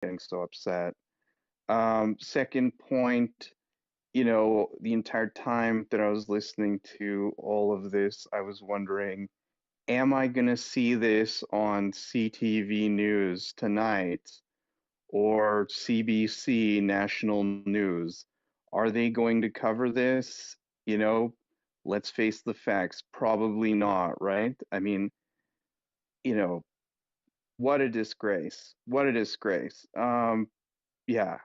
getting so upset. Second point, the entire time that I was listening to all of this, I was wondering, am I going to see this on CTV News tonight or CBC National News? Are they going to cover this? You know, let's face the facts, probably not, right? I mean, you know, what a disgrace. What a disgrace. Yeah,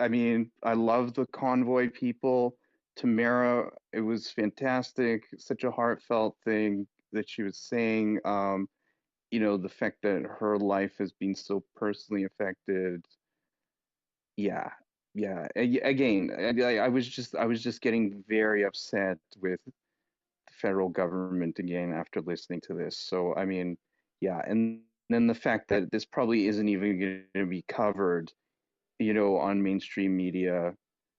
I mean, I love the convoy people. Tamara, it was fantastic. Such a heartfelt thing that she was saying. The fact that her life has been so personally affected. Yeah, yeah. Again, I was just getting very upset with the federal government again after listening to this. So, I mean, yeah, and then the fact that this probably isn't even going to be covered, on mainstream media,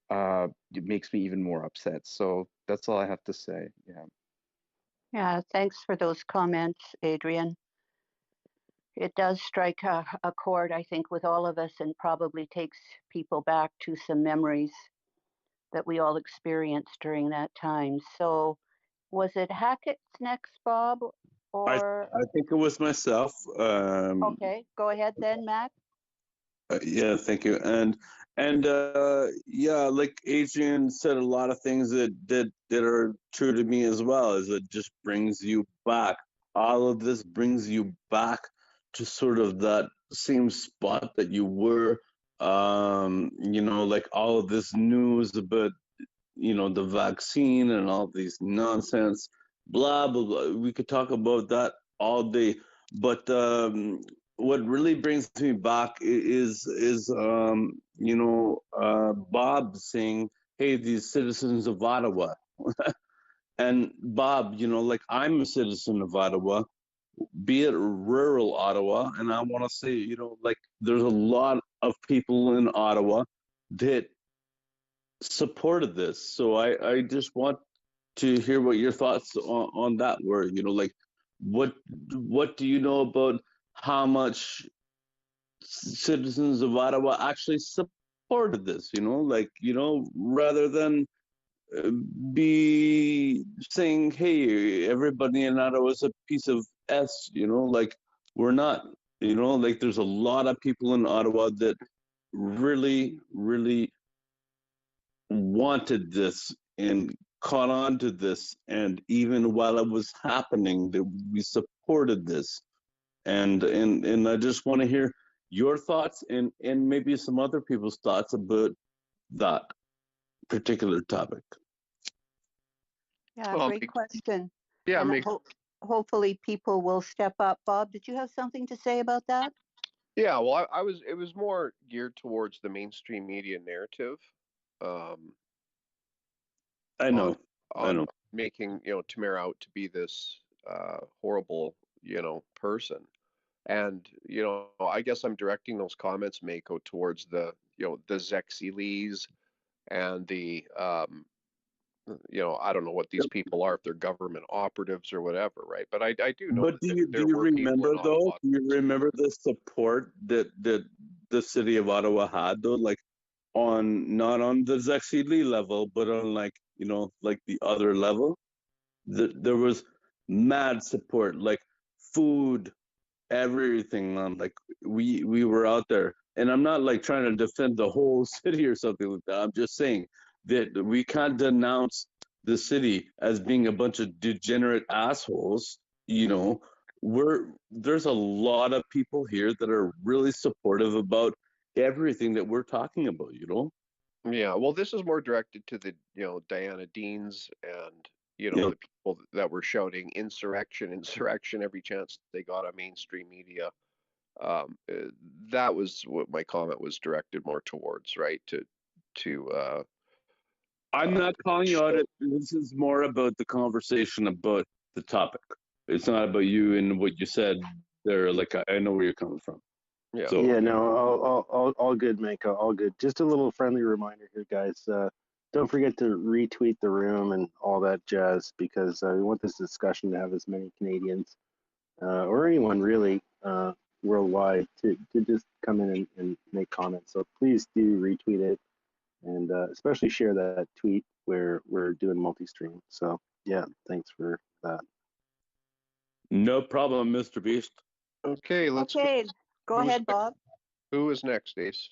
it makes me even more upset. So that's all I have to say. Yeah. Yeah, thanks for those comments, Adrian. It does strike a chord, I think, with all of us and probably takes people back to some memories that we all experienced during that time. So, was it Hackett's next, Bob? I Or I think it was myself. okay, go ahead then, Matt. Yeah, thank you. And yeah, like Adrian said, a lot of things that are true to me as well. Is it just brings you back. All of this brings you back to sort of that same spot that you were. Like all of this news about the vaccine and all these nonsense, blah blah blah. We could talk about that all day, but what really brings me back is Bob saying, "Hey, these citizens of Ottawa," and Bob, like I'm a citizen of Ottawa, be it rural Ottawa, and I want to say, like there's a lot of people in Ottawa that supported this. So I just want to hear what your thoughts on that were. Like what what do you know about how much citizens of Ottawa actually supported this? Rather than uh, be saying, "Hey, everybody in Ottawa is a piece of S." Like we're not. Like there's a lot of people in Ottawa that really, really wanted this and caught on to this, and even while it was happening that we supported this, and I just want to hear your thoughts and maybe some other people's thoughts about that particular topic. Yeah, Well, great question. yeah, And hopefully people will step up. Bob, did you have something to say about that? yeah. Well, it was more geared towards the mainstream media narrative, um, I on know, I on know. making Tamara out to be this horrible person. And I guess I'm directing those comments, Mako, towards the Zexi Lees and the I don't know what these people are, if they're government operatives or whatever, right? But I do know But that do there you were people remember in though? Ottawa. Do you remember the support that the city of Ottawa had though? Like on not on the Zexi Lee level, but on like like the other level. There was mad support, like food, everything. Like we were out there, and I'm not like trying to defend the whole city or something like that. I'm just saying that we can't denounce the city as being a bunch of degenerate assholes. There's a lot of people here that are really supportive about everything that we're talking about. Yeah, well, this is more directed to the Diana Deans and Yeah. the people that were shouting insurrection, insurrection every chance they got on mainstream media. Um, uh, that was what my comment was directed more towards, right? To I'm uh, not calling you out. show. This is more about the conversation about the topic. It's not about you and what you said there. Like I know where you're coming from. Yeah, So Yeah, okay. no, all good, Mako, all good. Just a little friendly reminder here, guys. Don't forget to retweet the room and all that jazz because we want this discussion to have as many Canadians or anyone really worldwide to just come in and make comments. So please do retweet it, and especially share that tweet where we're doing multi-stream. So yeah, thanks for that. No problem, Mr. Beast. Okay, let's go. Okay, go Who's ahead, next? Bob. Who is next, Ace?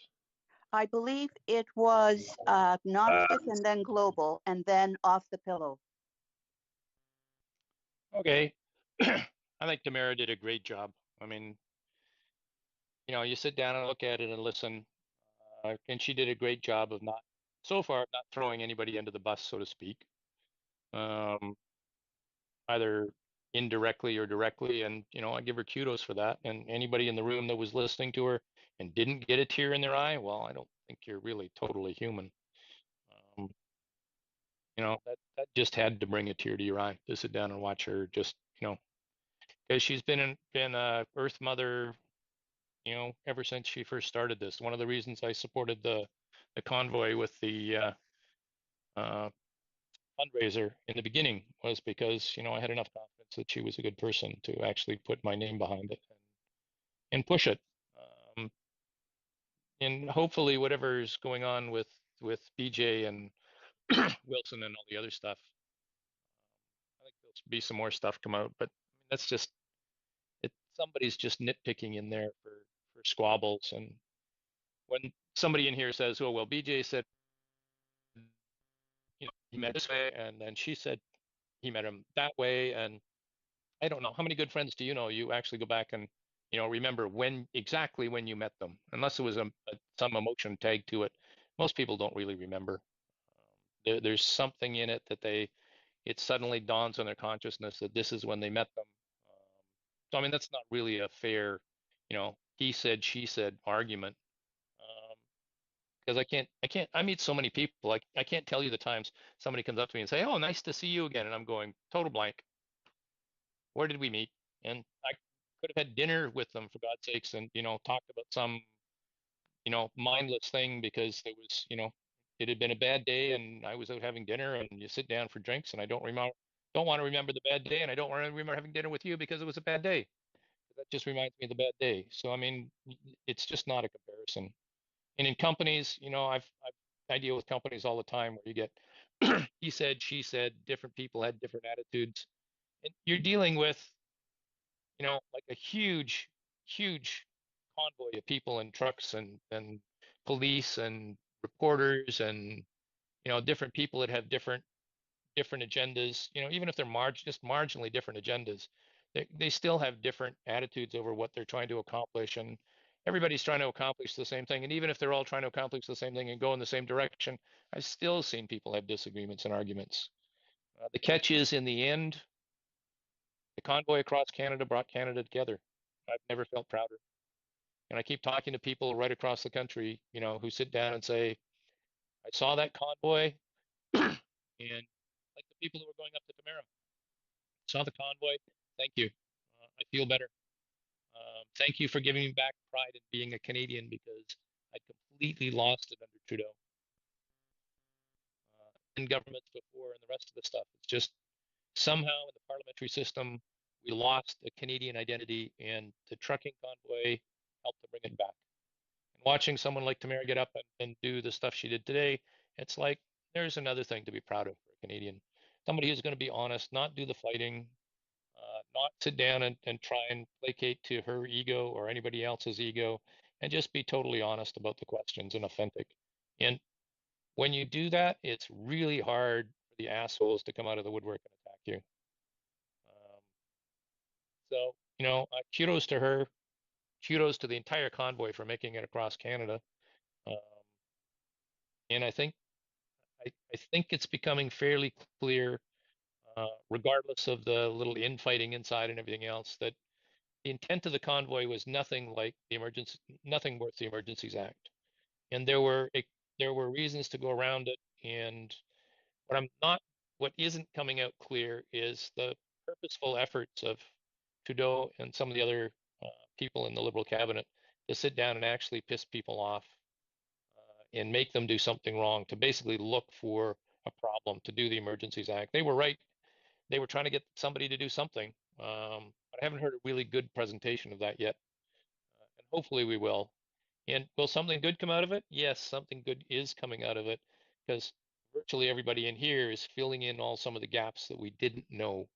I believe it was Gnostic and then Global and then Off the Pillow. Okay. I think Tamara did a great job. I mean, you sit down and look at it and listen, and she did a great job of so far, not throwing anybody under the bus, so to speak, either indirectly or directly. And, I give her kudos for that. And anybody in the room that was listening to her and didn't get a tear in their eye, well, I don't think you're really totally human. Um, that just had to bring a tear to your eye to sit down and watch her just, because she's been a Earth Mother, ever since she first started this. One of the reasons I supported the convoy with the fundraiser in the beginning was because, I had enough confidence that she was a good person to actually put my name behind it and push it. And hopefully whatever's going on with BJ and Wilson and all the other stuff, I think there'll be some more stuff come out, but that's just it. Somebody's just nitpicking in there for squabbles. And when somebody in here says, "Oh well, BJ said he met this way," and then she said he met him that way, and I don't know how many good friends do you know you actually go back and remember exactly when you met them, unless it was some emotion tagged to it. Most people don't really remember. There's something in it that it suddenly dawns on their consciousness that this is when they met them. So I mean, that's not really a fair, he said, she said argument. Because I meet so many people. I can't tell you the times somebody comes up to me and say, "Oh, nice to see you again," and I'm going total blank. Where did we meet? And I could have had dinner with them for God's sakes, and talked about some mindless thing because it had been a bad day, and I was out having dinner, and you sit down for drinks, and I don't want to remember the bad day, and I don't want to remember having dinner with you because it was a bad day. That just reminds me of the bad day. So I mean, it's just not a comparison. And in companies, I deal with companies all the time where you get he said, she said, different people had different attitudes. And you're dealing with, like a huge, huge convoy of people and trucks and police and reporters and, different people that have different agendas, even if they're just marginally different agendas, they still have different attitudes over what they're trying to accomplish. And everybody's trying to accomplish the same thing. And even if they're all trying to accomplish the same thing and go in the same direction, I've still seen people have disagreements and arguments. The catch is, in the end, the convoy across Canada brought Canada together. I've never felt prouder. And I keep talking to people right across the country, who sit down and say, I saw that convoy, and like the people who were going up to Tamara, saw the convoy. Thank you. I feel better. Thank you for giving me back pride in being a Canadian, because I completely lost it under Trudeau and governments before and the rest of the stuff. It's just somehow in the parliamentary system, we lost a Canadian identity, and the trucking convoy helped to bring it back. And watching someone like Tamara get up and do the stuff she did today, it's like there's another thing to be proud of for a Canadian. Somebody who's going to be honest, not do the fighting, not sit down and try and placate to her ego or anybody else's ego, and just be totally honest about the questions and authentic. And when you do that, it's really hard for the assholes to come out of the woodwork and attack you. So, kudos to her, kudos to the entire convoy for making it across Canada. Um, and I think it's becoming fairly clear, regardless of the little infighting inside and everything else, that the intent of the convoy was nothing like nothing worth the Emergencies Act. And there were reasons to go around it. And what isn't coming out clear is the purposeful efforts of Trudeau and some of the other people in the Liberal cabinet to sit down and actually piss people off, and make them do something wrong, to basically look for a problem to do the Emergencies Act. They were right. They were trying to get somebody to do something. But I haven't heard a really good presentation of that yet. hopefully we will. And will something good come out of it? Yes, something good is coming out of it because virtually everybody in here is filling in all some of the gaps that we didn't know.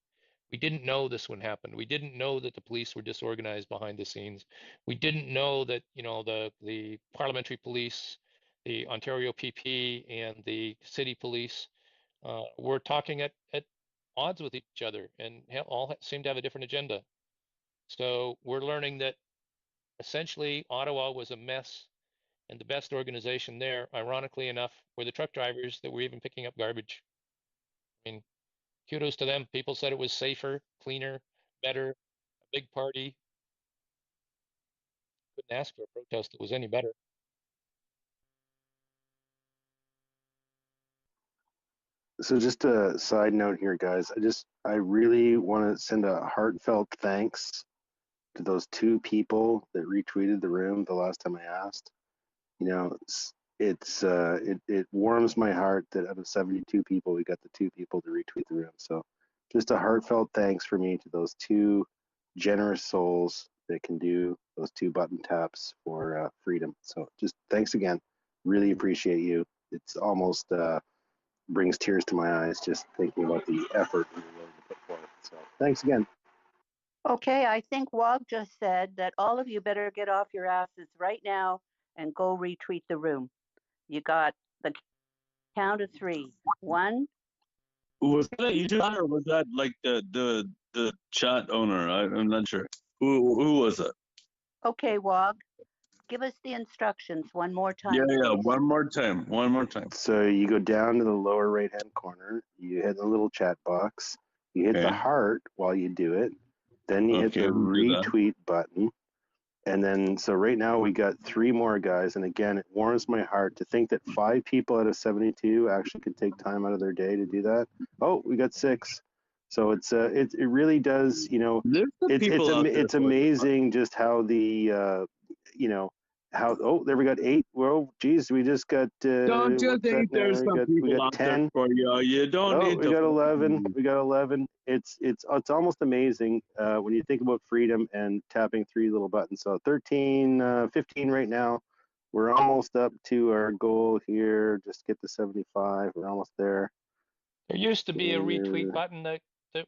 We didn't know this would happen. We didn't know that the police were disorganized behind the scenes. We didn't know that, the parliamentary police, the Ontario PP, and the city police were talking at odds with each other and all seem to have a different agenda. So we're learning that essentially Ottawa was a mess, and the best organization there, ironically enough, were the truck drivers that were even picking up garbage. I mean, kudos to them. People said it was safer, cleaner, better, a big party. Couldn't ask for a protest that was any better. So just a side note here, guys. I really want to send a heartfelt thanks to those two people that retweeted the room the last time I asked. You know, it warms my heart that out of 72 people, we got the two people to retweet the room. So just a heartfelt thanks for me to those two generous souls that can do those two button taps for freedom. So just thanks again. Really appreciate you. It's almost brings tears to my eyes just thinking about the effort you're willing to put forth. So thanks again. Okay, I think Wog just said that all of you better get off your asses right now and go retweet the room. You got the count of three. One. Was that you, John, or was that like the chat owner? I'm not sure. Who was it? Okay, Wog, give us the instructions one more time, Yeah, please. one more time. One more time. So you go down to the lower right hand corner, you hit the little chat box, you hit the Okay. heart while you do it, then you hit Okay, the we'll do that. retweet button. And then, so right now we got three more guys. And again, it warms my heart to think that 5 people out of 72 actually could take time out of their day to do that. Oh, we got 6. So it really does, There's some people out there it's for it. amazing just how there we got 8. Well, geez, we just got Don't you what's that think now? there's some We people got out there 10. for you? You don't Oh, need we to. got 11. We got 11. It's almost amazing when you think about freedom and tapping 3 little buttons. So 13, 15 right now. We're almost up to our goal here. Just get to 75. We're almost there. There used to be a retweet Uh, button that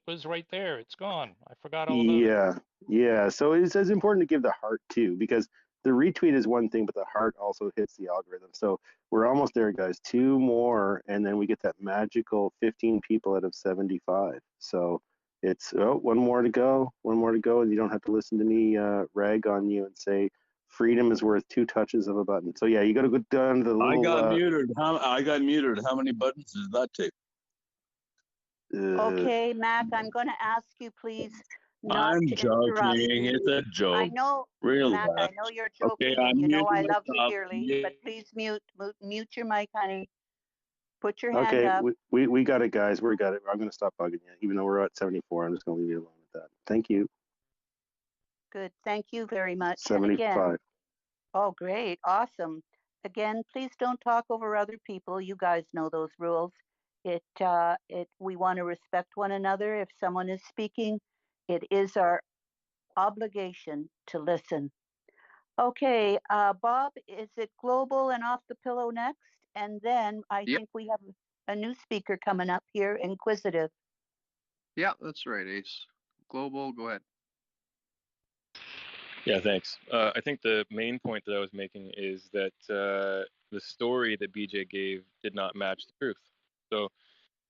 was right there. It's gone. I forgot all about it. yeah. So it's important to give the heart too, because the retweet is one thing, but the heart also hits the algorithm. So we're almost there, guys. 2 more, and then we get that magical 15 people out of 75. So it's 1 more to go, 1 more to go, and you don't have to listen to me rag on you and say freedom is worth 2 touches of a button. So yeah, you got to go down to the I little. got muted. I got muted. How many buttons does that take? Okay, Mac, I'm going to ask you, please, not I'm to interrupt. joking. It's a I joke. know, Mac, I Relax. know you're Okay, joking, and I'm you know I muting love you myself. dearly, Yeah. but please mute your mic, honey. Put your hand Okay, up. we got it, guys. We got it. I'm going to stop bugging you, even though we're at 74. I'm just going to leave you alone with that. Thank you. Good. Thank you very much. And 75. again, oh, great. Awesome. Again, please don't talk over other people. You guys know those rules. We want to respect one another. If someone is speaking, it is our obligation to listen. Okay, Bob, is it Global and Off the Pillow next? And then I Yep. think we have a new speaker coming up here, Inquisitive. Yeah, that's right, Ace. Global, go ahead. Yeah, thanks. I think the main point that I was making is that the story that BJ gave did not match the truth. So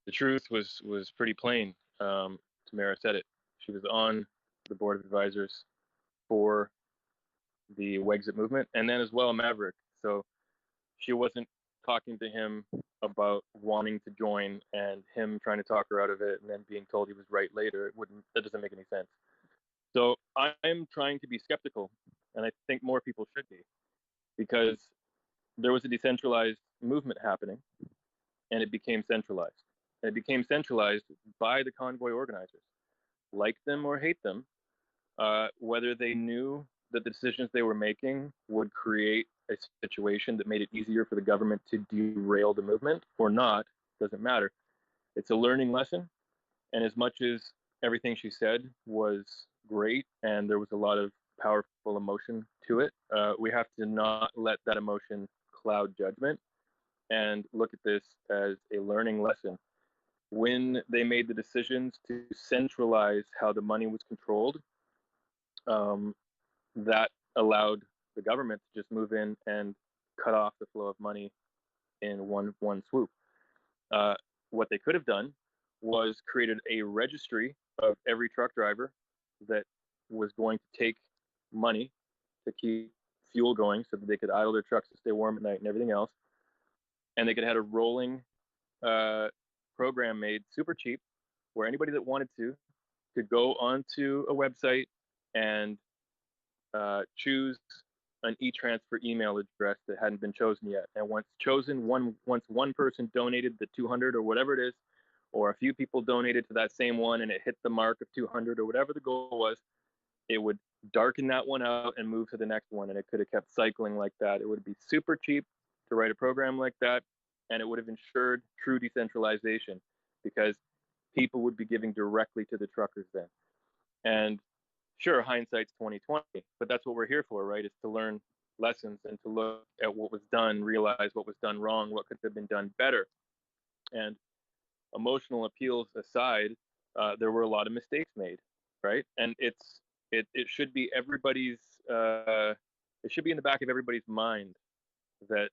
the truth was pretty plain. Tamara said it. She was on the board of advisors for the Wexit movement, and then as well Maverick. So she wasn't talking to him about wanting to join and him trying to talk her out of it, and then being told he was right later. That doesn't make any sense. So I'm trying to be skeptical, and I think more people should be, because there was a decentralized movement happening, and it became centralized. And it became centralized by the convoy organizers, like them or hate them, whether they knew that the decisions they were making would create a situation that made it easier for the government to derail the movement or not, doesn't matter. It's a learning lesson. And as much as everything she said was great and there was a lot of powerful emotion to it. We have to not let that emotion cloud judgment and look at this as a learning lesson. When they made the decisions to centralize how the money was controlled, that allowed the government to just move in and cut off the flow of money in one swoop. What they could have done was created a registry of every truck driver that was going to take money to keep fuel going so that they could idle their trucks to stay warm at night and everything else. And they could have had a rolling program made super cheap where anybody that wanted to could go onto a website and choose an e-transfer email address that hadn't been chosen yet. And once chosen, once one person donated the 200 or whatever it is, or a few people donated to that same one and it hit the mark of 200 or whatever the goal was, it would darken that one out and move to the next one. And it could have kept cycling like that. It would be super cheap to write a program like that. And it would have ensured true decentralization because people would be giving directly to the truckers then. And sure, hindsight's 2020, but that's what we're here for, right? Is to learn lessons and to look at what was done, realize what was done wrong, what could have been done better. And emotional appeals aside, there were a lot of mistakes made, right? And it should be everybody's, it should be in the back of everybody's mind that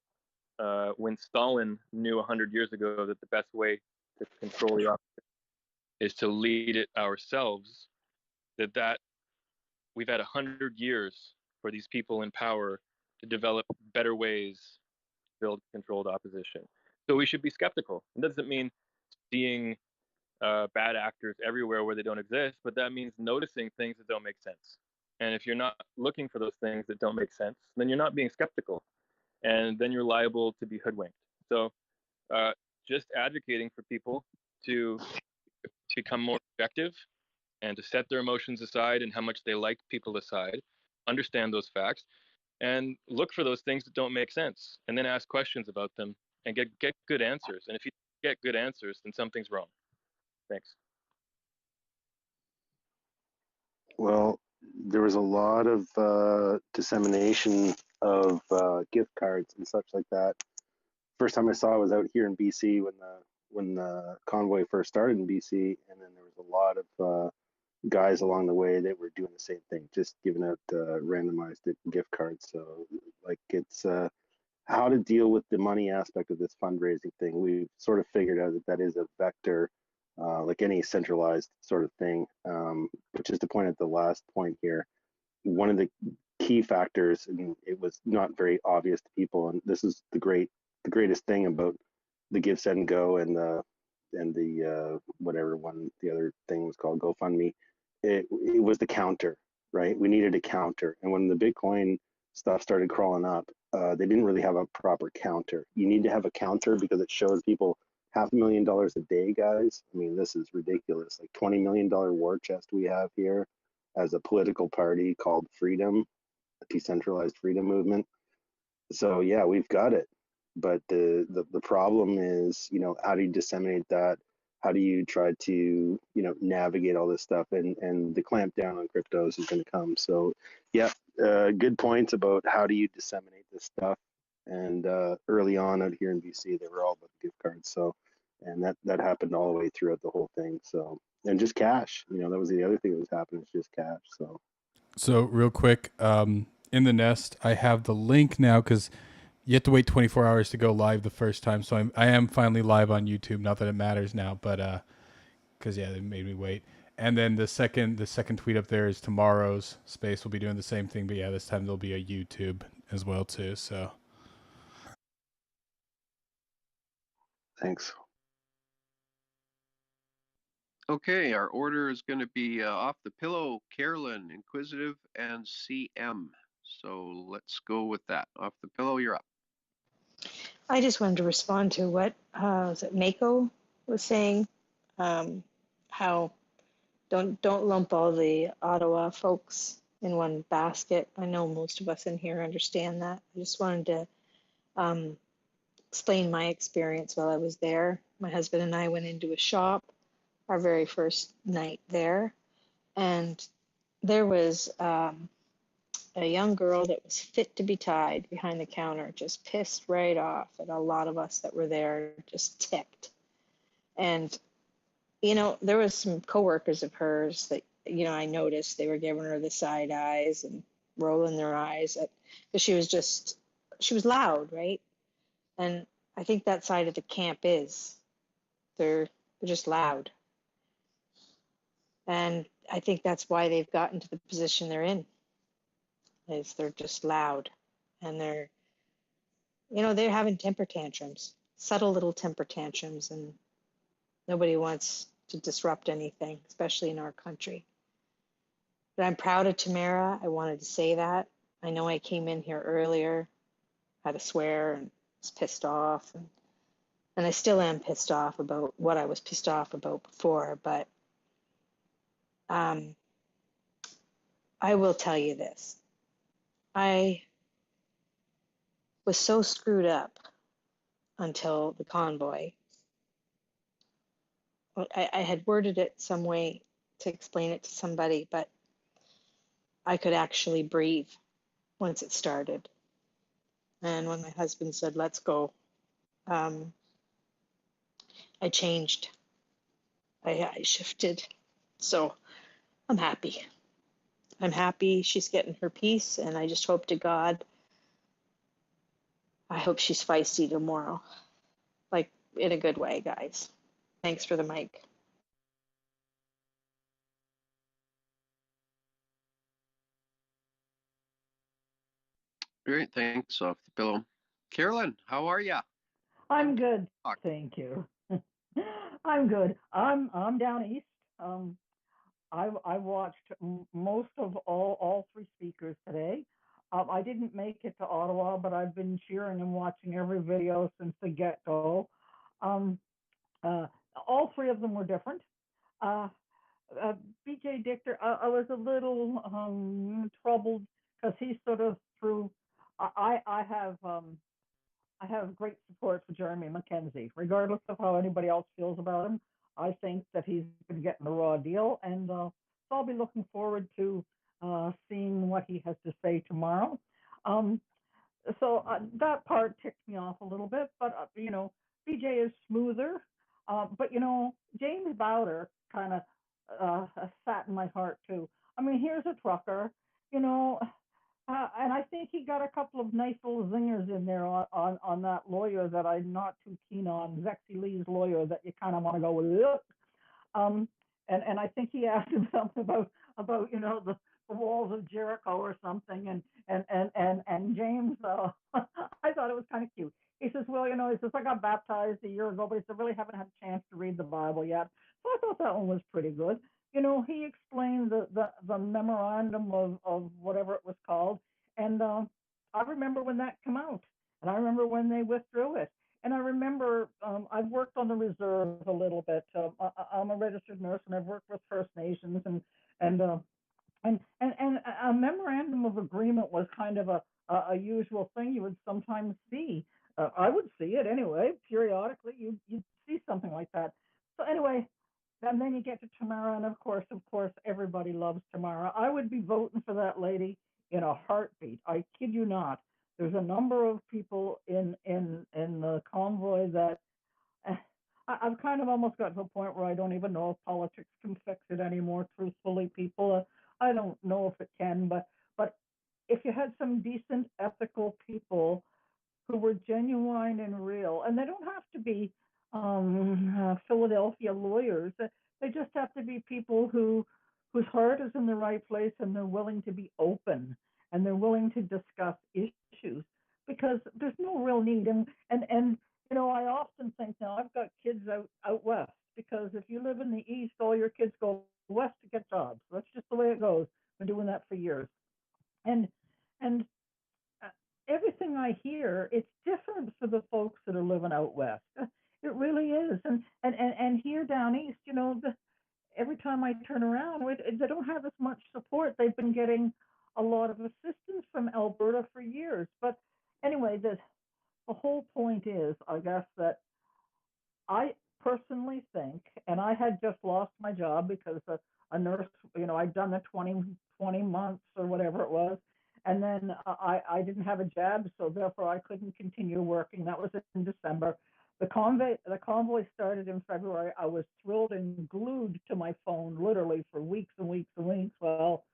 when Stalin knew 100 years ago that the best way to control the opposition is to lead it ourselves, that we've had 100 years for these people in power to develop better ways to build controlled opposition. So we should be skeptical. It doesn't mean seeing bad actors everywhere where they don't exist, but that means noticing things that don't make sense. And if you're not looking for those things that don't make sense, then you're not being skeptical, and then you're liable to be hoodwinked. So just advocating for people to become more objective and to set their emotions aside and how much they like people aside, understand those facts, and look for those things that don't make sense, and then ask questions about them and get good answers. And if you get good answers, then something's wrong. Thanks. Well, there was a lot of dissemination of gift cards and such like that. First time I saw it was out here in BC when the convoy first started in BC, and then there was a lot of guys along the way that were doing the same thing, just giving out randomized gift cards. So, like, it's how to deal with the money aspect of this fundraising thing. We've sort of figured out that is a vector, like any centralized sort of thing, which is to point at the last point here. One of the key factors, and it was not very obvious to people, and this is the greatest thing about the Give, Send, Go and the whatever one the other thing was called, GoFundMe. It was the counter, right? We needed a counter, and when the Bitcoin stuff started crawling up, they didn't really have a proper counter. You need to have a counter because it shows people $500,000 a day, guys. I mean, this is ridiculous. Like $20 million war chest we have here as a political party called Freedom, a decentralized freedom movement. So yeah, we've got it. But the problem is, how do you disseminate that? How do you try to, navigate all this stuff? And the clamp down on cryptos is going to come. So yeah, good points about how do you disseminate this stuff. And early on out here in BC, they were all about gift cards. So, and that happened all the way throughout the whole thing. So, and just cash, that was the other thing that was happening, is just cash. So real quick, in the nest, I have the link now because you have to wait 24 hours to go live the first time. So I am finally live on YouTube. Not that it matters now, but because they made me wait. And then the second tweet up there is tomorrow's space. We'll be doing the same thing, but yeah, this time there'll be a YouTube as well too. So Thanks. Okay, our order is going to be Off the Pillow, Carolyn, Inquisitive, and CM. So let's go with that. Off the Pillow, you're up. I just wanted to respond to what was it Mako was saying, how don't lump all the Ottawa folks in one basket. I know most of us in here understand that. I just wanted to explain my experience while I was there. My husband and I went into a shop our very first night there, and there was a young girl that was fit to be tied behind the counter, just pissed right off at a lot of us that were there, just ticked. And, there was some coworkers of hers that, I noticed they were giving her the side eyes and rolling their eyes because she was loud, right? And I think that side of the camp is they're just loud. And I think that's why they've gotten to the position they're in, is they're just loud. And they're having temper tantrums, subtle little temper tantrums, and nobody wants to disrupt anything, especially in our country. But I'm proud of Tamara. I wanted to say that. I know I came in here earlier, had to swear and was pissed off. And I still am pissed off about what I was pissed off about before. But I will tell you this. I was so screwed up until the convoy. I had worded it some way to explain it to somebody, but I could actually breathe once it started. And when my husband said, let's go, I changed. I shifted. So I'm happy. I'm happy she's getting her peace, and I just hope to God, I hope she's feisty tomorrow. Like, in a good way, guys. Thanks for the mic. All right, thanks, off the pillow. Carolyn, how are ya? I'm good, thank you. I'm good. I'm down east. I watched most of all three speakers today. I didn't make it to Ottawa, but I've been cheering and watching every video since the get-go. All three of them were different. BJ Dichter, I was a little troubled because he sort of threw. I have great support for Jeremy Mackenzie, regardless of how anybody else feels about him. I think that he's been getting a raw deal, and so I'll be looking forward to seeing what he has to say tomorrow. So that part ticked me off a little bit, but BJ is smoother. But James Bowder kind of sat in my heart too. I mean, here's a trucker, and I think he got a couple of nice little zingers in there on that lawyer that I'm not too keen on, Zexy Lee's lawyer, that you kind of want to go with. And I think he asked him something about the walls of Jericho or something, and James, I thought it was kind of cute. He says, well, he says, I got baptized a year ago, but he said, really haven't had a chance to read the Bible yet. So I thought that one was pretty good. He explained the memorandum of whatever it was called. And I remember when that came out, and I remember when they withdrew it. And I remember I've worked on the reserve a little bit. I'm a registered nurse, and I've worked with First Nations, and a memorandum of agreement was kind of a usual thing you would sometimes see. I would see it anyway. Periodically, you'd see something like that. So anyway, and then you get to Tamara, and of course, everybody loves Tamara. I would be voting for that lady in a heartbeat. I kid you not. There's a number of people in the convoy that I've kind of almost got to a point where I don't even know if politics can fix it anymore. Truthfully, people, I don't know if it can, but if you had some decent, ethical people who were genuine and real, and they don't have to be Philadelphia lawyers. They just have to be people whose heart is in the right place, and they're willing to be open, and they're willing to discuss issues, because there's no real need. And I often think now I've got kids out west, because if you live in the east, all your kids go west to get jobs. That's just the way it goes. Been doing that for years, and everything I hear, it's different for the folks that are living out west. It really is. And here down east, every time I turn around, they don't have as much support. They've been getting a lot of assistance from Alberta for years. But anyway, the whole point is, I guess, that I personally think, and I had just lost my job because a nurse, I'd done the 20 months or whatever it was, And then I didn't have a jab, so therefore I couldn't continue working. That was in December. The convoy started in February. I was thrilled and glued to my phone literally for weeks and weeks and weeks. Well,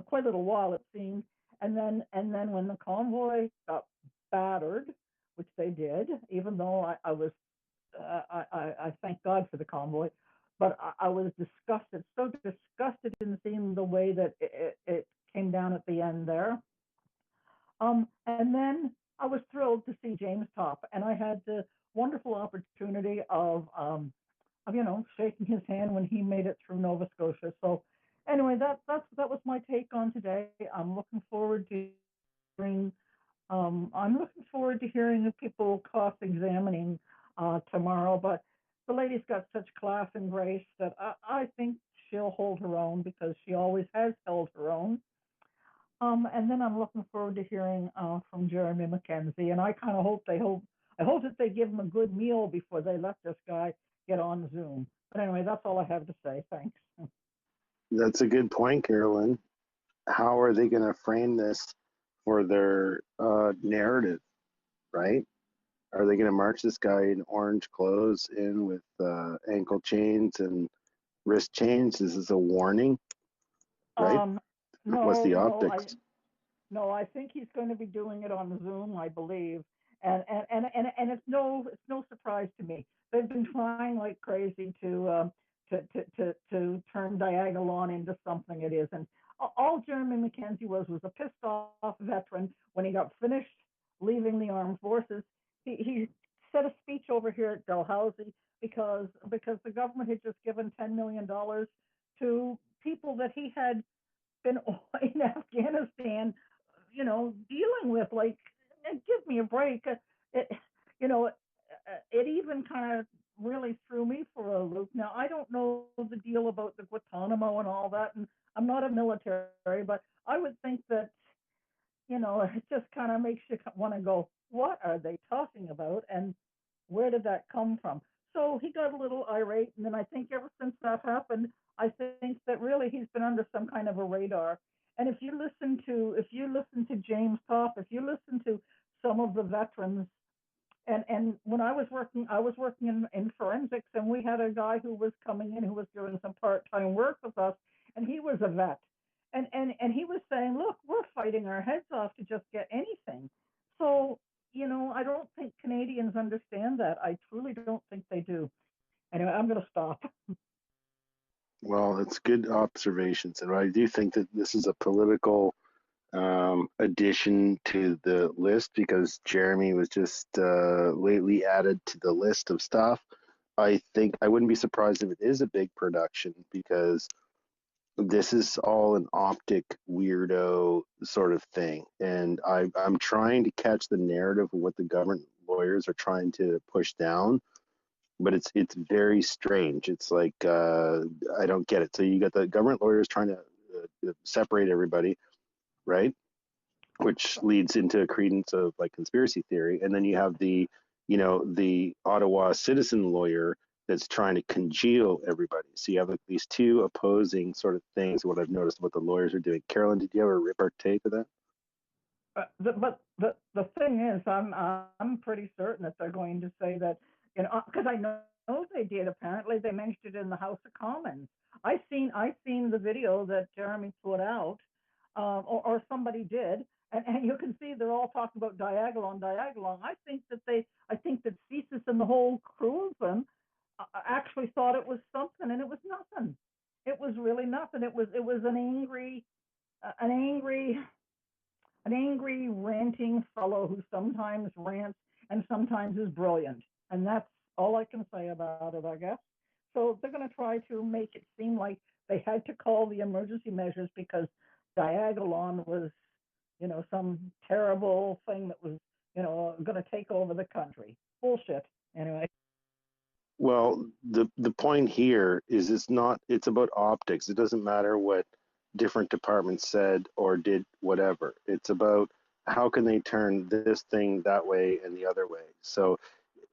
quite a little while it seemed. And then when the convoy got battered, which they did, even though I was I thank God for the convoy, but I was disgusted, so disgusted in seeing the way that it came down at the end there. And then I was thrilled to see James Topp, and I had the wonderful opportunity of shaking his hand when he made it through Nova Scotia. So anyway, that was my take on today. I'm looking forward to hearing. I'm looking forward to hearing the people cross-examining tomorrow. But the lady's got such class and grace that I think she'll hold her own, because she always has held her own. And then I'm looking forward to hearing from Jeremy Mackenzie, and I kind of hope I hope that they give him a good meal before they let this guy get on Zoom. But anyway, that's all I have to say. Thanks. That's a good point, Carolyn. How are they going to frame this for their narrative, right? Are they going to march this guy in orange clothes in with ankle chains and wrist chains? This is a warning, right? What's the optics? No, I think he's going to be doing it on Zoom, I believe, and it's no surprise to me. They've been trying like crazy to turn Diagolon into something it isn't. All Jeremy Mackenzie was a pissed off veteran when he got finished leaving the armed forces. He said a speech over here at Dalhousie because the government had just given $10 million to people that he had been in Afghanistan, dealing with. Like, give me a break. It even kind of really threw me for a loop. Now, I don't know the deal about the Guantanamo and all that, and I'm not a military, but I would think that, it just kind of makes you want to go, what are they talking about, and where did that come from? So he got a little irate, and then I think ever since that happened, I think that really he's been under some kind of a radar. And if you listen to James Topp, if you listen to some of the veterans, and when I was working in forensics, and we had a guy who was coming in who was doing some part-time work with us, and he was a vet. And he was saying, look, we're fighting our heads off to just get anything. So, I don't think Canadians understand that. I truly don't think they do. Anyway, I'm going to stop. Well, it's good observations, and I do think that this is a political addition to the list, because Jeremy was just lately added to the list of stuff. I think I wouldn't be surprised if it is a big production, because this is all an optic weirdo sort of thing, and I'm trying to catch the narrative of what the government lawyers are trying to push down, but it's very strange. It's like I don't get it. So you got the government lawyers trying to separate everybody, right? Which leads into a credence of like conspiracy theory, and then you have the Ottawa citizen lawyer that's trying to congeal everybody. So you have like these two opposing sort of things. What I've noticed what the lawyers are doing. Carolyn, did you have a repartee to that? But the thing is, I'm pretty certain that they're going to say that, because I know they did. Apparently, they mentioned it in the House of Commons. I seen the video that Jeremy put out, or somebody did, and you can see they're all talking about Diagolon. I think that CSIS and the whole crew of them actually thought it was something, and it was nothing. It was really nothing. It was an angry ranting fellow who sometimes rants and sometimes is brilliant, and that's all I can say about it, I guess. So they're going to try to make it seem like they had to call the emergency measures because Diagolon was, some terrible thing that was, going to take over the country. Bullshit. Anyway. Well, the point here is it's about optics. It doesn't matter what different departments said or did whatever. It's about how can they turn this thing that way and the other way. So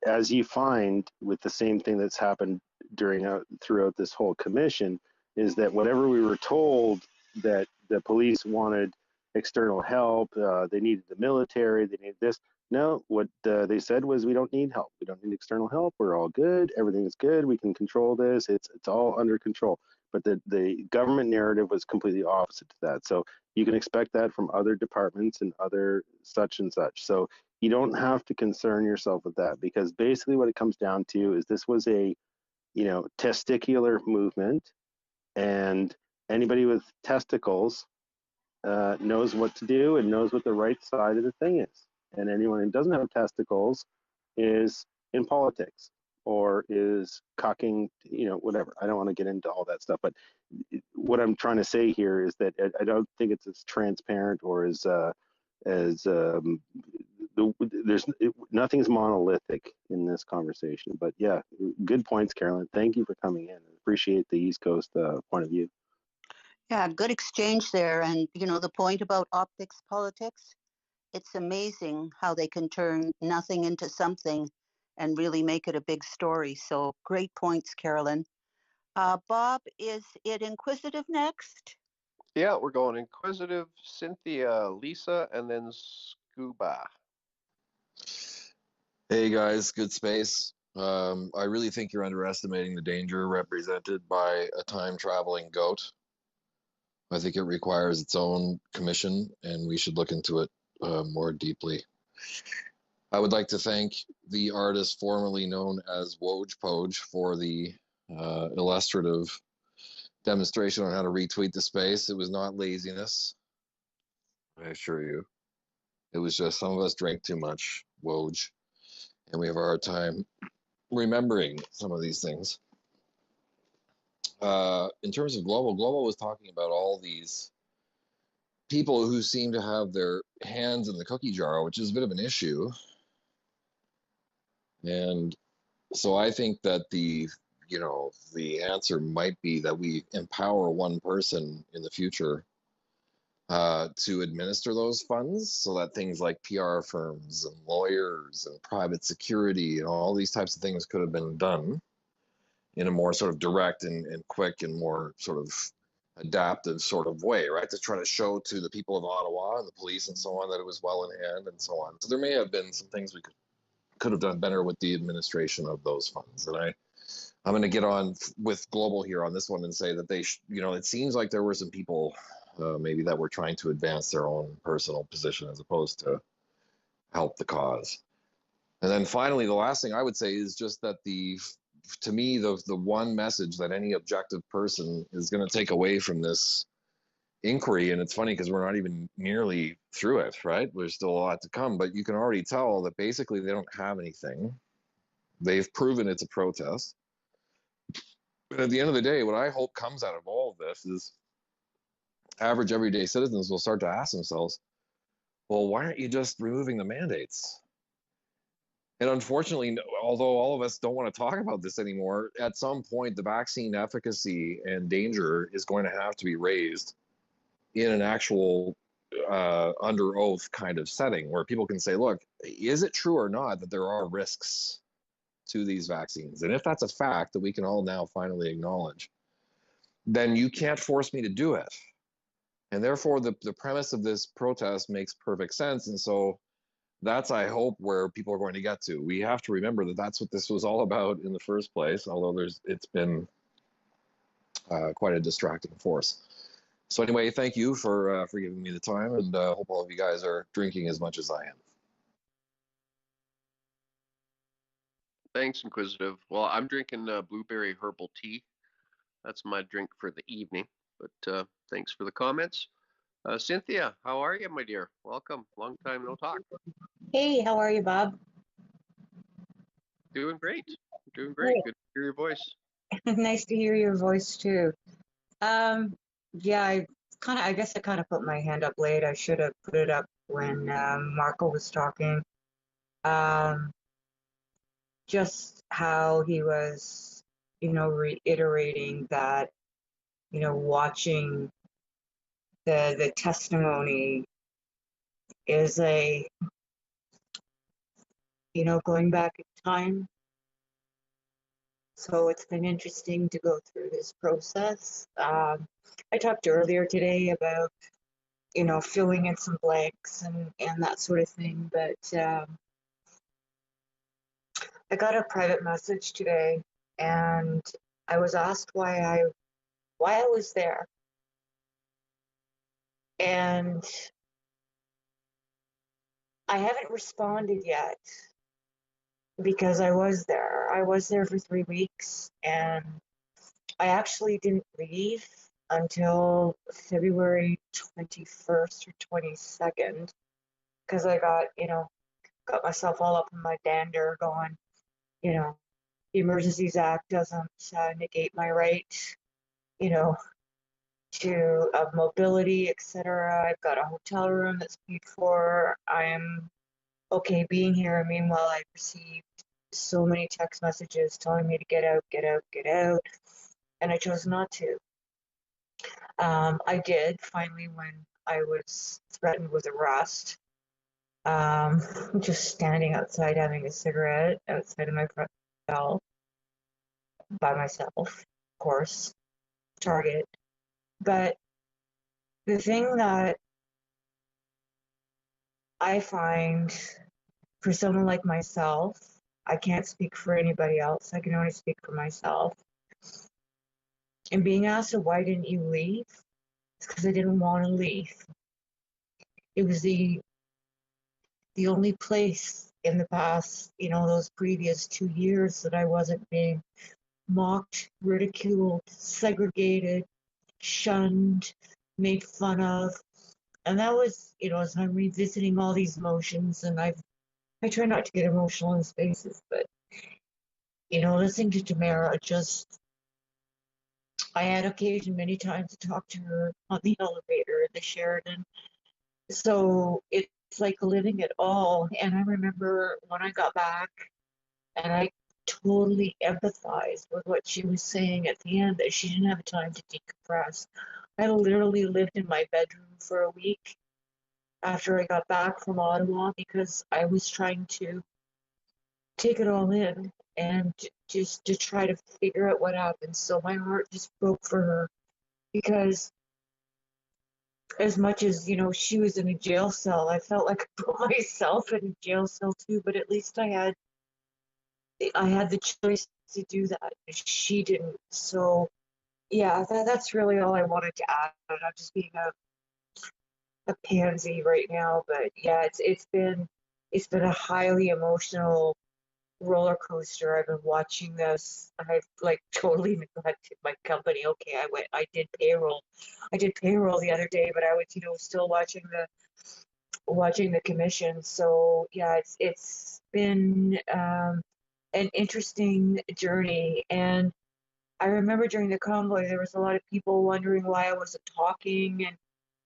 as you find with the same thing that's happened throughout this whole commission, is that whatever we were told that the police wanted external help. They needed the military. They needed this. No, what they said was, we don't need help. We don't need external help. We're all good. Everything is good. We can control this. It's all under control. But the government narrative was completely opposite to that. So you can expect that from other departments and other such and such. So you don't have to concern yourself with that, because basically what it comes down to is this was a, testicular movement, and anybody with testicles knows what to do and knows what the right side of the thing is. And anyone who doesn't have testicles is in politics or is cocking, whatever. I don't want to get into all that stuff, but what I'm trying to say here is that I don't think it's as transparent or nothing's monolithic in this conversation. But yeah, good points, Carolyn. Thank you for coming in. I appreciate the East Coast point of view. Yeah, good exchange there. And, the point about optics politics, it's amazing how they can turn nothing into something and really make it a big story. So great points, Carolyn. Bob, is it Inquisitive next? Yeah, we're going Inquisitive, Cynthia, Lisa, and then Scuba. Hey guys, good space. I really think you're underestimating the danger represented by a time-traveling goat. I think it requires its own commission, and we should look into it more deeply. I would like to thank the artist formerly known as Wojpoj for the illustrative demonstration on how to retweet the space. It was not laziness, I assure you. It was just some of us drank too much Woj, and we have a hard time remembering some of these things. In terms of Global was talking about all these people who seem to have their hands in the cookie jar, which is a bit of an issue. And so I think that the answer might be that we empower one person in the future to administer those funds, so that things like PR firms and lawyers and private security and all these types of things could have been done in a more sort of direct and quick and more sort of adaptive sort of way, right? To try to show to the people of Ottawa and the police and so on that it was well in hand and so on. So there may have been some things we could have done better with the administration of those funds. And I'm going to get on with Global here on this one and say that they, it seems like there were some people maybe that were trying to advance their own personal position as opposed to help the cause. And then finally, the last thing I would say is just that to me, the one message that any objective person is going to take away from this inquiry, and it's funny because we're not even nearly through it, right? There's still a lot to come, but you can already tell that basically they don't have anything. They've proven it's a protest. But at the end of the day, what I hope comes out of all of this is average everyday citizens will start to ask themselves, well, why aren't you just removing the mandates? And unfortunately, although all of us don't want to talk about this anymore, at some point, the vaccine efficacy and danger is going to have to be raised in an actual under oath kind of setting where people can say, look, is it true or not that there are risks to these vaccines? And if that's a fact that we can all now finally acknowledge, then you can't force me to do it. And therefore, the premise of this protest makes perfect sense. And so that's, I hope, where people are going to get to. We have to remember that that's what this was all about in the first place, although it's been quite a distracting force. So anyway, thank you for giving me the time, and hope all of you guys are drinking as much as I am. Thanks, Inquisitive. Well, I'm drinking blueberry herbal tea. That's my drink for the evening. But thanks for the comments. Cynthia, how are you, my dear? Welcome. Long time no talk. Hey, how are you, Bob? Doing great. Doing great. Good to hear your voice. Nice to hear your voice too. Yeah, I guess I kind of put my hand up late. I should have put it up when Marco was talking. Just how he was, reiterating that, watching the testimony is going back in time. So it's been interesting to go through this process. I talked earlier today about, filling in some blanks and that sort of thing. But I got a private message today, and I was asked why I was there, and I haven't responded yet because I was there. I was there for 3 weeks, and I actually didn't leave until February 21st or 22nd because I got myself all up in my dander going, the Emergencies Act doesn't negate my right, you know, to mobility, etc. I've got a hotel room that's paid for. I am okay being here. Meanwhile, I received so many text messages telling me to get out, get out, get out, and I chose not to. I did finally when I was threatened with arrest. Just standing outside having a cigarette outside of my front door by myself, of course, Target. But the thing that I find for someone like myself, I can't speak for anybody else. I can only speak for myself. And being asked, why didn't you leave? It's because I didn't want to leave. It was the only place in the past, those previous 2 years that I wasn't being mocked, ridiculed, segregated, shunned, made fun of. And that was, as I'm revisiting all these emotions, and I try not to get emotional in spaces, but, listening to Tamara, I had occasion many times to talk to her on the elevator in the Sheraton. So it's like living it all. And I remember when I got back, and I totally empathized with what she was saying at the end, that she didn't have time to decompress. I literally lived in my bedroom for a week after I got back from Ottawa because I was trying to take it all in and just to try to figure out what happened. So my heart just broke for her because as much as, she was in a jail cell, I felt like I put myself in a jail cell too, but at least I had the choice to do that. She didn't. So yeah, that's really all I wanted to add. I'm just being a pansy right now, but yeah, it's been a highly emotional roller coaster. I've been watching this. I've like totally neglected my company. Okay, I did payroll. I did payroll the other day, but I was, still watching the commission. So yeah, it's been an interesting journey. And I remember during the convoy, there was a lot of people wondering why I wasn't talking and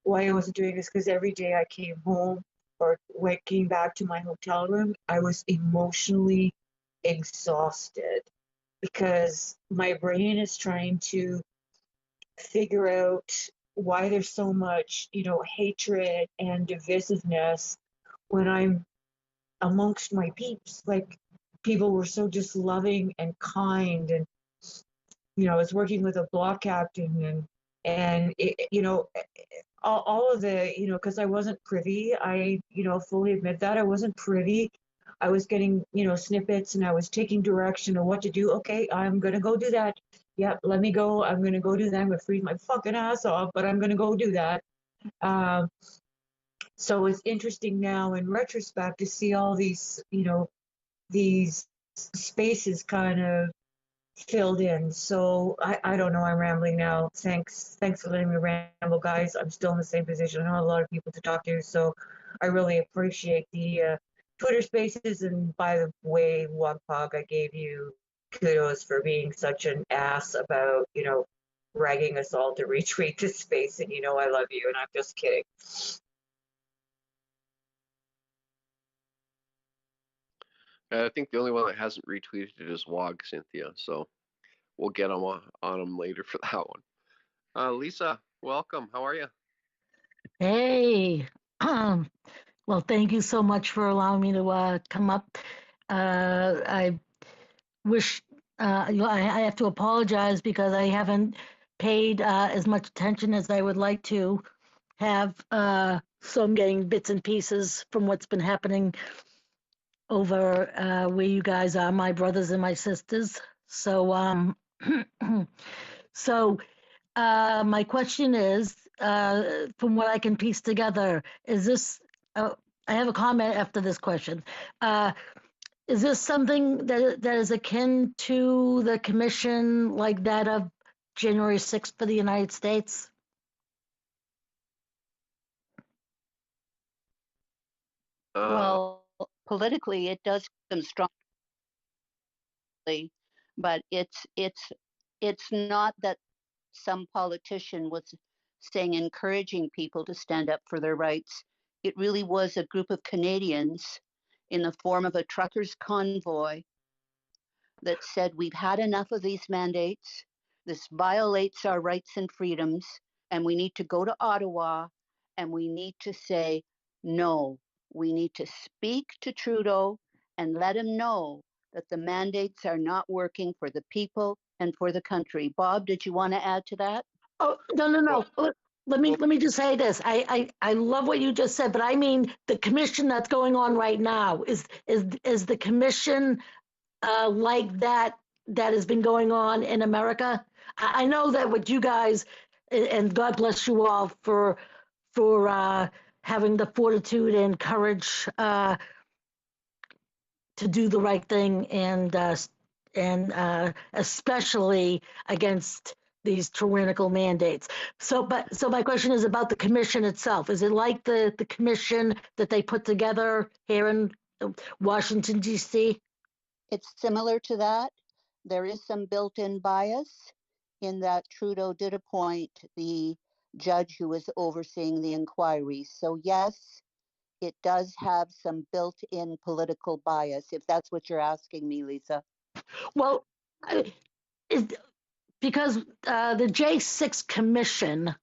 why I wasn't doing this, because every day I came home or came back to my hotel room, I was emotionally exhausted because my brain is trying to figure out why there's so much, hatred and divisiveness when I'm amongst my peeps. Like, people were so just loving and kind, and I was working with a block captain, and all of the, because I wasn't privy. I fully admit that I wasn't privy. I was getting snippets, and I was taking direction of what to do. Okay, I'm gonna go do that. Yep, let me go. I'm gonna go do that. I'm gonna freeze my fucking ass off, but I'm gonna go do that. So it's interesting now in retrospect to see all these these spaces kind of filled in. So I don't know, I'm rambling now. Thanks for letting me ramble, guys. I'm still in the same position. I don't have a lot of people to talk to, so I really appreciate the Twitter spaces. And by the way, Wagpog, I gave you kudos for being such an ass about, ragging us all to retweet this space, and I love you, and I'm just kidding. I think the only one that hasn't retweeted it is Wog, Cynthia. So we'll get on them later for that one. Lisa, welcome. How are you? Hey, well, thank you so much for allowing me to come up. I wish I have to apologize because I haven't paid as much attention as I would like to have, so I'm getting bits and pieces from what's been happening over where you guys are, my brothers and my sisters. So, so my question is, from what I can piece together, is this? I have a comment after this question. Is this something that is akin to the commission like that of January 6th for the United States? Well, politically, it does come strongly, but it's not that some politician was saying encouraging people to stand up for their rights. It really was a group of Canadians in the form of a truckers' convoy that said, we've had enough of these mandates. This violates our rights and freedoms, and we need to go to Ottawa and we need to say, no, we need to speak to Trudeau and let him know that the mandates are not working for the people and for the country. Bob, did you want to add to that? Oh, no. Let me just say this. I love what you just said, but I mean the commission that's going on right now is the commission like that has been going on in America. I know that what you guys, and God bless you all for having the fortitude and courage to do the right thing, and especially against these tyrannical mandates. So my question is about the commission itself. Is it like the commission that they put together here in Washington, D.C.? It's similar to that. There is some built-in bias in that Trudeau did appoint the judge who was overseeing the inquiry. So yes, it does have some built-in political bias, if that's what you're asking me, Lisa. Well, because the J6 Commission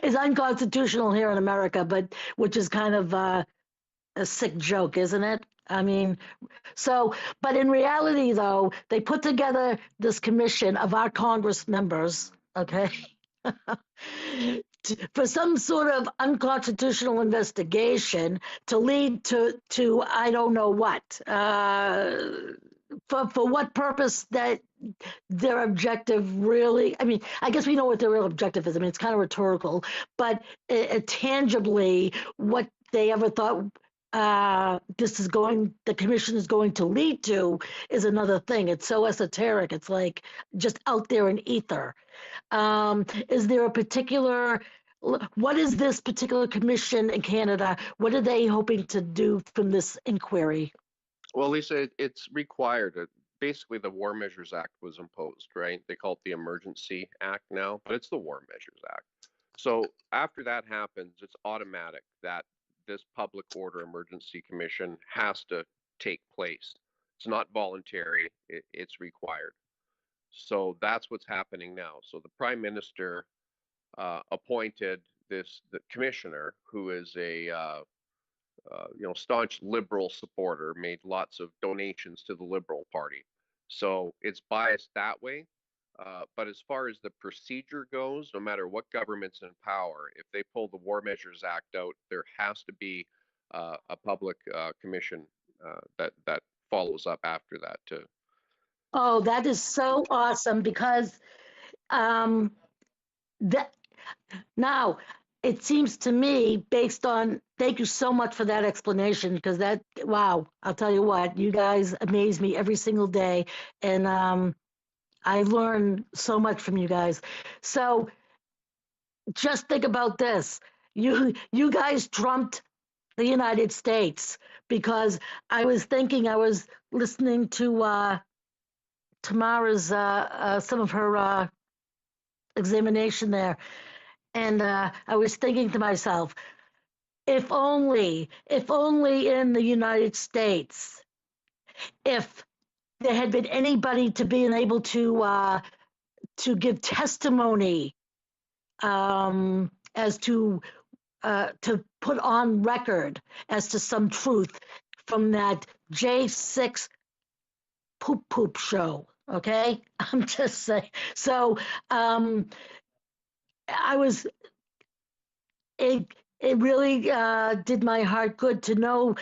is unconstitutional here in America, but which is kind of a sick joke, isn't it? I mean, so, but in reality, though, they put together this commission of our Congress members, okay, for some sort of unconstitutional investigation to lead to I don't know what. For what purpose that their objective really, I mean, I guess we know what their real objective is. I mean, it's kind of rhetorical, but tangibly, what they ever thought the commission is going to lead to is another thing. It's so esoteric. It's like just out there in ether. Is there a particular, what is this particular commission in Canada? What are they hoping to do from this inquiry? Well, Lisa, it's required. Basically, the War Measures Act was imposed, right? They call it the Emergency Act now, but it's the War Measures Act. So after that happens, it's automatic that this Public Order Emergency Commission has to take place. It's not voluntary, it's required. So that's what's happening now. So the Prime Minister appointed the commissioner, who is a staunch Liberal supporter, made lots of donations to the Liberal Party. So it's biased that way. But as far as the procedure goes, no matter what government's in power, if they pull the War Measures Act out, there has to be a public commission that follows up after that too. Oh, that is so awesome, because that now it seems to me, based on, thank you so much for that explanation, because that, wow, I'll tell you what, you guys amaze me every single day, and I learn so much from you guys. So just think about this. You guys trumped the United States, because I was listening to Tamara's some of her examination there, and I was thinking to myself, if only in the United States, if there had been anybody to being able to give testimony as to put on record as to some truth from that J6 poop show. Okay, I'm just saying. So I was it it really did my heart good to know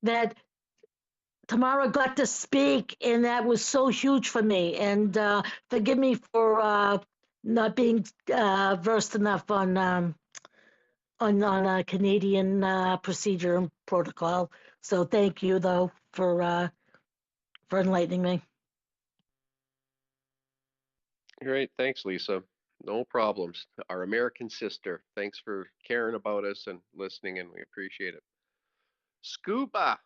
that Tamara got to speak, and that was so huge for me. And forgive me for not being versed enough on Canadian procedure and protocol. So thank you, though, for enlightening me. Great. Thanks, Lisa. No problems. Our American sister. Thanks for caring about us and listening, and we appreciate it. Scuba,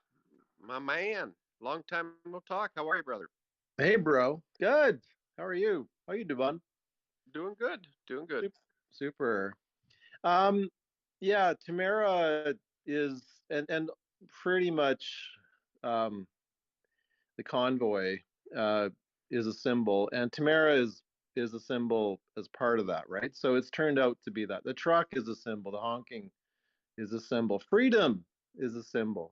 my man. Long time no talk. How are you, brother? Hey, bro. Good. How are you? How you doing? Doing good. Doing good. Super. Um, yeah, Tamara is and pretty much um the convoy uh is a symbol, and Tamara is a symbol as part of that, right? So it's turned out to be that. The truck is a symbol, the honking is a symbol, freedom is a symbol.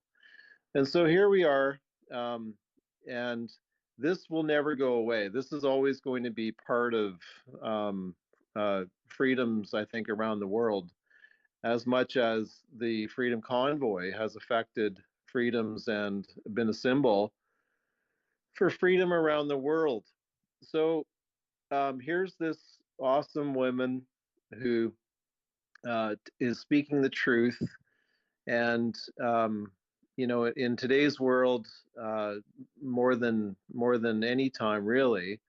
And so here we are, and this will never go away. This is always going to be part of freedoms, I think, around the world, as much as the Freedom Convoy has affected freedoms and been a symbol for freedom around the world. So here's this awesome woman who is speaking the truth. And you know, in today's world, more than any time, really,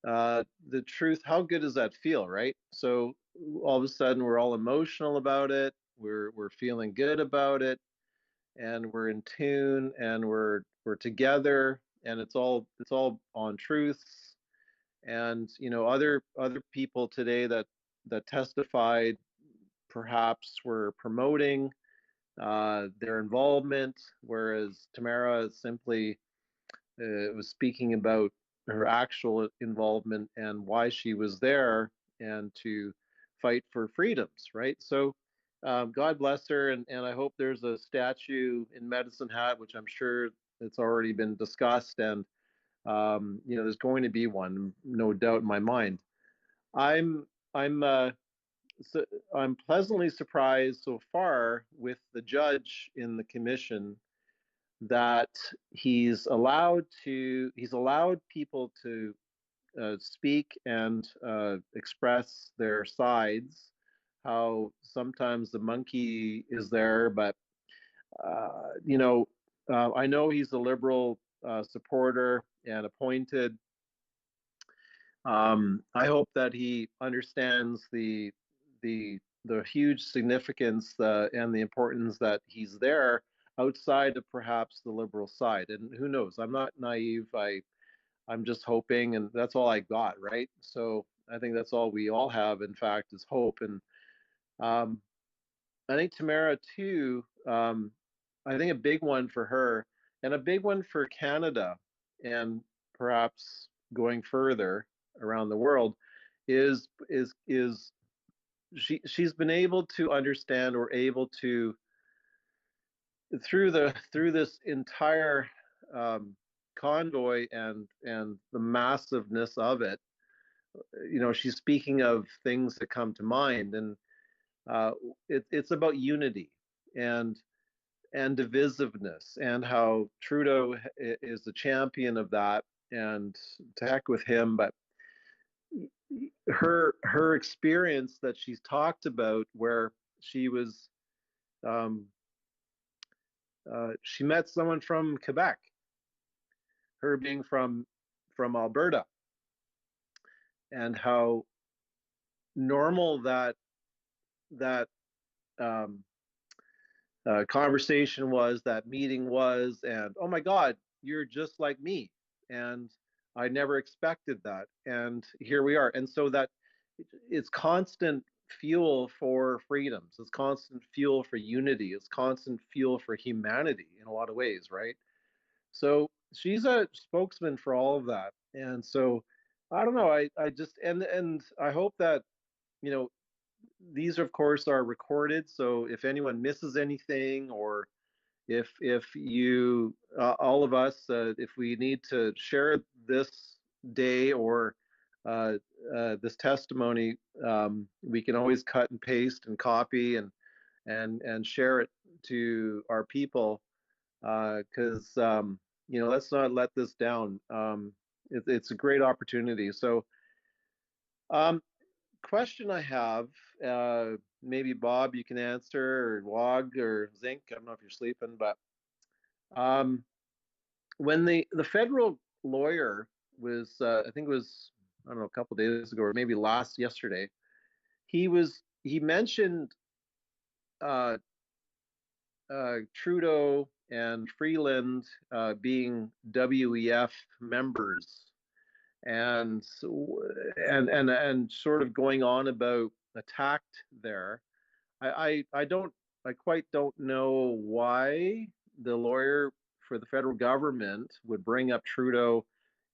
the truth. How good does that feel, right? So all of a sudden, we're all emotional about it. We're feeling good about it, and we're in tune, and we're together, and it's all on truths. And you know, other people today that testified perhaps were promoting their involvement, whereas Tamara simply was speaking about her actual involvement and why she was there and to fight for freedoms, right? So God bless her, and I hope there's a statue in Medicine Hat, which I'm sure it's already been discussed, and you know, there's going to be one, no doubt in my mind. I'm I'm so I'm pleasantly surprised so far with the judge in the commission that he's allowed people to speak and express their sides. How sometimes the monkey is there, but you know, I know he's a liberal supporter and appointed. I hope that he understands the the huge significance and the importance that he's there outside of perhaps the liberal side. And who knows? I'm not naive. I'm just hoping, and that's all I got, right? So I think that's all we all have, in fact, is hope. And um, I think Tamara too. I think a big one for her, and a big one for Canada, and perhaps going further around the world, is she's been able to understand, or able to, through this entire convoy and the massiveness of it. You know, she's speaking of things that come to mind, and uh, it's about unity and divisiveness, and how Trudeau is the champion of that, and to heck with him. But her experience that she's talked about, where she was she met someone from Quebec, her being from Alberta, and how normal that um, conversation was, that meeting was, and oh my God, you're just like me, and I never expected that, and here we are. And so that it's constant fuel for freedoms, it's constant fuel for unity, it's constant fuel for humanity in a lot of ways, right? So she's a spokesman for all of that. And so I don't know, I just, and I hope that, you know, these of course are recorded, so if anyone misses anything, or if you all of us if we need to share this day, or this testimony, we can always cut and paste and copy and share it to our people, because let's not let this down. It's a great opportunity. So, question I have, maybe Bob, you can answer, or Wog or Zinc. I don't know if you're sleeping, but when the federal lawyer was, I think it was, I don't know, a couple days ago or maybe yesterday, he mentioned Trudeau and Freeland being WEF members, and sort of going on about a tact there. I quite don't know why the lawyer for the federal government would bring up Trudeau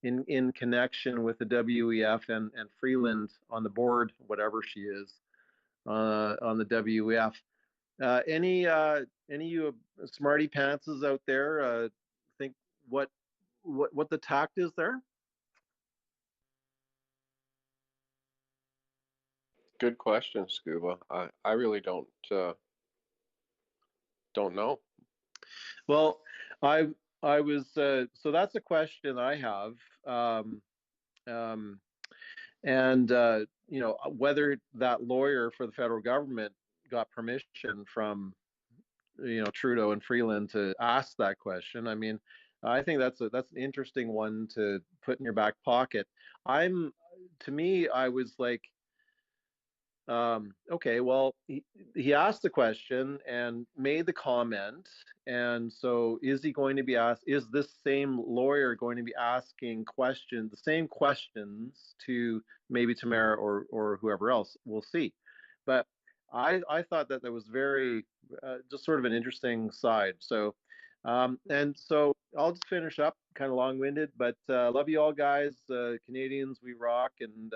in connection with the WEF and Freeland on the board, whatever she is, on the WEF. Any of you smarty pantses out there think what the tact is there? Good question, Scuba. I really don't know. Well, I was so that's a question I have, and whether that lawyer for the federal government got permission from Trudeau and Freeland to ask that question. I mean, I think that's an interesting one to put in your back pocket. To me, I was like, okay, well, he asked the question and made the comment, and so is he going to be asked? Is this same lawyer going to be asking the same questions to maybe Tamara or whoever else? We'll see. But I thought that was very just sort of an interesting side. So and so I'll just finish up, kind of long-winded, but love you all, guys. Canadians, we rock, and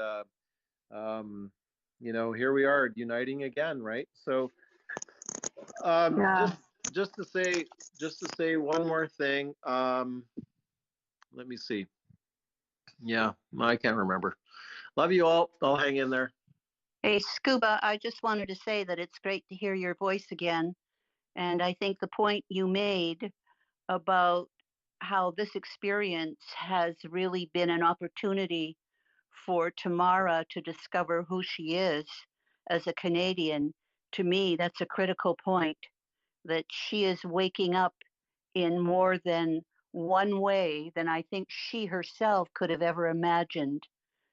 here we are uniting again, right? So Yeah. just to say one more thing. Let me see. Yeah, I can't remember. Love you all. I'll hang in there. Hey, Scuba, I just wanted to say that it's great to hear your voice again. And I think the point you made about how this experience has really been an opportunity for Tamara to discover who she is as a Canadian, to me, that's a critical point, that she is waking up in more than one way than I think she herself could have ever imagined,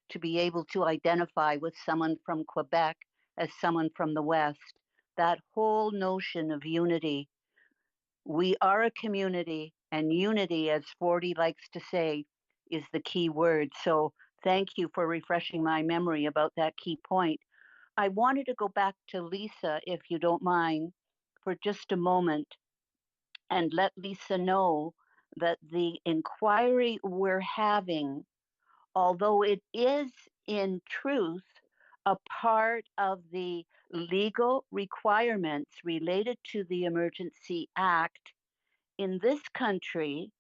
to be able to identify with someone from Quebec as someone from the West. That whole notion of unity. We are a community, and unity, as Forty likes to say, is the key word. So thank you for refreshing my memory about that key point. I wanted to go back to Lisa, if you don't mind, for just a moment and let Lisa know that the inquiry we're having, although it is in truth a part of the legal requirements related to the Emergency Act, in this country,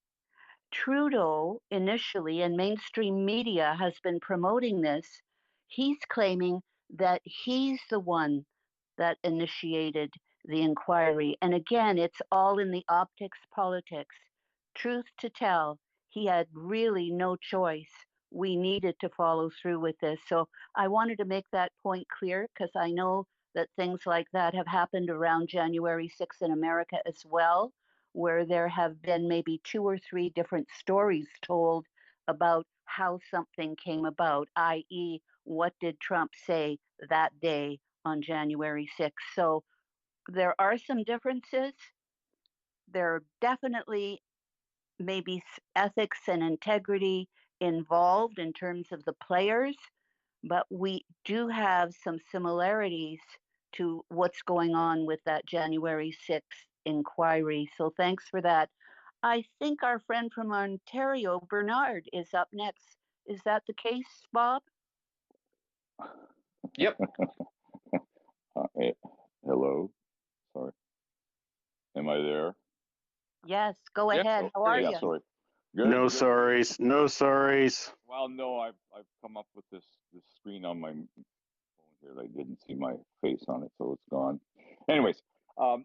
Trudeau initially, and mainstream media has been promoting this, he's claiming that he's the one that initiated the inquiry. And again, it's all in the optics politics. Truth to tell, he had really no choice. We needed to follow through with this. So I wanted to make that point clear, because I know that things like that have happened around January 6th in America as well, where there have been maybe 2 or 3 different stories told about how something came about, i.e., what did Trump say that day on January 6th. So there are some differences. There are definitely maybe ethics and integrity involved in terms of the players, but we do have some similarities to what's going on with that January 6th inquiry. So thanks for that. I think our friend from Ontario, Bernard, is up next. Is that the case, Bob? Yep. Hello. Sorry. Am I there? Yes, go Yeah. ahead. How are Yeah, you? sorry. Good. No Good. sorries. No sorries. Well, no, I've come up with this screen on my phone here. I didn't see my face on it, so it's gone. Anyways, the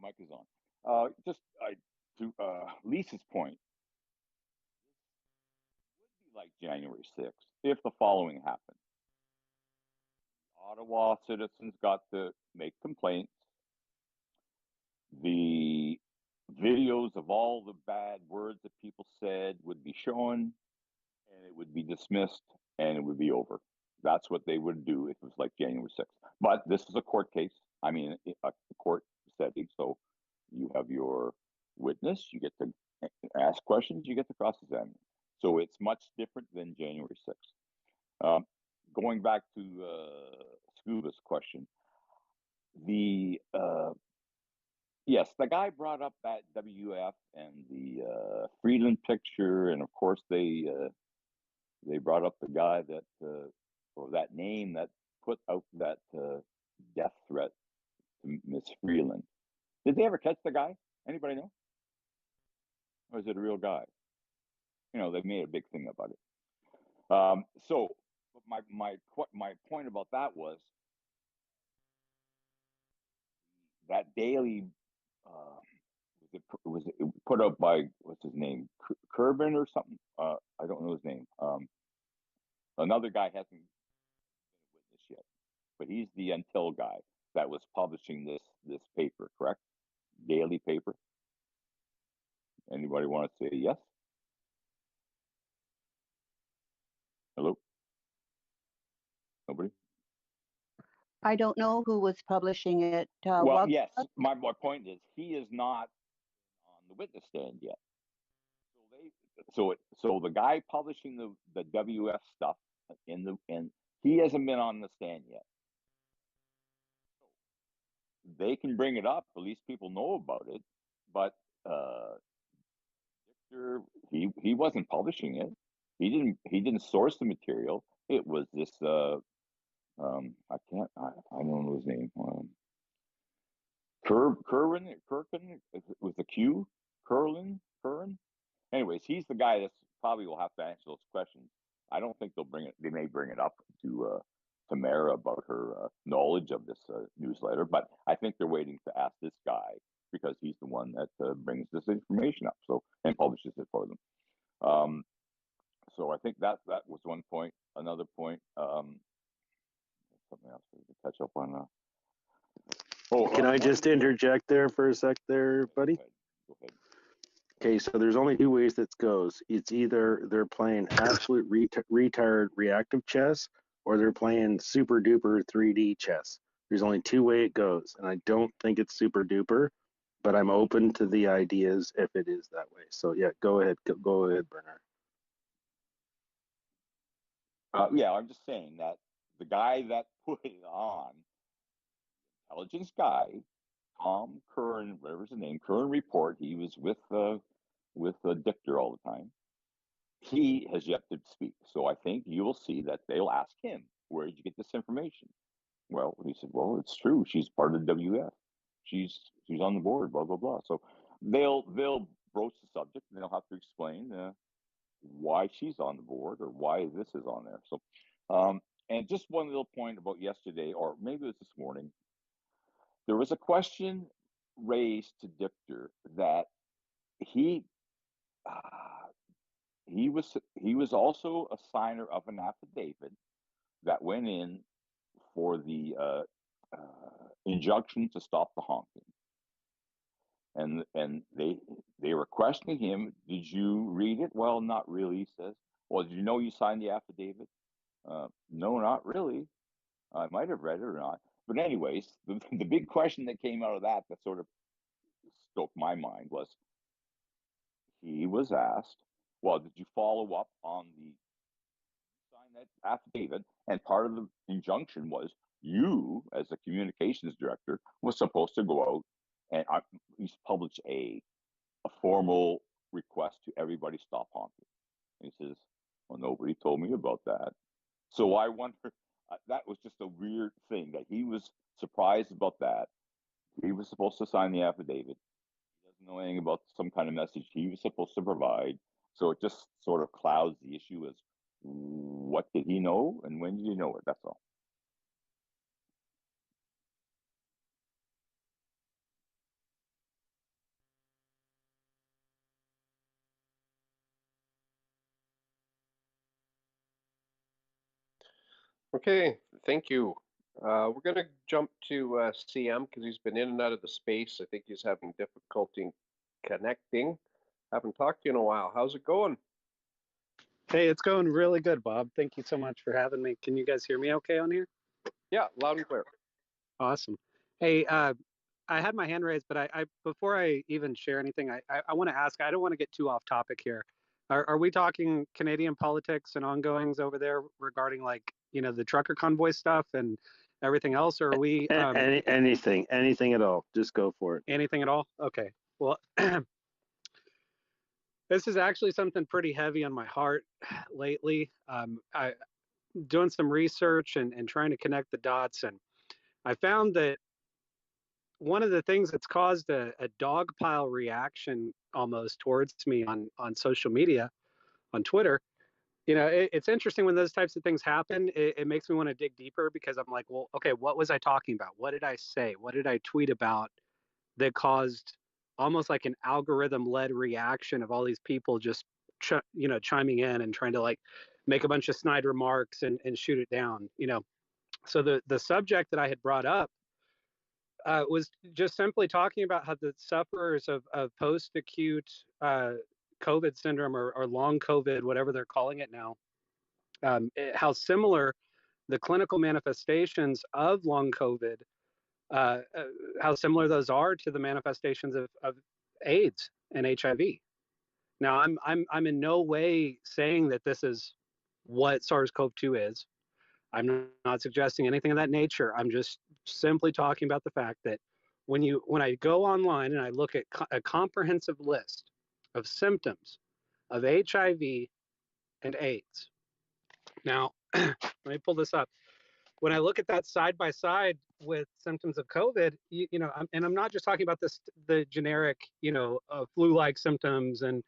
mic is on. To Lisa's point, it would be like January 6th if the following happened. Ottawa citizens got to make complaints. The videos of all the bad words that people said would be shown, and it would be dismissed, and it would be over. That's what they would do if it was like January 6th. But this is a court case. I mean, a court setting. So you have your witness, you get to ask questions, you get to cross-examine. So it's much different than January 6th. Going back to Scuba's question, yes, the guy brought up that WF and the Freeland picture, and of course they brought up the guy that or that name that put out that death threat to Miss Freeland. Did they ever catch the guy? Anybody know? Or is it a real guy? You know, they made a big thing about it. So my point about that was that daily was it put out by, what's his name, Kerbin or something? I don't know his name. Another guy hasn't been a witness yet, but he's the Until guy that was publishing this paper, correct? Daily paper. Anybody want to say yes? Hello? Nobody? I don't know who was publishing it. Well, yes. My point is he is not on the witness stand yet. So the guy publishing the WF stuff and he hasn't been on the stand yet. They can bring it up. At least people know about it. But Victor, he wasn't publishing it. He didn't source the material. It was this I don't know his name. Kirkin with the Q, Curlin. Anyways, he's the guy that's probably will have to answer those questions. I don't think they'll bring it. They may bring it up to Tamara about her knowledge of this newsletter, but I think they're waiting to ask this guy because he's the one that brings this information up, and publishes it for them. So I think that was one point. Another point. Something else to catch up on. Can I just interject there for a sec there, buddy? Go ahead. Okay, so there's only two ways this goes. It's either they're playing absolute retard reactive chess, or they're playing super duper 3D chess. There's only two way it goes, and I don't think it's super duper, but I'm open to the ideas if it is that way. So yeah, go ahead, Bernard. Yeah, I'm just saying that the guy that put it on, intelligence guy, Tom Curran, whatever's his name, Curran Report. He was with Dictor all the time. He has yet to speak, so I think you will see that they'll ask him, "Where did you get this information?" Well, he said, "Well, it's true. She's part of the WF. She's on the board. Blah blah blah." So they'll broach the subject, and they'll have to explain why she's on the board or why this is on there. So, and just one little point about yesterday, or maybe it was this morning. There was a question raised to Dictor that he was also a signer of an affidavit that went in for the injunction to stop the honking, and they were questioning him. Did you read it? Well, not really. He says. Well, did you know you signed the affidavit? No, not really. I might have read it or not. But anyways, the big question that came out of that sort of stoked my mind was, he was asked, well, did you follow up on the sign that affidavit? And part of the injunction was you, as the communications director, was supposed to go out and publish a formal request to everybody stop honking. And he says, well, nobody told me about that. So I wonder, that was just a weird thing that he was surprised about that. He was supposed to sign the affidavit. He doesn't know anything about some kind of message he was supposed to provide. So it just sort of clouds the issue as what did he know and when did he know it? That's all. Okay, thank you. We're going to jump to CM because he's been in and out of the space. I think he's having difficulty connecting. Haven't talked to you in a while. How's it going? Hey, it's going really good, Bob. Thank you so much for having me. Can you guys hear me okay on here? Yeah, loud and clear. Awesome. Hey, I had my hand raised, but I before I even share anything, I want to ask, I don't want to get too off topic here. Are we talking Canadian politics and ongoings over there regarding like, the trucker convoy stuff and everything else, or are we Anything at all. Just go for it. anything at all? Okay. Well, this is actually something pretty heavy on my heart lately. I doing some research and trying to connect the dots, and I found that one of the things that's caused a dogpile reaction almost towards me on social media, on Twitter. It's interesting when those types of things happen. It makes me want to dig deeper because I'm like, well, okay, what was I talking about? What did I say? What did I tweet about that caused almost like an algorithm-led reaction of all these people just chiming in and trying to like make a bunch of snide remarks and shoot it down. So the subject that I had brought up was just simply talking about how the sufferers of post-acute COVID syndrome or long COVID, whatever they're calling it now, how similar the clinical manifestations of long COVID, how similar those are to the manifestations of AIDS and HIV. Now, I'm in no way saying that this is what SARS-CoV-2 is. I'm not suggesting anything of that nature. I'm just simply talking about the fact that when I go online and I look at a comprehensive list of symptoms of HIV and AIDS. Now, let me pull this up. When I look at that side by side with symptoms of COVID, I'm not just talking about the generic, flu-like symptoms and,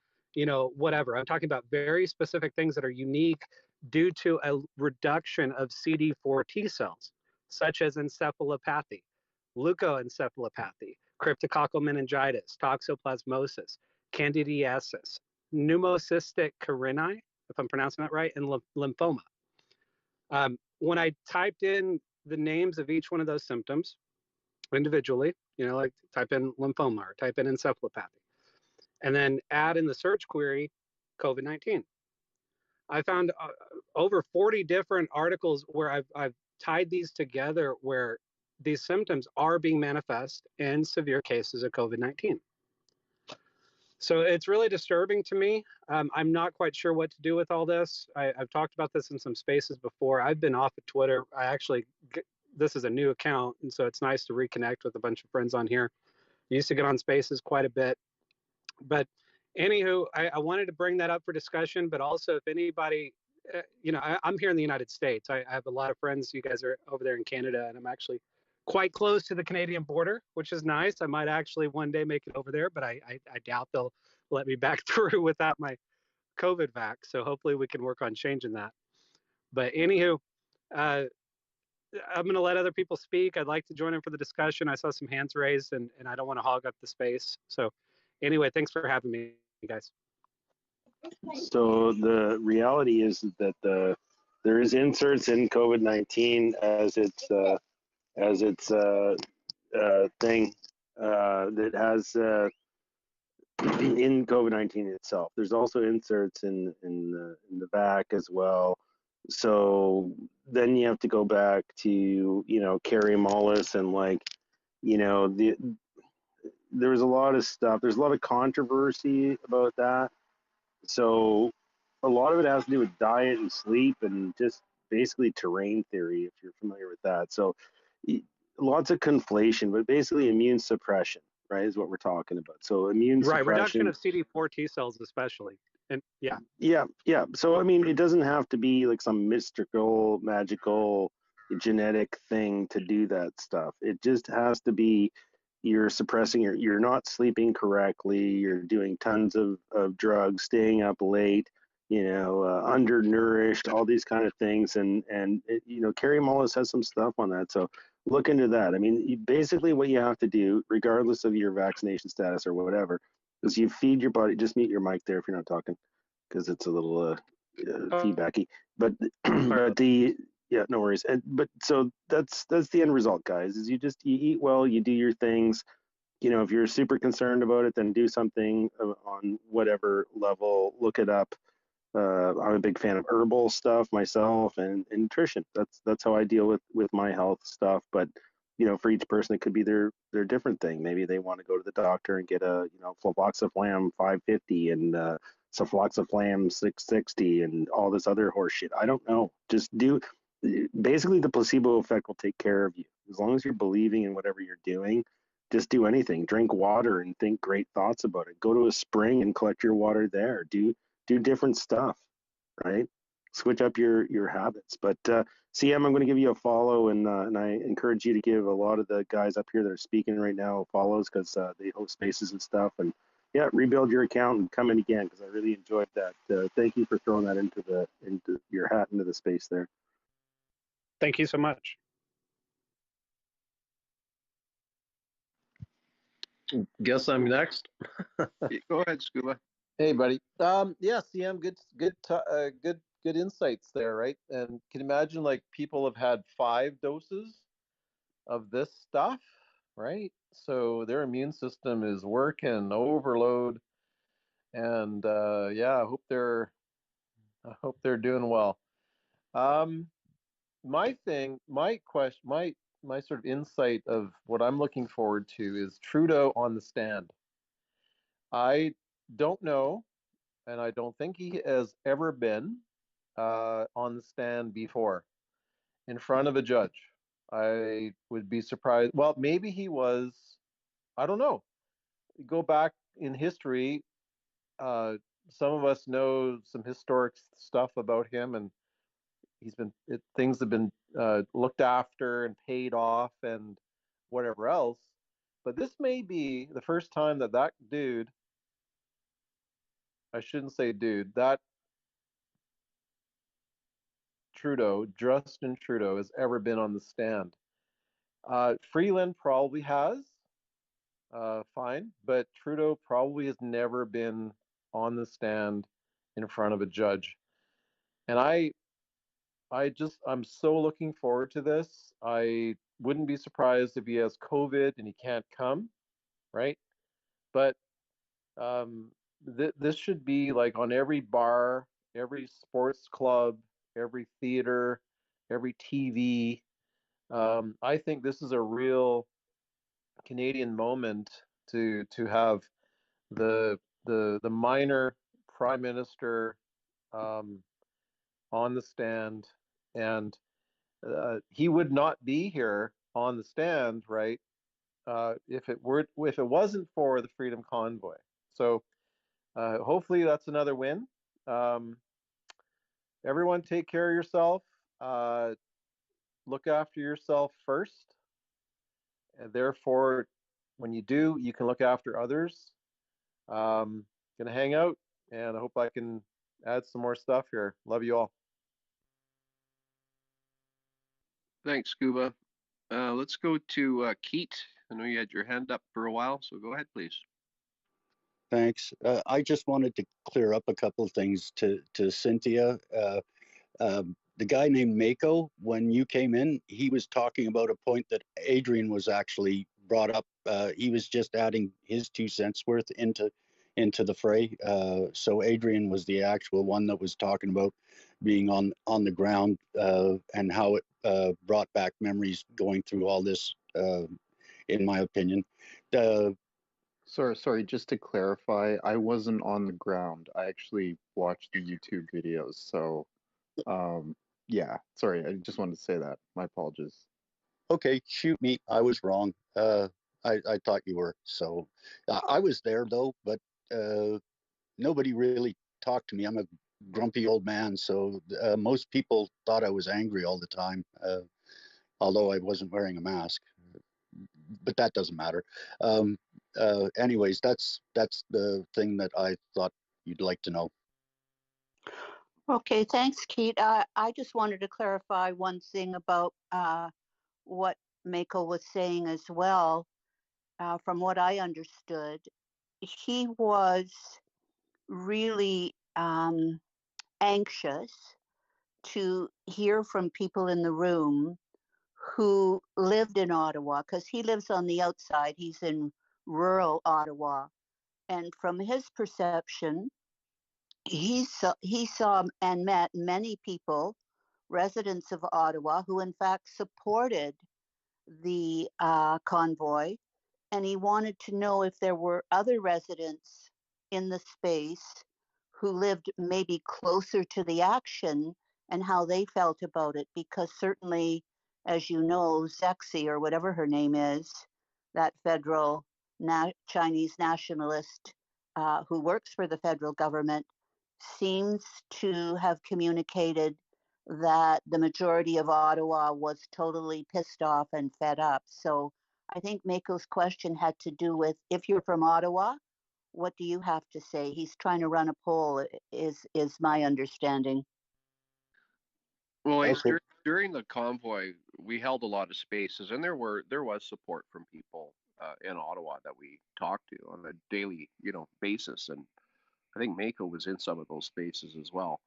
whatever. I'm talking about very specific things that are unique due to a reduction of CD4 T cells, such as encephalopathy, leukoencephalopathy, cryptococcal meningitis, toxoplasmosis, candidiasis, pneumocystic carinii, if I'm pronouncing that right, and lymphoma. When I typed in the names of each one of those symptoms individually, like type in lymphoma or type in encephalopathy, and then add in the search query COVID-19, I found over 40 different articles where I've tied these together where these symptoms are being manifest in severe cases of COVID-19. So it's really disturbing to me. I'm not quite sure what to do with all this. I've talked about this in some spaces before. I've been off of Twitter. This is a new account, and so it's nice to reconnect with a bunch of friends on here. I used to get on spaces quite a bit. But I wanted to bring that up for discussion, but also if anybody, I'm here in the United States. I have a lot of friends. You guys are over there in Canada, and I'm actually quite close to the Canadian border, which is nice. I might actually one day make it over there, but I doubt they'll let me back through without my COVID vax. So hopefully we can work on changing that. But anywho, I'm going to let other people speak. I'd like to join in for the discussion. I saw some hands raised, and I don't want to hog up the space. So anyway, thanks for having me, guys. So the reality is that there is inserts in COVID-19 as its thing that has in COVID-19 itself. There's also inserts in the back as well. So then you have to go back to Carrie Mullis and there's a lot of stuff. There's a lot of controversy about that. So a lot of it has to do with diet and sleep and just basically terrain theory, if you're familiar with that. So lots of conflation, but basically immune suppression, right, is what we're talking about. So immune suppression. Right, reduction of CD4 T cells especially. And yeah. So I mean, it doesn't have to be like some mystical, magical, genetic thing to do that stuff. It just has to be you're suppressing you're not sleeping correctly, you're doing tons of drugs, staying up late, undernourished, all these kind of things. And Carrie Mullis has some stuff on that. So look into that. I mean, basically what you have to do, regardless of your vaccination status or whatever, is you feed your body, just mute your mic there if you're not talking, because it's a little feedbacky. But yeah, no worries. But so that's the end result, guys, is you eat well, you do your things. If you're super concerned about it, then do something on whatever level, look it up. I'm a big fan of herbal stuff myself, and nutrition. That's how I deal with my health stuff. But for each person, it could be their different thing. Maybe they want to go to the doctor and get a fluvoxaflam 550 and sulfoxaflam 660 and all this other horse shit. I don't know. Just do. Basically, the placebo effect will take care of you as long as you're believing in whatever you're doing. Just do anything. Drink water and think great thoughts about it. Go to a spring and collect your water there. Do different stuff, right? Switch up your habits. But CM, I'm going to give you a follow, and I encourage you to give a lot of the guys up here that are speaking right now follows, because they host spaces and stuff. And yeah, rebuild your account and come in again, because I really enjoyed that. Thank you for throwing that into your hat into the space there. Thank you so much. Guess I'm next. Go ahead, Scuba. Hey, buddy. Yeah, CM, good insights there, right? And can you imagine, like, people have had 5 doses of this stuff, right? So their immune system is working overload, and yeah, I hope they're doing well. My question, my sort of insight of what I'm looking forward to is Trudeau on the stand. I don't know, and I don't think he has ever been on the stand before in front of a judge. I would be surprised. Well, maybe he was. I don't know. Go back in history. Some of us know some historic stuff about him, and things have been looked after and paid off and whatever else. But this may be the first time that dude, I shouldn't say dude, that Trudeau, Justin Trudeau, has ever been on the stand. Freeland probably has, fine, but Trudeau probably has never been on the stand in front of a judge. And I'm so looking forward to this. I wouldn't be surprised if he has COVID and he can't come, right? But this should be like on every bar, every sports club, every theater, every TV. I think this is a real Canadian moment to have the minor prime minister on the stand, and he would not be here on the stand, right? If it wasn't for the Freedom Convoy. So hopefully that's another win. Everyone take care of yourself. Look after yourself first. And therefore, when you do, you can look after others. Gonna hang out, and I hope I can add some more stuff here. Love you all. Thanks, Scuba. Let's go to Keith. I know you had your hand up for a while, so go ahead, please. Thanks. I just wanted to clear up a couple of things to Cynthia. The guy named Mako, when you came in, he was talking about a point that Adrian was actually brought up. He was just adding his 2 cents worth into the fray. So Adrian was the actual one that was talking about being on the ground and how it brought back memories going through all this, in my opinion. Sorry, just to clarify, I wasn't on the ground. I actually watched the YouTube videos. So, yeah, sorry, I just wanted to say that. My apologies. Okay, shoot me. I was wrong. I thought you were. So I was there though, but nobody really talked to me. I'm a grumpy old man, so most people thought I was angry all the time, although I wasn't wearing a mask. but that doesn't matter. Anyways, that's the thing that I thought you'd like to know. Okay, thanks, Keith. I just wanted to clarify one thing about what Mako was saying as well. From what I understood, he was really anxious to hear from people in the room who lived in Ottawa, because he lives on the outside. He's in rural Ottawa. And from his perception, he saw and met many people, residents of Ottawa, who in fact supported the convoy, and he wanted to know if there were other residents in the space who lived maybe closer to the action and how they felt about it, because certainly, as you know, Zexi, or whatever her name is, that federal Chinese nationalist who works for the federal government, seems to have communicated that the majority of Ottawa was totally pissed off and fed up. So I think Mako's question had to do with, if you're from Ottawa, what do you have to say? He's trying to run a poll, is my understanding. Well, Okay. during the convoy, we held a lot of spaces, and there was support from people in Ottawa that we talked to on a daily, basis, and I think Mako was in some of those spaces as well.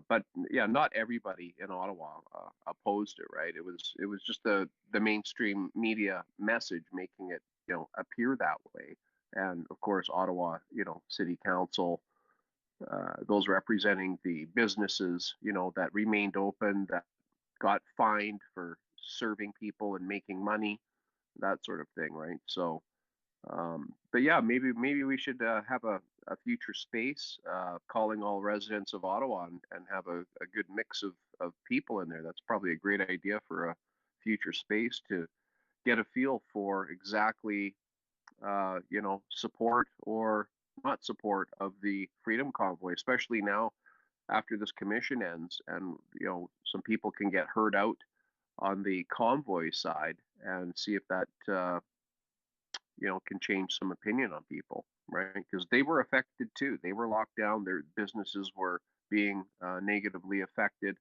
But yeah, not everybody in Ottawa opposed it, right? It was just the mainstream media message making it, appear that way. And of course, Ottawa, City Council, those representing the businesses, that remained open, that got fined for serving people and making money, that sort of thing, right? So, but yeah, maybe we should have a future space, calling all residents of Ottawa, and have a good mix of people in there. That's probably a great idea for a future space to get a feel for exactly, support or not support of the Freedom Convoy, especially now after this commission ends, and some people can get heard out on the convoy side and see if that can change some opinion on people, right? Because they were affected too. They were locked down. Their businesses were being negatively affected,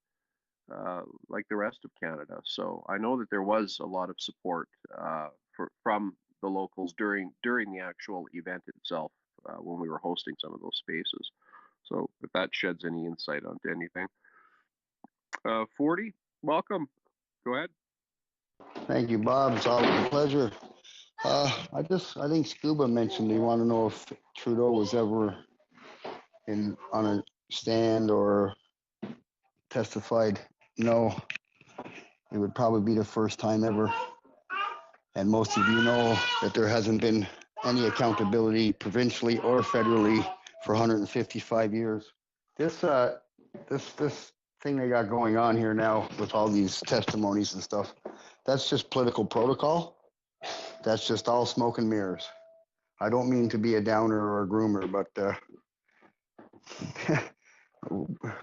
like the rest of Canada. So I know that there was a lot of support from the locals during the actual event itself, when we were hosting some of those spaces. So if that sheds any insight onto anything. 40, welcome. Go ahead. Thank you, Bob. It's always a pleasure. I think Scuba mentioned he wanted to know if Trudeau was ever on a stand or testified. No, it would probably be the first time ever. And most of you know that there hasn't been any accountability provincially or federally for 155 years. This thing they got going on here now with all these testimonies and stuff, that's just political protocol. That's just all smoke and mirrors. I don't mean to be a downer or a groomer, but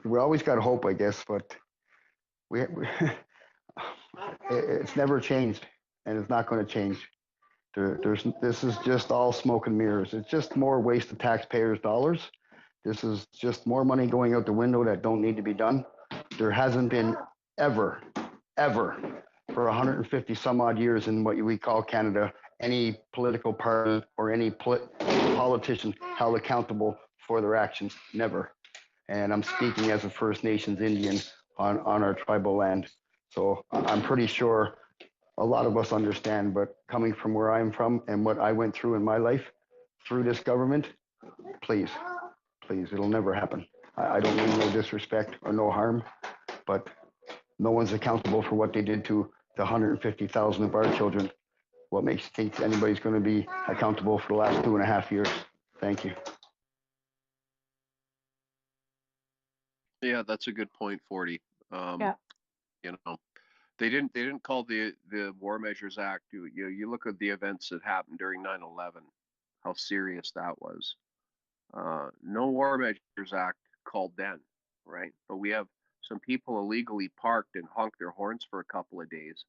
we always got hope, I guess, but it's never changed, and it's not going to change. This is just all smoke and mirrors. It's just more waste of taxpayers' dollars. This is just more money going out the window that don't need to be done. There hasn't been ever, for 150 some odd years in what we call Canada, any political party or any politician held accountable for their actions. Never. And I'm speaking as a First Nations Indian on our tribal land. So I'm pretty sure a lot of us understand, but coming from where I'm from and what I went through in my life through this government, please, it'll never happen. I don't mean no disrespect or no harm, but no one's accountable for what they did to the 150,000 of our children. What makes you think anybody's going to be accountable for the last 2.5 years? Thank you. Yeah, that's a good point, 40. Yeah. They didn't call the War Measures Act. You look at the events that happened during 9/11, how serious that was. No War Measures Act called then, right? But we have some people illegally parked and honked their horns for a couple of days,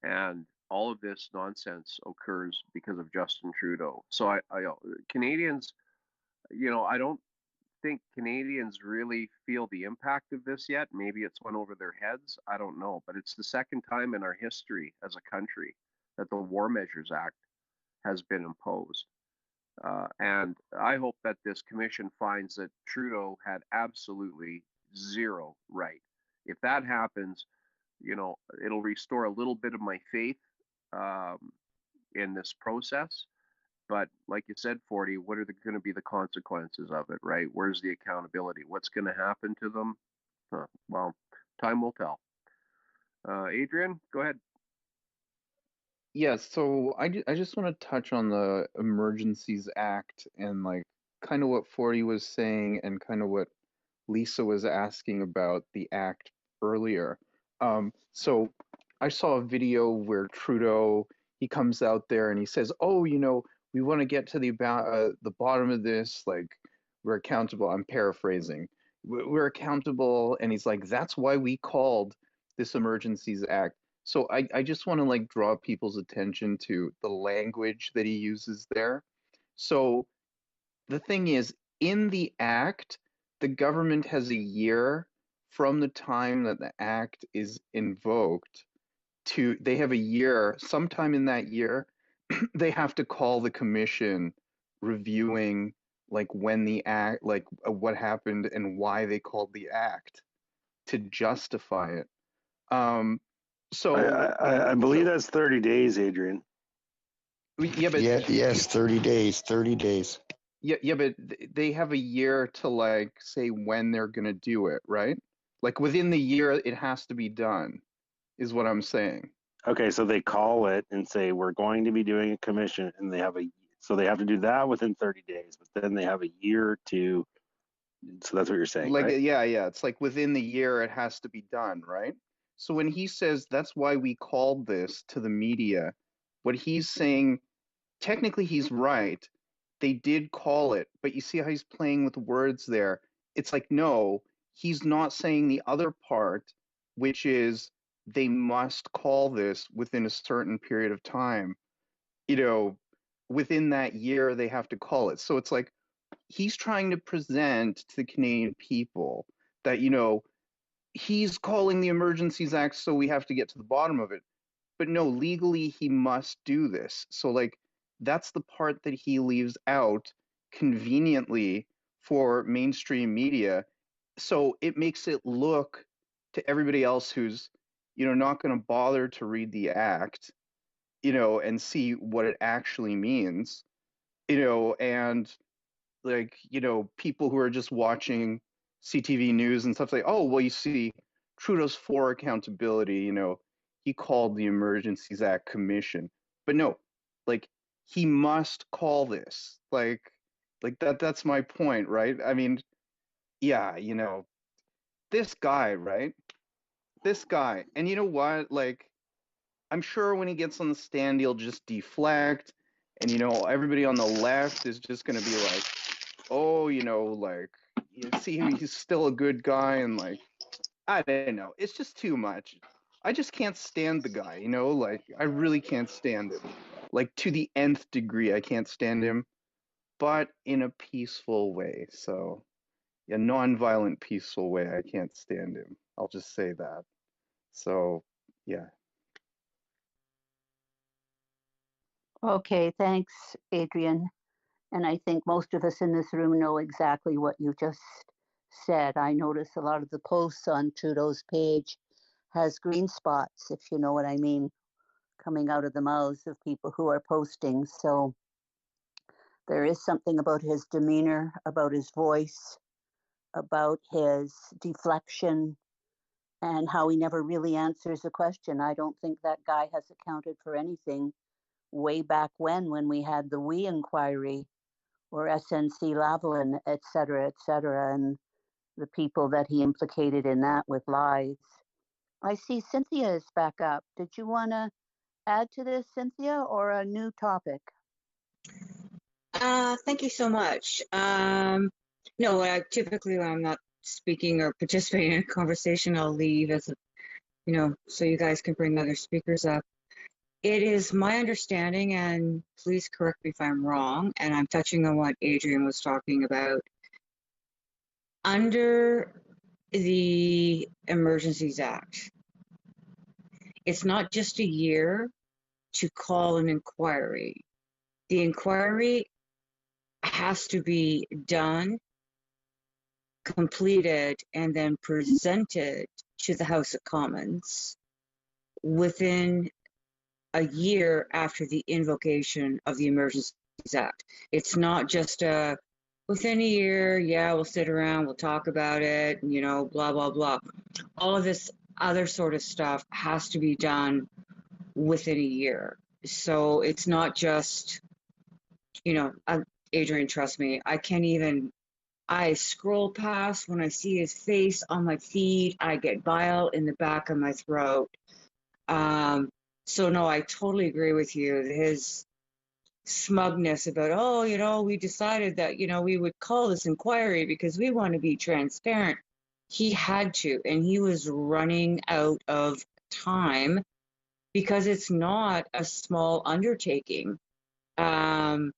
and all of this nonsense occurs because of Justin Trudeau. So Canadians, I don't think Canadians really feel the impact of this yet. Maybe it's went over their heads. I don't know. But it's the second time in our history as a country that the War Measures Act has been imposed. And I hope that this commission finds that Trudeau had absolutely zero right. If that happens, it'll restore a little bit of my faith in this process. But like you said, 40, what are going to be the consequences of it, right? Where's the accountability? What's going to happen to them? Well, time will tell. Adrian, go ahead. Yeah, so I just want to touch on the Emergencies Act and like kind of what 40 was saying and kind of what Lisa was asking about the act earlier. So I saw a video where Trudeau, he comes out there and he says, oh, we want to get to the bottom of this, like we're accountable. I'm paraphrasing. We're accountable, and he's like, that's why we called this Emergencies Act. So I just want to like draw people's attention to the language that he uses there. So the thing is, in the act, the government has a year from the time that the act is invoked they have a year, sometime in that year, they have to call the commission reviewing like when the act, like what happened and why they called the act to justify it. So I believe that's 30 days, Adrian. Yeah, but yes, 30 days. 30 days. Yeah, but they have a year to like say when they're gonna do it, right? Like within the year, it has to be done, is what I'm saying. Okay, so they call it and say we're going to be doing a commission, and they have to do that within 30 days, but then they have a year to. So that's what you're saying, Like, right? yeah, it's like within the year it has to be done, right? So when he says that's why we called this to the media, what he's saying, technically he's right. They did call it, but you see how he's playing with words there. It's like, no, he's not saying the other part, which is they must call this within a certain period of time. Within that year, they have to call it. So it's like he's trying to present to the Canadian people that, he's calling the Emergencies Act, so we have to get to the bottom of it. But no, legally, he must do this. So, like, that's the part that he leaves out conveniently for mainstream media. So it makes it look to everybody else who's, not going to bother to read the act, and see what it actually means, and like, people who are just watching CTV News and stuff like, oh, well, you see, Trudeau's for accountability, he called the Emergencies Act Commission. But no, like, he must call this. Like that's my point, right? I mean, yeah, this guy, right? This guy. And you know what? Like, I'm sure when he gets on the stand, he'll just deflect. And, everybody on the left is just going to be like, oh, like, you see, he's still a good guy. And, like, I don't know. It's just too much. I just can't stand the guy, like, I really can't stand him. Like, to the nth degree, I can't stand him, but in a peaceful way. So, a non-violent, peaceful way, I can't stand him. I'll just say that. So, yeah. Okay, thanks, Adrian. And I think most of us in this room know exactly what you just said. I notice a lot of the posts on Trudeau's page has green spots, if you know what I mean, coming out of the mouths of people who are posting. So there is something about his demeanor, about his voice, about his deflection, and how he never really answers a question. I don't think that guy has accounted for anything way back when we had the WE inquiry or SNC Lavalin, et cetera, and the people that he implicated in that with lies. I see Cynthia is back up. Did you want to add to this, Cynthia, or a new topic? Thank you so much. No, typically when I'm not speaking or participating in a conversation, I'll leave as, so you guys can bring other speakers up. It is my understanding, and please correct me if I'm wrong, and I'm touching on what Adrian was talking about. Under the Emergencies Act, it's not just a year to call an inquiry. The inquiry has to be done, completed, and then presented to the House of Commons within a year after the invocation of the Emergencies Act. It's not just within a year, yeah, we'll sit around, we'll talk about it, you know, blah, blah, blah. All of this other sort of stuff has to be done within a year. So it's not just, you know, Adrian, trust me, I scroll past when I see his face on my feed, I get bile in the back of my throat. So no, I totally agree with you. His smugness about, oh, you know, we decided that, you know, we would call this inquiry because we want to be transparent. He had to, and he was running out of time because it's not a small undertaking. So,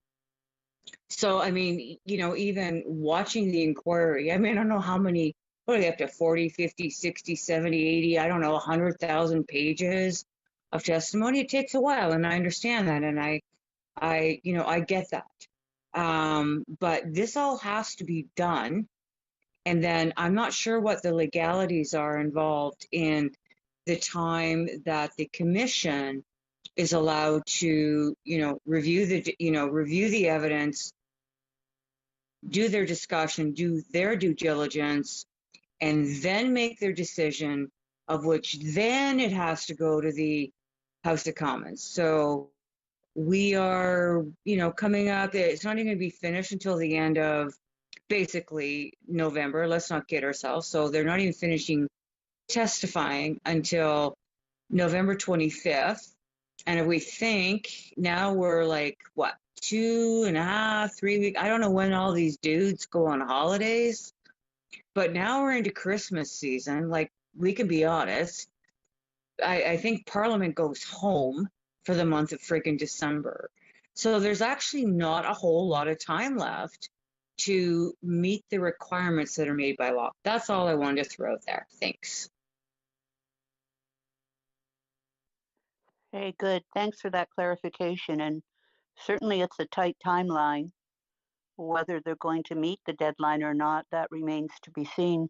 I mean, you know, even watching the inquiry, I mean, I don't know how many, what are they up to, 40, 50, 60, 70, 80, I don't know, 100,000 pages of testimony. It takes a while, and I understand that, and you know, I get that. But this all has to be done, and then I'm not sure what the legalities are involved in the time that the commission is allowed to, you know, review the evidence, do their discussion, do their due diligence, and then make their decision, of which then it has to go to the House of Commons. So we are, you know, coming up, it's not even going to be finished until the end of basically November. Let's not kid ourselves. So they're not even finishing testifying until November 25th. And if we think now we're like, what, 2.5, 3 weeks, I don't know when all these dudes go on holidays, but now we're into Christmas season. Like, we can be honest, I think Parliament goes home for the month of friggin' December. So there's actually not a whole lot of time left to meet the requirements that are made by law. That's all I wanted to throw out there. Thanks. Hey, good. Thanks for that clarification. And certainly it's a tight timeline. Whether they're going to meet the deadline or not, that remains to be seen.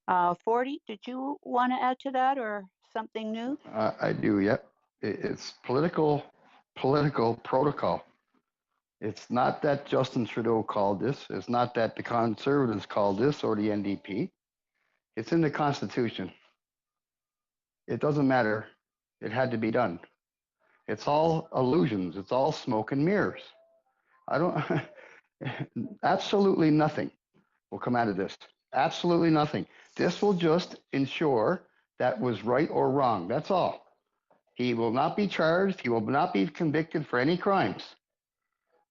40, did you want to add to that or something new? I do, yep. It's political protocol. It's not that Justin Trudeau called this. It's not that the Conservatives called this or the NDP. It's in the Constitution. It doesn't matter. It had to be done. It's all illusions. It's all smoke and mirrors. Absolutely nothing will come out of this. Absolutely nothing. This will just ensure that was right or wrong. That's all. He will not be charged. He will not be convicted for any crimes.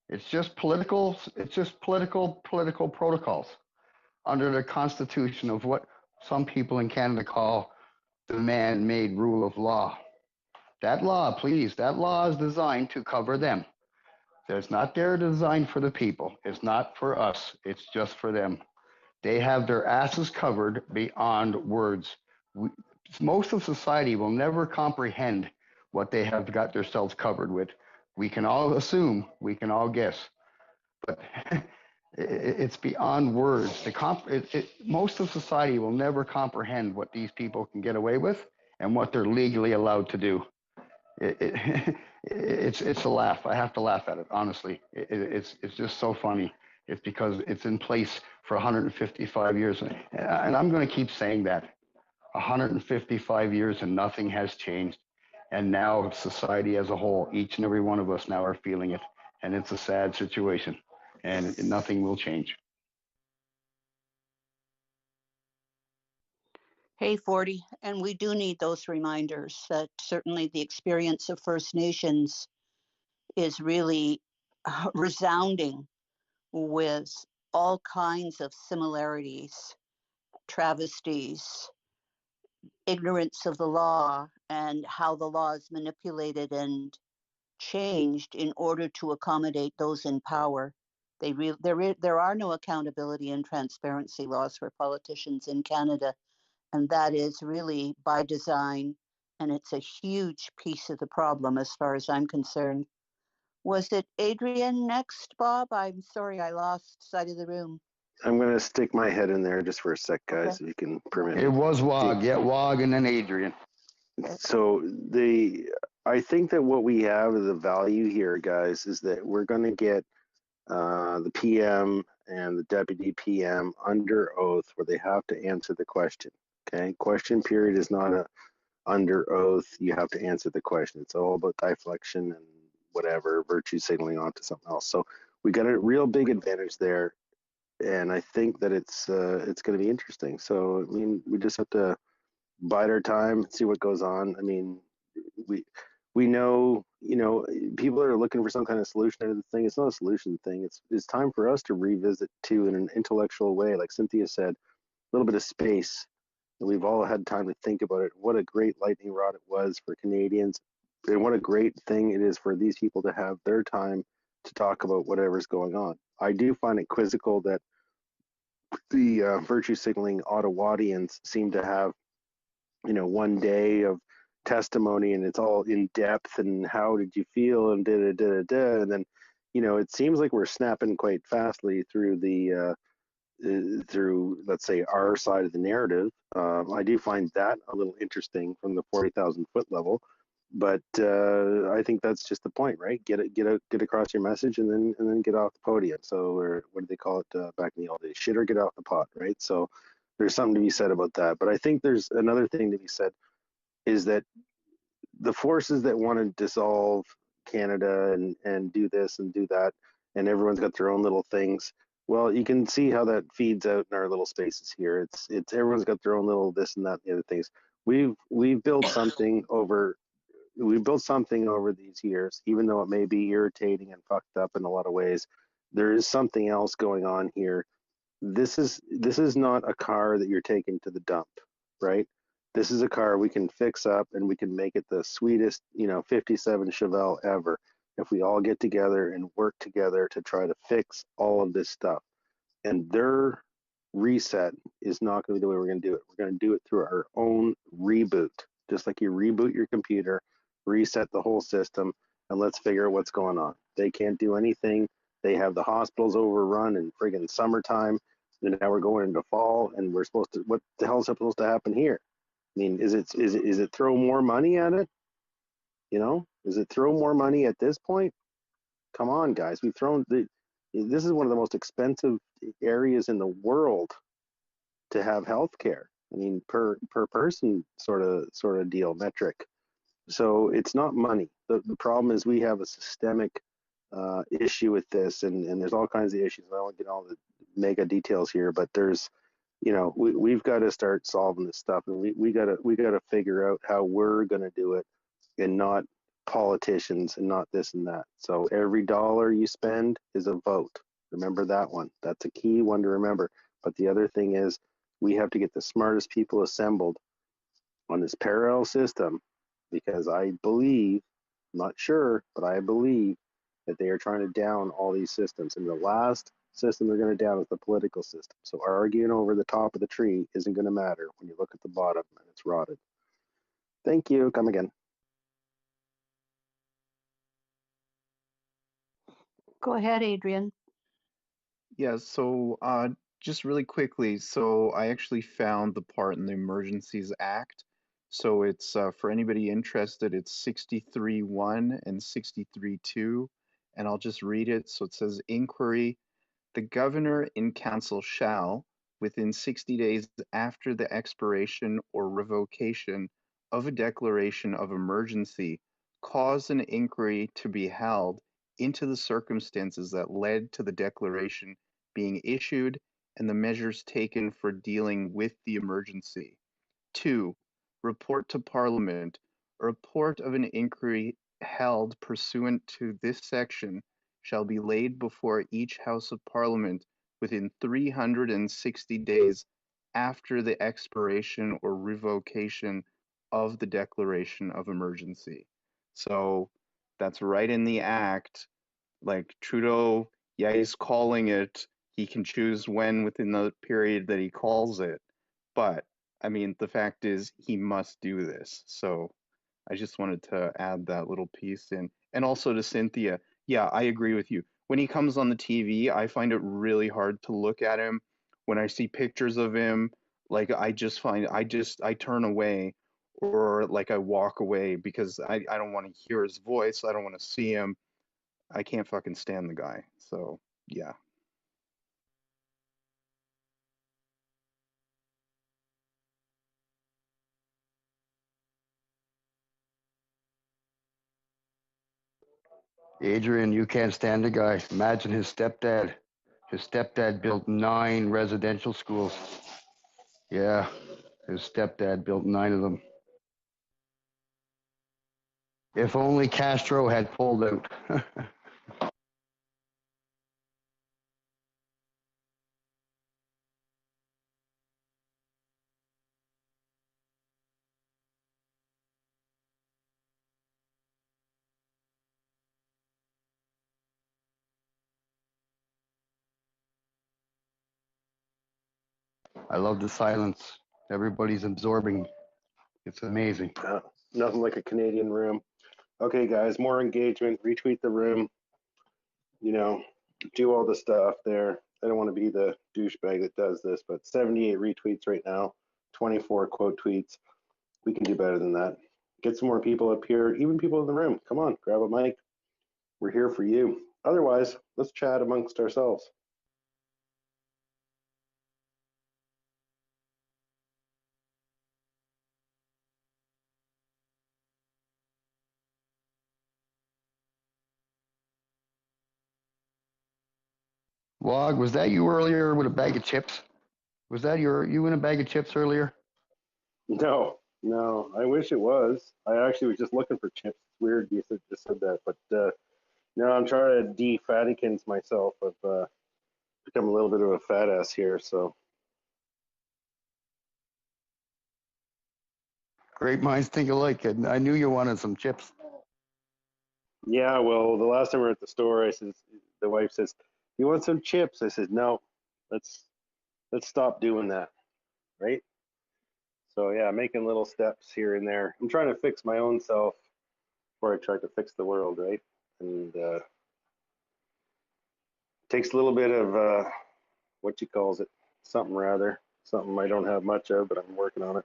It's just political protocols under the Constitution of what some people in Canada call the man-made rule of law. That law is designed to cover them. It's not there designed for the people. It's not for us. It's just for them. They have their asses covered beyond words. Most of society will never comprehend what they have got themselves covered with. We can all assume, we can all guess, but it's beyond words. Most of society will never comprehend what these people can get away with and what they're legally allowed to do. It's a laugh. I have to laugh at it, honestly. It's just so funny. It's because it's in place for 155 years. And I'm going to keep saying that. 155 years and nothing has changed. And now society as a whole, each and every one of us now are feeling it. And it's a sad situation. And nothing will change. Hey, 40, and we do need those reminders that certainly the experience of First Nations is really resounding with all kinds of similarities, travesties, ignorance of the law, and how the law is manipulated and changed in order to accommodate those in power. There are no accountability and transparency laws for politicians in Canada, and that is really by design, and it's a huge piece of the problem as far as I'm concerned. Was it Adrian next, Bob? I'm sorry, I lost sight of the room. I'm going to stick my head in there just for a sec, guys, Okay. if you can permit It me. was Wog, yeah, Wog, and then Adrian. So I think that what we have as a value here, guys, is that we're going to get the PM and the deputy PM under oath where they have to answer the question. Okay, question period is not a under oath. You have to answer the question. It's all about deflection and whatever, virtue signaling onto something else. So we got a real big advantage there, and I think that it's going to be interesting. So I mean, we just have to bide our time, see what goes on. I mean, we know, people are looking for some kind of solution to the thing. It's not a solution thing. It's time for us to revisit too in an intellectual way, like Cynthia said, a little bit of space. And we've all had time to think about it. What a great lightning rod it was for Canadians, and what a great thing it is for these people to have their time to talk about whatever's going on. I do find it quizzical that the virtue signaling Ottawadians seem to have, one day of testimony and it's all in depth and how did you feel and and then, it seems like we're snapping quite fastly through through, let's say, our side of the narrative. I do find that a little interesting from the 40,000 foot level, but I think that's just the point, right? Get across your message and then get off the podium. So, or what do they call it back in the old days? Shit or get off the pot, right? So there's something to be said about that. But I think there's another thing to be said is that the forces that want to dissolve Canada and do this and do that, and everyone's got their own little things. Well, you can see how that feeds out in our little spaces here. It's everyone's got their own little this and that and the other things. We've built something over these years, even though it may be irritating and fucked up in a lot of ways. There is something else going on here. This is not a car that you're taking to the dump, right? This is a car we can fix up and we can make it the sweetest, 57 Chevelle ever if we all get together and work together to try to fix all of this stuff. And their reset is not going to be the way we're going to do it. We're going to do it through our own reboot, just like you reboot your computer, reset the whole system, and let's figure out what's going on. They can't do anything. They have the hospitals overrun in friggin' summertime, and now we're going into fall, and we're supposed to. What the hell is supposed to happen here? I mean, is it throw more money at it? Is it throw more money at this point? Come on, guys. This is one of the most expensive areas in the world to have health care. I mean, per person sort of deal metric. So it's not money. The problem is we have a systemic issue with this, and there's all kinds of issues. I won't get all the mega details here, but there's, we've got to start solving this stuff, and we got to figure out how we're going to do it, and not politicians and not this and that. So every dollar you spend is a vote. Remember that one. That's a key one to remember. But the other thing is we have to get the smartest people assembled on this parallel system, because I believe, I'm not sure, but I believe that they are trying to down all these systems. And the last system they're going to down is the political system. So arguing over the top of the tree isn't going to matter when you look at the bottom and it's rotted. Thank you. Come again. Go ahead, Adrian. Yeah, so just really quickly, so I actually found the part in the Emergencies Act. So it's for anybody interested, it's 63.1 and 63.2, and I'll just read it. So it says, inquiry, the governor in council shall, within 60 days after the expiration or revocation of a declaration of emergency, cause an inquiry to be held into the circumstances that led to the declaration being issued and the measures taken for dealing with the emergency. 2. Report to Parliament. A report of an inquiry held pursuant to this section shall be laid before each House of Parliament within 360 days after the expiration or revocation of the declaration of emergency. So that's right in the act. Like Trudeau, yeah, he's calling it. He can choose when within the period that he calls it. But I mean, the fact is he must do this. So I just wanted to add that little piece in. And also to Cynthia, yeah, I agree with you. When he comes on the TV, I find it really hard to look at him. When I see pictures of him, like I turn away, or like I walk away because I don't want to hear his voice. I don't want to see him. I can't fucking stand the guy. So yeah. Adrian, you can't stand the guy. Imagine his stepdad. His stepdad built 9 residential schools. Yeah, his stepdad built 9 of them. If only Castro had pulled out. I love the silence. Everybody's absorbing. It's amazing. Nothing like a Canadian room. Okay, guys, more engagement. Retweet the room. You know, do all the stuff there. I don't want to be the douchebag that does this, but 78 retweets right now, 24 quote tweets. We can do better than that. Get some more people up here, even people in the room. Come on, grab a mic. We're here for you. Otherwise, let's chat amongst ourselves. Wog, was that you earlier with a bag of chips? Was that you in a bag of chips earlier? No, no, I wish it was. I actually was just looking for chips. It's weird you just said that, but no, I'm trying to de-fatikins myself. I've become a little bit of a fat ass here, so. Great minds think alike. And I knew you wanted some chips. Yeah, well, the last time we were at the store, the wife says, "You want some chips?" I said, "No, let's stop doing that," right? So yeah, making little steps here and there. I'm trying to fix my own self before I try to fix the world, right? And takes a little bit of what you calls it, something I don't have much of, but I'm working on it.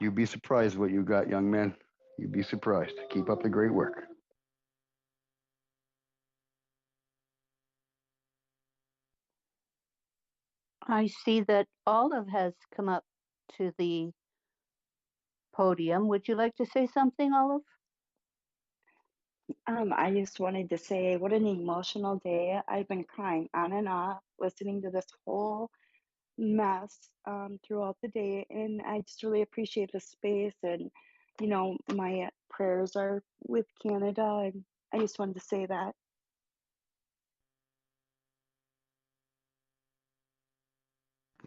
You'd be surprised what you got, young man. You'd be surprised. Keep up the great work. I see that Olive has come up to the podium. Would you like to say something, Olive? I just wanted to say what an emotional day. I've been crying on and off listening to this whole mess throughout the day, and I just really appreciate the space. And my prayers are with Canada, and I just wanted to say that.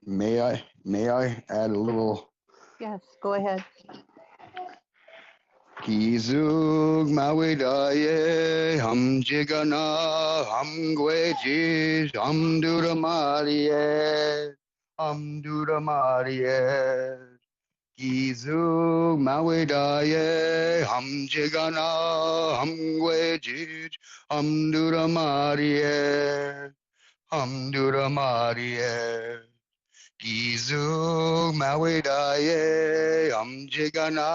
May I add a little? Yes, go ahead. Kizug mawidaye ham jigana ham gweji ham dura mariye Kizug mawidaye ham jigana ham gweji ham dura mariye Gizu mawidaye amjigana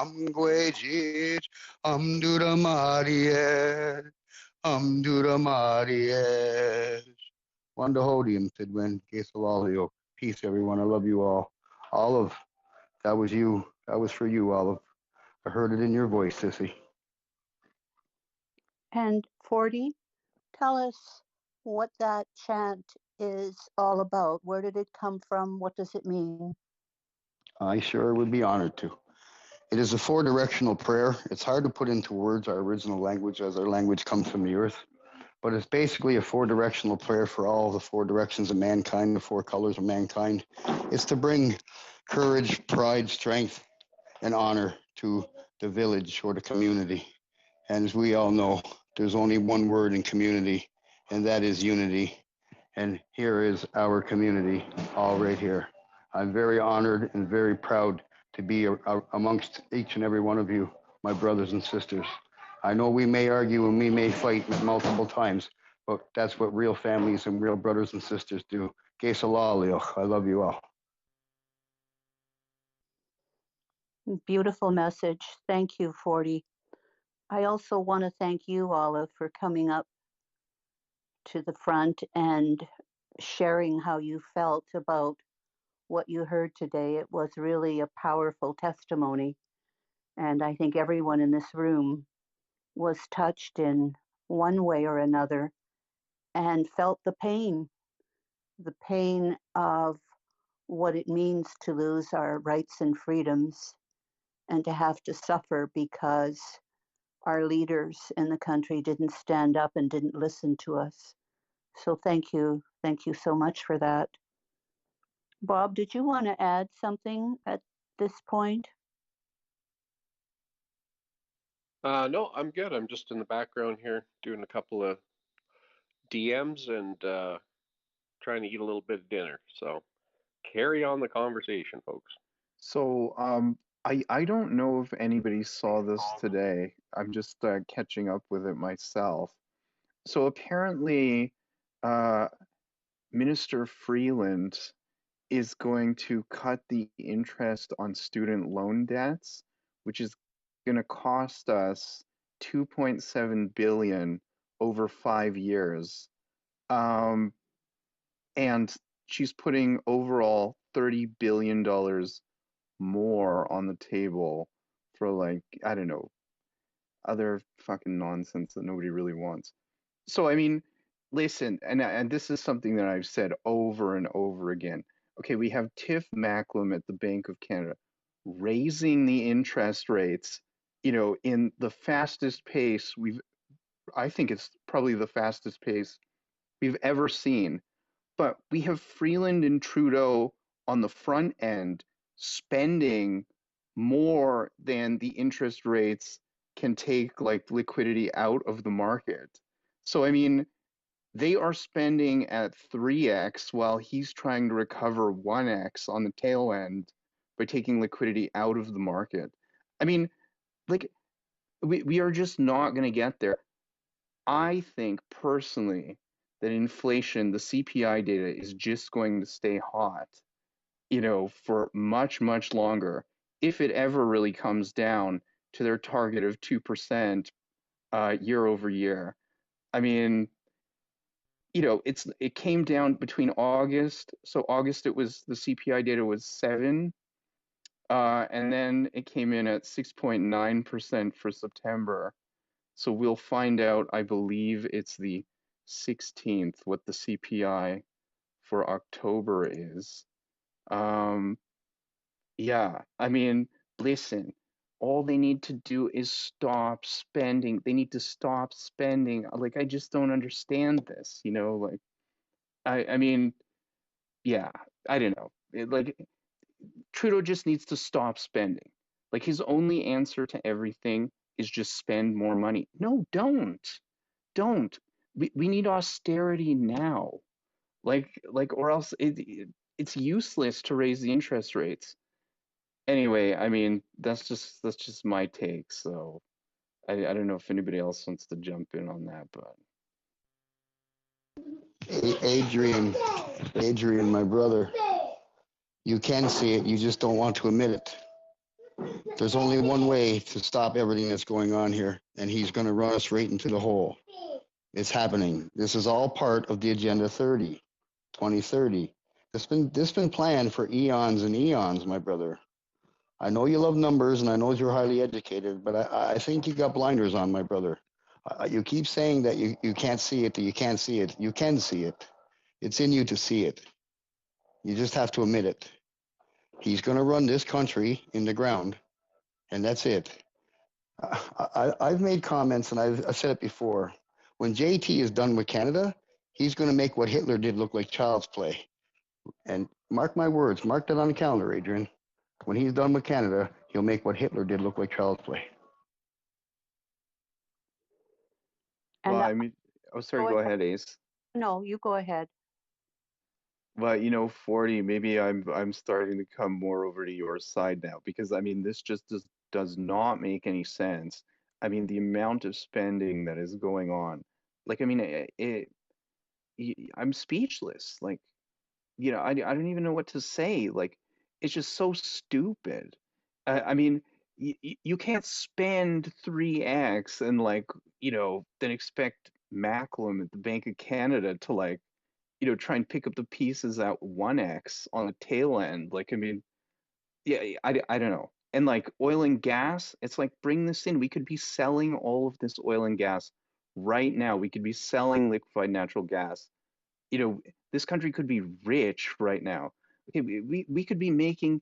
amgwejit amdura mariye. One to hold him, Tidwin, Gasololio. Peace, everyone. I love you all. Olive, that was you. That was for you, Olive. I heard it in your voice, sissy. And 40, tell us what that chant is all about. Where did it come from? What does it mean? I sure would be honored to. It is a 4-directional prayer. It's hard to put into words our original language, as our language comes from the earth. but it's basically a four-directional prayer for all the four directions of mankind, the four colors of mankind. It's to bring courage, pride, strength, and honor to the village or the community. And as we all know, there's only one word in community, and that is unity. And here is our community, all right here. I'm very honored and very proud to be amongst each and every one of you, my brothers and sisters. I know we may argue and we may fight multiple times, but that's what real families and real brothers and sisters do. Que salah, I love you all. Beautiful message. Thank you, 40. I also want to thank you, Olive, for coming up to the front and sharing how you felt about what you heard today. It was really a powerful testimony. And I think everyone in this room was touched in one way or another and felt the pain of what it means to lose our rights and freedoms and to have to suffer because our leaders in the country didn't stand up and didn't listen to us. So thank you. Thank you so much for that. Bob, did you want to add something at this point? No, I'm good. I'm just in the background here doing a couple of DMs and trying to eat a little bit of dinner. So carry on the conversation, folks. So, I don't know if anybody saw this today. I'm just catching up with it myself. So apparently, Minister Freeland is going to cut the interest on student loan debts, which is going to cost us 2.7 billion over 5 years. And she's putting overall $30 billion more on the table for, like, I don't know, other fucking nonsense that nobody really wants. So I mean, listen, and this is something that I've said over and over again. Okay, we have Tiff Macklem at the Bank of Canada raising the interest rates, in the fastest pace I think it's probably the fastest pace we've ever seen. But we have Freeland and Trudeau on the front end spending more than the interest rates can take, like, liquidity out of the market. So I mean, they are spending at 3x while he's trying to recover 1x on the tail end by taking liquidity out of the market. I mean, like, we are just not going to get there. I think personally that inflation, the CPI data, is just going to stay hot, for much, much longer, if it ever really comes down to their target of 2% year over year. I mean, it came down between August. So August, the CPI data was 7, and then it came in at 6.9% for September. So we'll find out, I believe it's the 16th, what the CPI for October is. Yeah, I mean, listen, all they need to do is stop spending. They need to stop spending. Like, I just don't understand this, like, I mean, yeah, I don't know. Trudeau just needs to stop spending. Like, his only answer to everything is just spend more money. No, don't. We need austerity now. Or else it's useless to raise the interest rates. Anyway, I mean, that's just my take. So I don't know if anybody else wants to jump in on that, but Adrian, my brother, you can see it. You just don't want to admit it. There's only one way to stop everything that's going on here, and he's going to run us right into the hole. It's happening. This is all part of the Agenda 2030. This been planned for eons and eons, my brother. I know you love numbers, and I know you're highly educated, but I think you got blinders on, my brother. You keep saying that you can't see it, that you can't see it. You can see it. It's in you to see it. You just have to admit it. He's going to run this country in the ground, and that's it. I've made comments, and I've said it before. When JT is done with Canada, he's going to make what Hitler did look like child's play. And mark my words, mark that on the calendar, Adrian. When he's done with Canada, he'll make what Hitler did look like child's play. Well, I mean, oh, sorry, go ahead, Ace. No, you go ahead. Well, you know, 40, maybe I'm starting to come more over to your side now because I mean, this just does not make any sense. I mean, the amount of spending that is going on. Like, I mean, I'm speechless. Like, you know, I don't even know what to say. Like, it's just so stupid. I mean, you can't spend 3x and like, you know, then expect Macklem at the Bank of Canada to like, you know, try and pick up the pieces at 1x on the tail end. Like, I mean, yeah, I don't know. And like oil and gas, it's like bring this in. We could be selling all of this oil and gas right now. We could be selling liquefied natural gas. You know, this country could be rich right now. Okay, we could be making,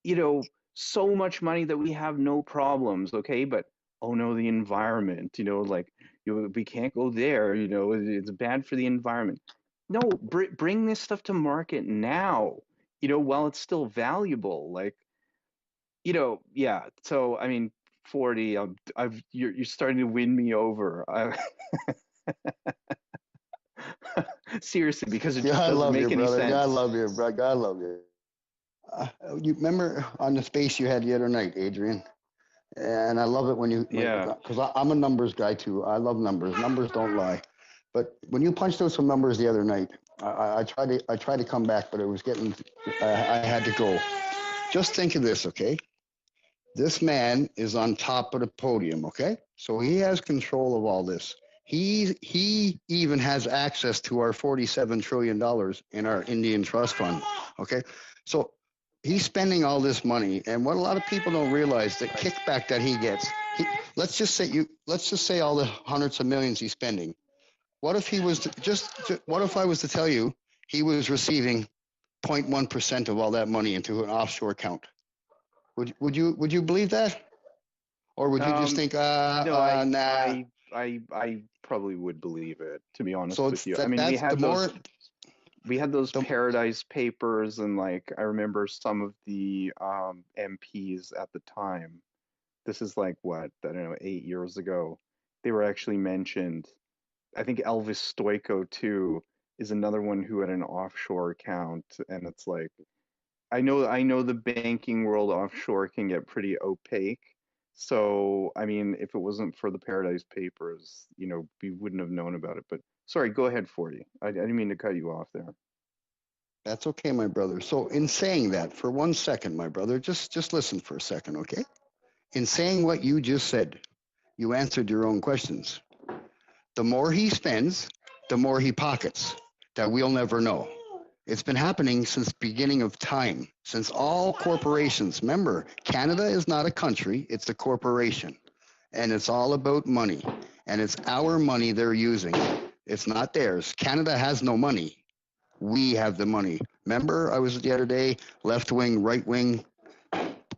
you know, so much money that we have no problems, okay? But oh no, the environment, you know, like we can't go there, you know, it's bad for the environment. No, bring this stuff to market now, you know, while it's still valuable. Like, you know, yeah. So I mean, 40, you're starting to win me over. Seriously, because it just God doesn't love make you, any brother. God sense. love you, bro. God love you. You remember on the space you had the other night, Adrian? And I love it when you, Yeah. because I'm a numbers guy too. I love numbers. Numbers don't lie. But when you punched out some numbers the other night, I tried to come back, but it was getting, I had to go. Just think of this, okay? This man is on top of the podium, okay? So he has control of all this. He even has access to our $47 trillion in our Indian trust fund, okay? So he's spending all this money, and what a lot of people don't realize, the kickback that he gets. Let's just say all the hundreds of millions he's spending. What if he was what if I was to tell you he was receiving 0.1% of all that money into an offshore account? Would you believe that? Or would you just think, No, nah? I probably would believe it, to be honest So with you. I mean, that's the more. We had those Paradise Papers, and like I remember some of the MPs at the time. This is like what, I don't know, 8 years ago. They were actually mentioned. I think Elvis Stoico too is another one who had an offshore account, and it's like I know the banking world offshore can get pretty opaque. So, I mean, if it wasn't for the Paradise Papers, you know, we wouldn't have known about it. But sorry, go ahead, 40. I didn't mean to cut you off there. That's okay, my brother. So in saying that, for 1 second, my brother, just listen for a second, okay? In saying what you just said, you answered your own questions. The more he spends, the more he pockets. That we'll never know. It's been happening since beginning of time, since all corporations. Remember, Canada is not a country, it's a corporation. And it's all about money. And it's our money they're using. It's not theirs. Canada has no money. We have the money. Remember, I was the other day, left wing, right wing,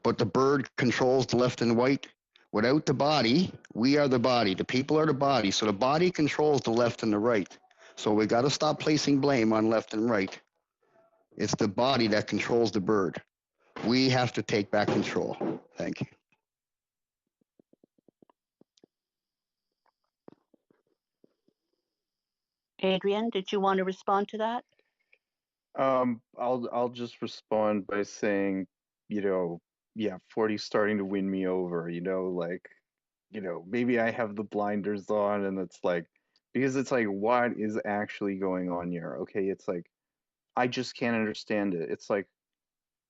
but the bird controls the left and right. Without the body, we are the body. The people are the body. So the body controls the left and the right. So we got to stop placing blame on left and right. It's the body that controls the bird. We have to take back control. Thank you. Adrian, did you want to respond to that? I'll just respond by saying, you know, yeah, 40's starting to win me over, you know, like, you know, maybe I have the blinders on and it's like, because it's like, what is actually going on here? Okay, it's like, I just can't understand it. It's like,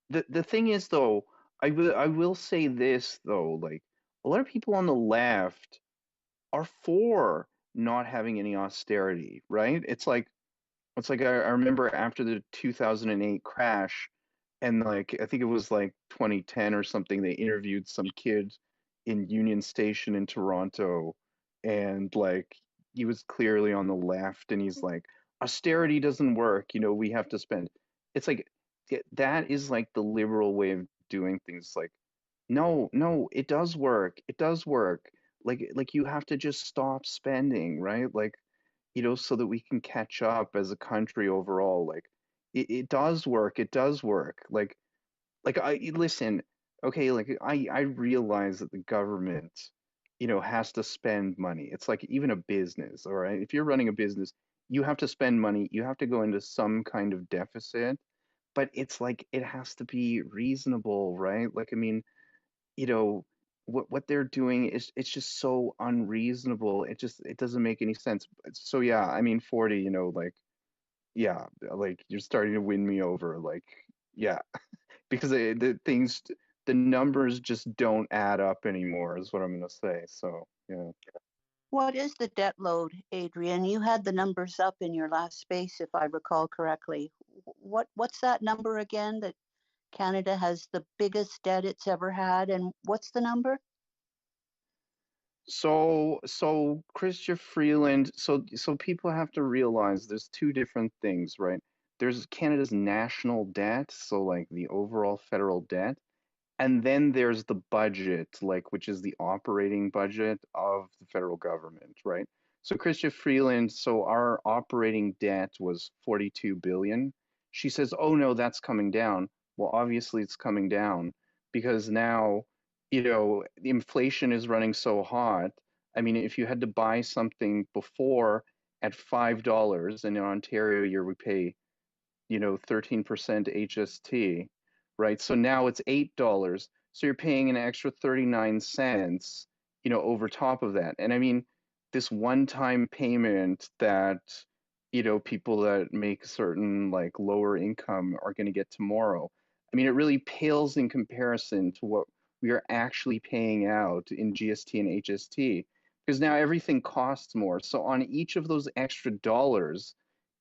the thing is though, I will say this though, like, a lot of people on the left are for not having any austerity, right? It's like I remember after the 2008 crash, and like I think it was like 2010 or something, they interviewed some kid in Union Station in Toronto, and like he was clearly on the left, and he's like, austerity doesn't work, you know, we have to spend. It's like that is like the liberal way of doing things. Like, no, no, it does work. It does work. like you have to just stop spending, right? Like, so that we can catch up as a country overall. Like, it does work. It does work. Like I listen, okay, like I realize that the government, has to spend money. It's like even a business, all right? If you're running a business, you have to spend money. You have to go into some kind of deficit, but it's like it has to be reasonable, right? Like, I mean, you know, what they're doing is it's just so unreasonable. It doesn't make any sense. So yeah, I mean, 40, like yeah, like you're starting to win me over. Like, yeah, because the numbers just don't add up anymore, is what I'm gonna say. So yeah. What is the debt load, Adrian? You had the numbers up in your last space, if I recall correctly. What's that number again? That Canada has the biggest debt it's ever had, and what's the number? So Chrystia Freeland, so people have to realize there's two different things, right? There's Canada's national debt, so like the overall federal debt, and then there's the budget, like which is the operating budget of the federal government, right? So Chrystia Freeland, so our operating debt was 42 billion. She says, "Oh no, that's coming down." Well, obviously it's coming down because now, the inflation is running so hot. I mean, if you had to buy something before at $5, and in Ontario you would pay 13% HST, right? So now it's $8. So you're paying an extra 39 cents, over top of that. And I mean, this one-time payment that, people that make certain like lower income are going to get tomorrow. I mean, it really pales in comparison to what we are actually paying out in GST and HST because now everything costs more. So on each of those extra dollars,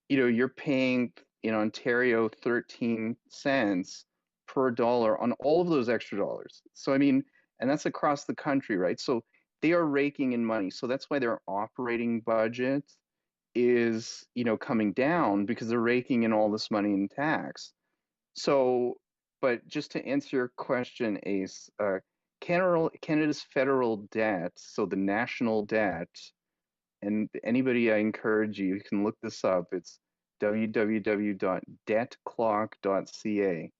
you're paying in Ontario 13 cents per dollar on all of those extra dollars. So, I mean, and that's across the country, right? So they are raking in money. So that's why their operating budget is, coming down because they're raking in all this money in tax. So, but just to answer your question, Ace, Canada's federal debt, so the national debt, and anybody, I encourage you can look this up. It's www.debtclock.ca,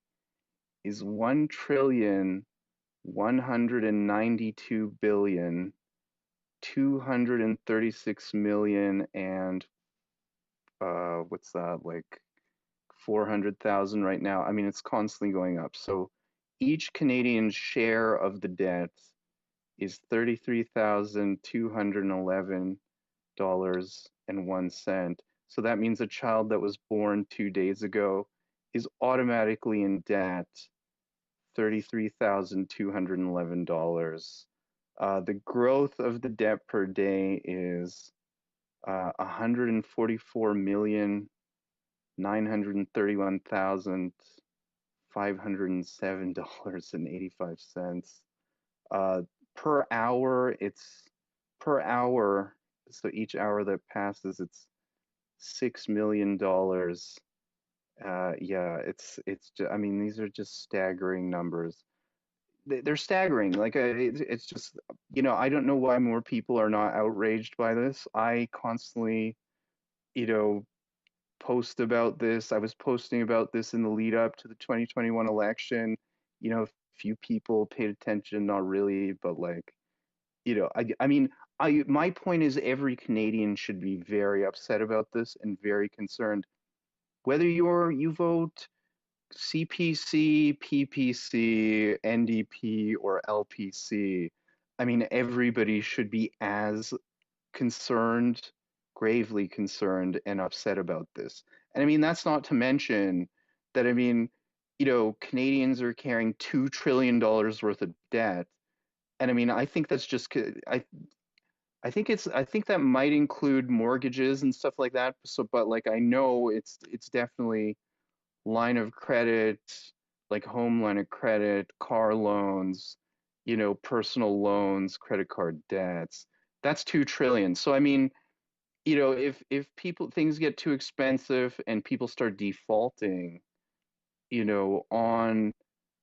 is 1,192,236,000,000 and what's that, like 400,000 right now. I mean, it's constantly going up. So each Canadian share of the debt is $33,211.01. So that means a child that was born 2 days ago is automatically in debt $33,211. The growth of the debt per day is $144,931,507.85. Per hour, per hour, so each hour that passes, it's $6 million. Yeah, I mean, these are just staggering numbers. They're staggering. Like, it's just, I don't know why more people are not outraged by this. I constantly, post about this. I was posting about this in the lead up to the 2021 election. A few people paid attention, not really, but like, I mean, my point is every Canadian should be very upset about this and very concerned. Whether you vote CPC, PPC, NDP, or LPC, I mean, everybody should be as concerned, gravely concerned, and upset about this. And I mean, that's not to mention that, I mean, Canadians are carrying $2 trillion worth of debt. And I mean, I think that's just, I think that might include mortgages and stuff like that. So, but like, I know it's definitely line of credit, like home line of credit, car loans, personal loans, credit card debts. That's 2 trillion. So I mean, if things get too expensive and people start defaulting, on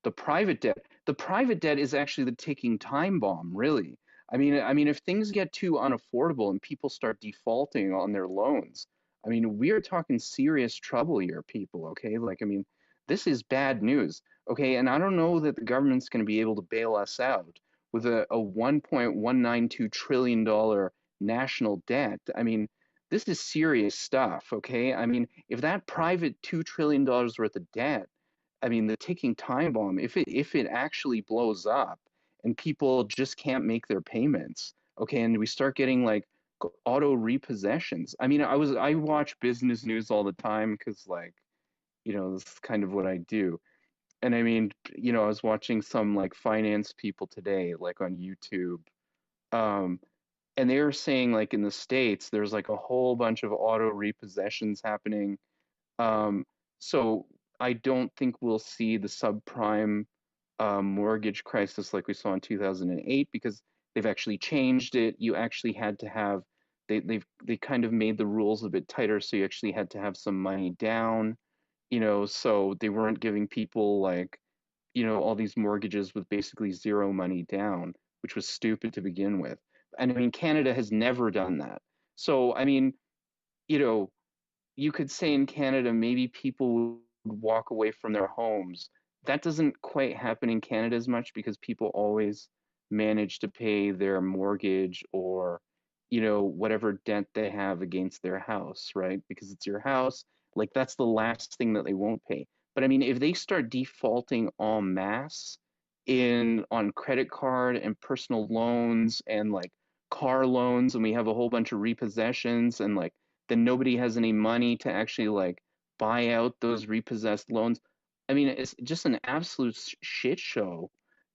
the private debt is actually the ticking time bomb, really. I mean, if things get too unaffordable and people start defaulting on their loans, I mean, we're talking serious trouble here, people, okay? Like, I mean, this is bad news, okay? And I don't know that the government's going to be able to bail us out with a $1.192 trillion national debt. I mean, this is serious stuff, okay? I mean, if that private $2 trillion worth of debt, I mean, the ticking time bomb, if it actually blows up, and people just can't make their payments. Okay, and we start getting like auto repossessions. I mean, I watch business news all the time because like, this is kind of what I do. And I mean, I was watching some like finance people today, like on YouTube, um, and they were saying like in the States, there's like a whole bunch of auto repossessions happening. So I don't think we'll see the subprime mortgage crisis like we saw in 2008 because they've actually changed it. You actually had to have they kind of made the rules a bit tighter, so you actually had to have some money down, so they weren't giving people like, all these mortgages with basically zero money down, which was stupid to begin with. And I mean, Canada has never done that. So I mean, you know, you could say in Canada, maybe people would walk away from their homes. That doesn't quite happen in Canada as much because people always manage to pay their mortgage or, whatever debt they have against their house, right? Because it's your house. Like that's the last thing that they won't pay. But I mean, if they start defaulting en masse on credit card and personal loans and like car loans, and we have a whole bunch of repossessions and like then nobody has any money to actually like buy out those repossessed loans. I mean, it's just an absolute shit show.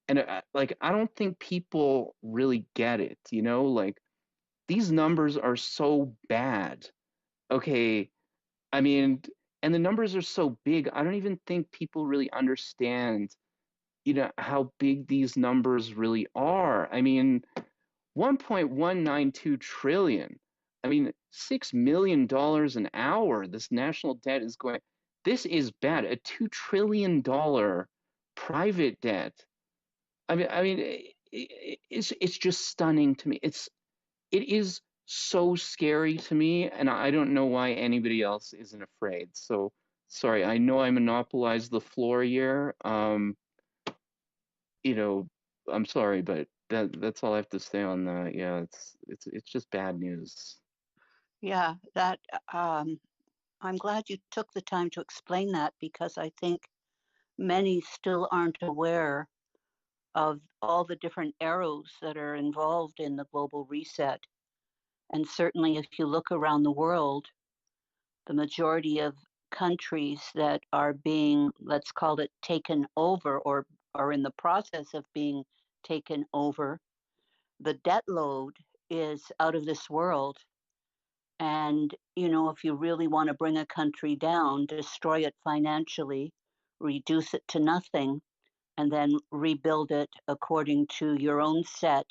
And like, I don't think people really get it, like these numbers are so bad. Okay. I mean, and the numbers are so big. I don't even think people really understand, how big these numbers really are. I mean, 1.192 trillion. I mean, $6 million an hour. This national debt is going. This is bad. A $2 trillion private debt. It's just stunning to me. It is so scary to me, and I don't know why anybody else isn't afraid. So sorry, I know I monopolized the floor here. I'm sorry, but that's all I have to say on that. Yeah, it's just bad news. Yeah, I'm glad you took the time to explain that because I think many still aren't aware of all the different arrows that are involved in the global reset. And certainly, if you look around the world, the majority of countries that are being, let's call it, taken over or are in the process of being taken over, the debt load is out of this world. And, if you really want to bring a country down, destroy it financially, reduce it to nothing, and then rebuild it according to your own set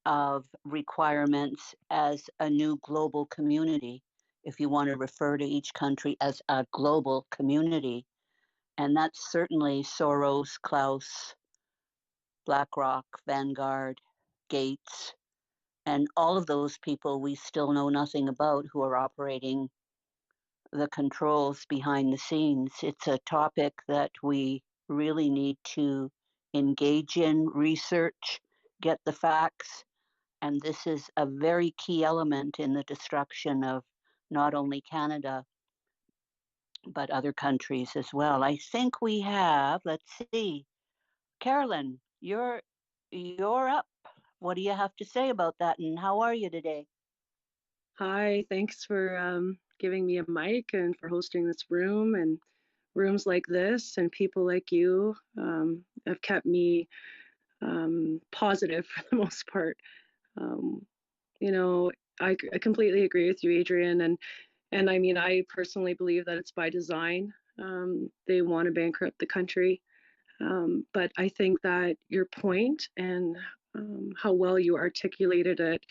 of requirements as a new global community, if you want to refer to each country as a global community. And that's certainly Soros, Klaus, BlackRock, Vanguard, Gates, and all of those people we still know nothing about who are operating the controls behind the scenes. It's a topic that we really need to engage in, research, get the facts, and this is a very key element in the destruction of not only Canada, but other countries as well. I think we have, let's see, Carolyn, you're up. What do you have to say about that, and how are you today? Hi, thanks for giving me a mic and for hosting this room. And rooms like this and people like you have kept me positive for the most part. Um, I completely agree with you, Adrian. And I mean, I personally believe that it's by design. They want to bankrupt the country. But I think that your point and how well you articulated it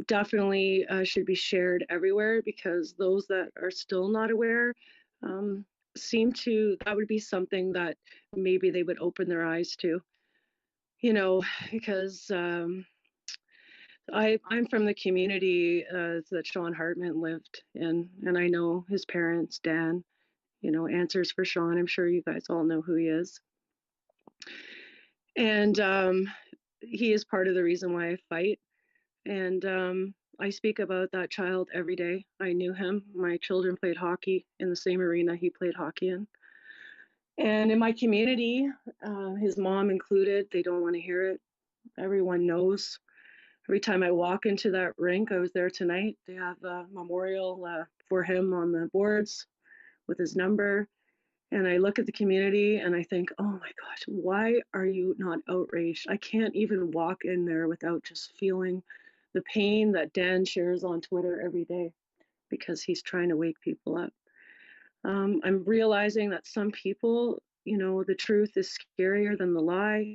definitely should be shared everywhere because those that are still not aware that would be something that maybe they would open their eyes to, because I'm from the community that Sean Hartman lived in, and I know his parents, Dan, answers for Sean. I'm sure you guys all know who he is. And he is part of the reason why I fight. And I speak about that child every day. I knew him. My children played hockey in the same arena he played hockey in. And in my community, his mom included, they don't want to hear it. Everyone knows. Every time I walk into that rink, I was there tonight, they have a memorial for him on the boards with his number. And I look at the community and I think, oh my gosh, why are you not outraged? I can't even walk in there without just feeling the pain that Dan shares on Twitter every day because he's trying to wake people up. I'm realizing that some people, the truth is scarier than the lie.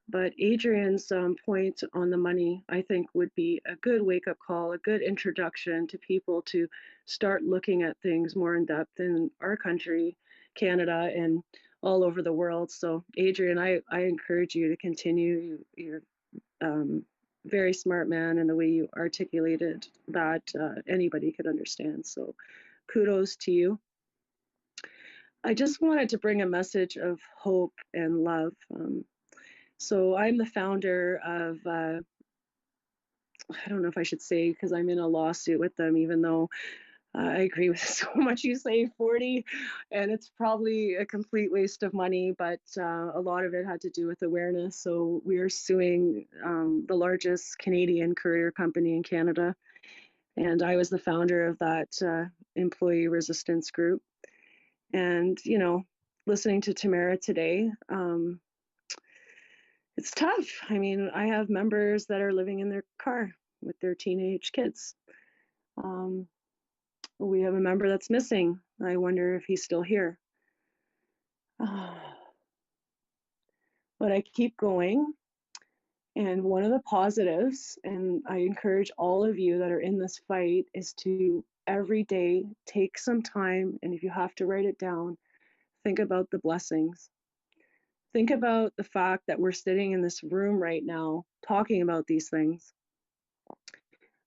But Adrian's point on the money, I think, would be a good wake-up call, a good introduction to people to start looking at things more in depth in our country, Canada, and all over the world. So, Adrian, I encourage you to continue. You're very smart man, and the way you articulated that anybody could understand. So, kudos to you. I just wanted to bring a message of hope and love. So I'm the founder of, I don't know if I should say because I'm in a lawsuit with them, even though I agree with so much you say, 40, and it's probably a complete waste of money, but a lot of it had to do with awareness. So we are suing the largest Canadian courier company in Canada, and I was the founder of that employee resistance group. And, listening to Tamara today, it's tough. I mean, I have members that are living in their car with their teenage kids. We have a member that's missing. I wonder if he's still here. But I keep going. And one of the positives, and I encourage all of you that are in this fight, is to every day take some time, and if you have to write it down, think about the blessings. Think about the fact that we're sitting in this room right now talking about these things.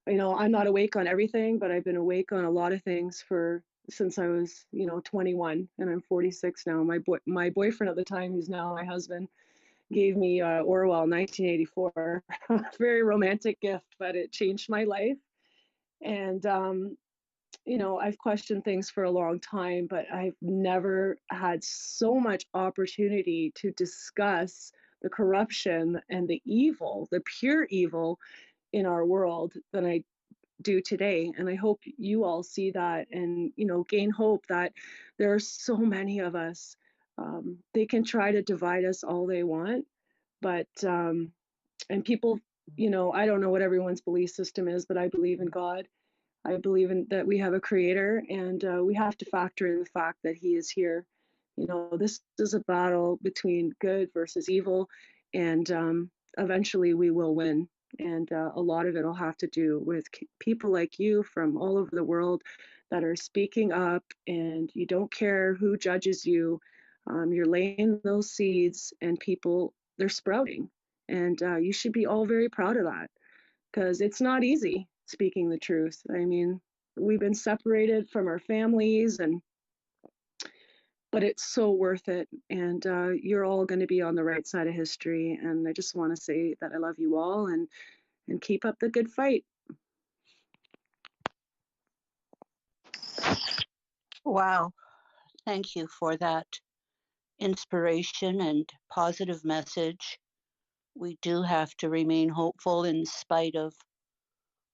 I'm not awake on everything, but I've been awake on a lot of things since I was, 21, and I'm 46 now. My boyfriend at the time, who's now my husband, gave me Orwell 1984. Very romantic gift, but it changed my life. And I've questioned things for a long time, but I've never had so much opportunity to discuss the corruption and the evil, the pure evil in our world than I do today. And I hope you all see that and, gain hope that there are so many of us. They can try to divide us all they want, but, and people, I don't know what everyone's belief system is, but I believe in God. I believe in that we have a creator, and we have to factor in the fact that he is here. This is a battle between good versus evil, and eventually we will win. And a lot of it will have to do with people like you from all over the world that are speaking up, and you don't care who judges you. You're laying those seeds, and people, they're sprouting. And you should be all very proud of that, because it's not easy speaking the truth. I mean, we've been separated from our families, but it's so worth it. And you're all going to be on the right side of history. And I just want to say that I love you all, and keep up the good fight. Wow. Thank you for that inspiration and positive message. We do have to remain hopeful in spite of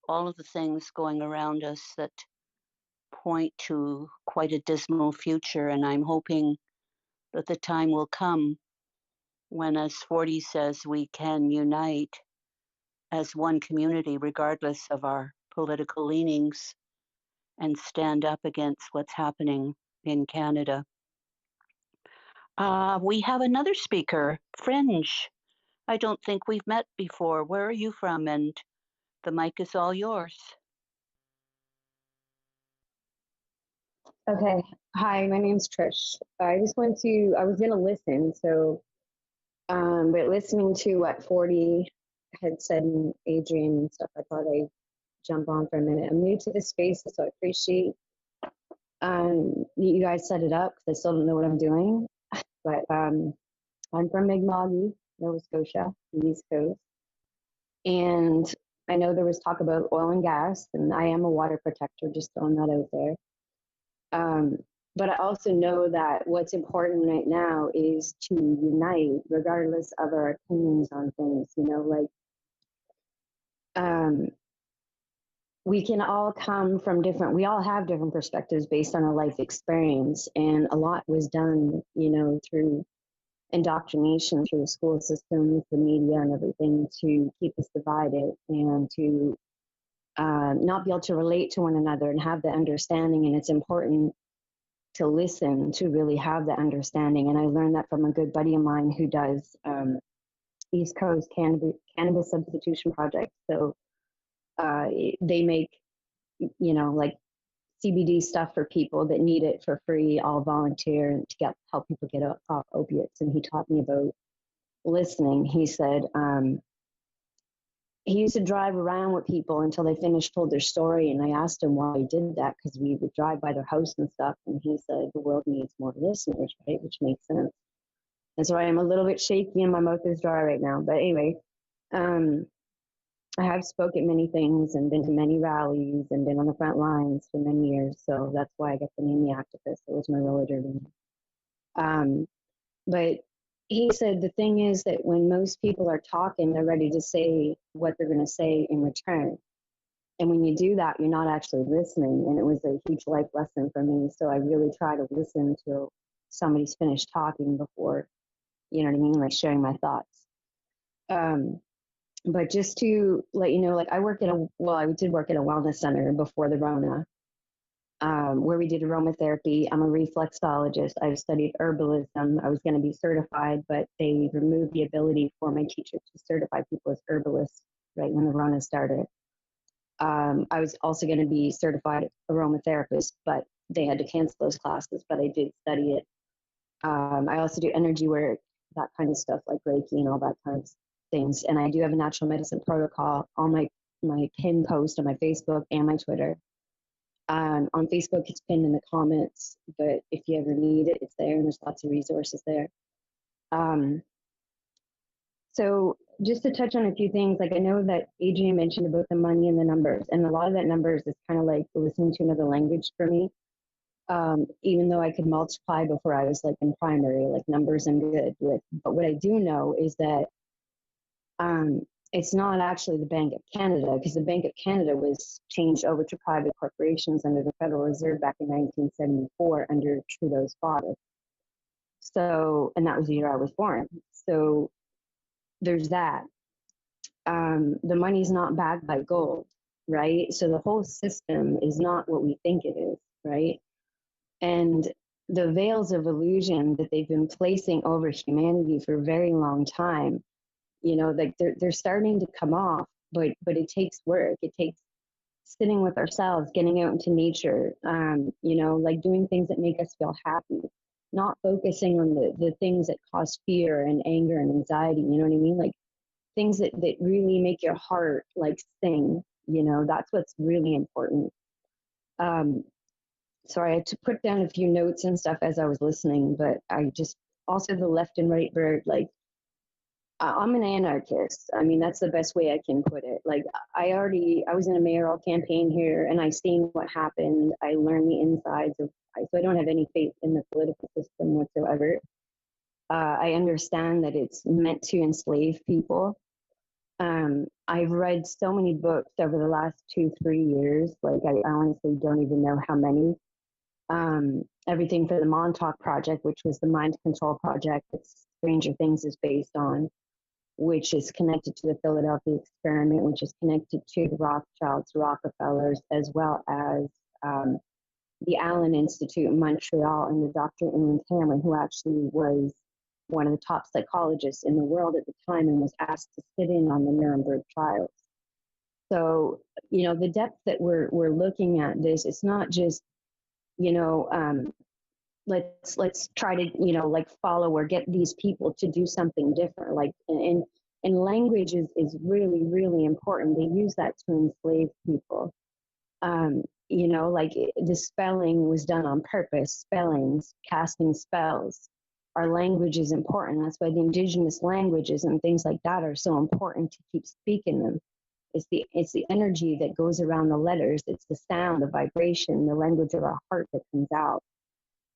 all of the things going around us that point to quite a dismal future. And I'm hoping that the time will come when, as 40 says, we can unite as one community, regardless of our political leanings, and stand up against what's happening in Canada. We have another speaker, Fringe. I don't think we've met before. Where are you from? And the mic is all yours. Okay. Hi, my name's Trish. I was going to listen, so, but listening to what 40 had said, and Adrian and stuff, I thought I'd jump on for a minute. I'm new to this space, so I appreciate you guys set it up because I still don't know what I'm doing. But I'm from Mi'kma'ki, Nova Scotia, the East Coast. And I know there was talk about oil and gas, and I am a water protector, just throwing that out there. But I also know that what's important right now is to unite, regardless of our opinions on things. You know, like we can all come from different, we all have different perspectives based on our life experience. And a lot was done, you know, through indoctrination, through the school systems, the media, and everything to keep us divided and to not be able to relate to one another and have the understanding. And it's important to listen to really have the understanding. And I learned that from a good buddy of mine who does East Coast Cannabis Substitution Project. So they make, you know, like CBD stuff for people that need it for free, all volunteer to help people get off opiates. And he taught me about listening. He said he used to drive around with people until they told their story. And I asked him why he did that, because we would drive by their house and stuff. And he said the world needs more listeners, right? Which makes sense. And so I am a little bit shaky and my mouth is dry right now. But anyway, I have spoken many things and been to many rallies and been on the front lines for many years. So that's why I got the name The Activist. It was my religion. But he said the thing is that when most people are talking, they're ready to say what they're going to say in return. And when you do that, you're not actually listening. And it was a huge life lesson for me. So I really try to listen till somebody's finished talking before, you know what I mean, like sharing my thoughts. But just to let you know, like I did work at a wellness center before the Rona, where we did aromatherapy. I'm a reflexologist. I've studied herbalism. I was going to be certified, but they removed the ability for my teacher to certify people as herbalists right when the Rona started. I was also going to be certified aromatherapist, but they had to cancel those classes, but I did study it. I also do energy work, that kind of stuff, like Reiki and all that kind of things. And I do have a natural medicine protocol on my pinned post on my Facebook and my Twitter. On Facebook, it's pinned in the comments, but if you ever need it, it's there, and there's lots of resources there. So just to touch on a few things, like I know that Adrian mentioned about the money and the numbers, and a lot of that numbers is kind of like listening to another language for me. Even though I could multiply before I was like in primary, like numbers I'm good with. But what I do know is that it's not actually the Bank of Canada, because the Bank of Canada was changed over to private corporations under the Federal Reserve back in 1974 under Trudeau's father. So, and that was the year I was born. So there's that. The money's not backed by gold, right? So the whole system is not what we think it is, right? And the veils of illusion that they've been placing over humanity for a very long time, you know, like they're starting to come off, but it takes work. It takes sitting with ourselves, getting out into nature, you know, like doing things that make us feel happy, not focusing on the things that cause fear and anger and anxiety, you know what I mean? Like things that really make your heart like sing, you know, that's what's really important. So I had to put down a few notes and stuff as I was listening, but I just, also the left and right bird, like, I'm an anarchist. I mean, that's the best way I can put it. Like, I was in a mayoral campaign here, and I seen what happened. I learned the insides of, so I don't have any faith in the political system whatsoever. I understand that it's meant to enslave people. I've read so many books over the last 2-3 years. Like, I honestly don't even know how many. Everything for the Montauk Project, which was the mind control project that Stranger Things is based on, which is connected to the Philadelphia experiment, which is connected to the Rothschilds, Rockefellers, as well as the Allen Institute in Montreal and the Dr. Ian Cameron, who actually was one of the top psychologists in the world at the time and was asked to sit in on the Nuremberg trials. So, you know, the depth that we're looking at this, it's not just, you know, let's try to, you know, like follow or get these people to do something different. Like, and And language is really, really important. They use that to enslave people. You know, like the spelling was done on purpose, spellings, casting spells. Our language is important. That's why the indigenous languages and things like that are so important to keep speaking them. It's the energy that goes around the letters. It's the sound, the vibration, the language of our heart that comes out.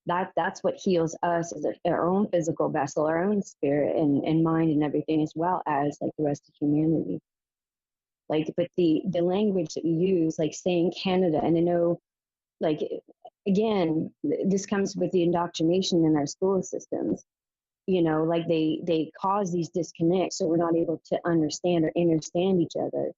That's what heals us as our own physical vessel, our own spirit and mind and everything, as well as like the rest of humanity. Like, but the language that we use, like saying Canada, and I know, like, again, this comes with the indoctrination in our school systems. You know, like they cause these disconnects, so we're not able to understand or understand each other,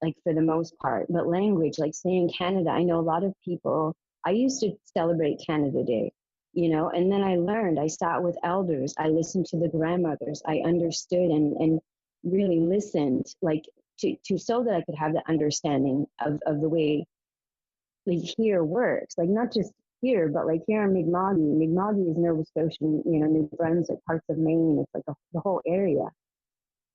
like for the most part. But language, like saying Canada, I know a lot of people. I used to celebrate Canada Day, you know, and then I learned. I sat with elders. I listened to the grandmothers. I understood and really listened, like to so that I could have the understanding of the way like here works, like not just here, but like here in Mi'kma'ki. Mi'kma'ki is Nova Scotia, you know, New Brunswick, parts of Maine. It's like the whole area.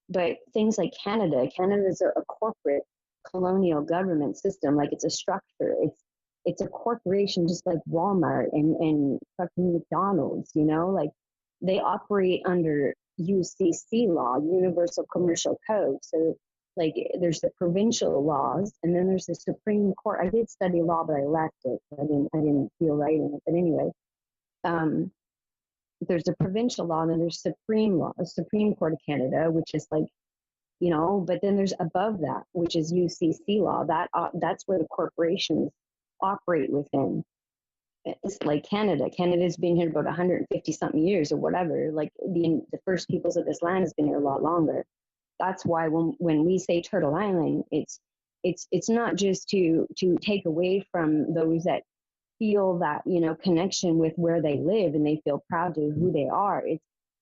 But things like Canada is a corporate colonial government system. Like it's a structure. It's a corporation, just like Walmart and fucking McDonald's. You know, like they operate under UCC law, Universal Commercial Code. So like there's the provincial laws, and then there's the Supreme Court. I did study law, but I left it. I didn't feel right in it. But anyway, there's the provincial law, and then there's Supreme law, the Supreme Court of Canada, which is like, you know. But then there's above that, which is UCC law. That's where the corporations operate within. It's like Canada. Canada's been here about 150 something years or whatever. Like the first peoples of this land has been here a lot longer. That's why when we say Turtle Island, it's not just to take away from those that feel that, you know, connection with where they live and they feel proud to who they are.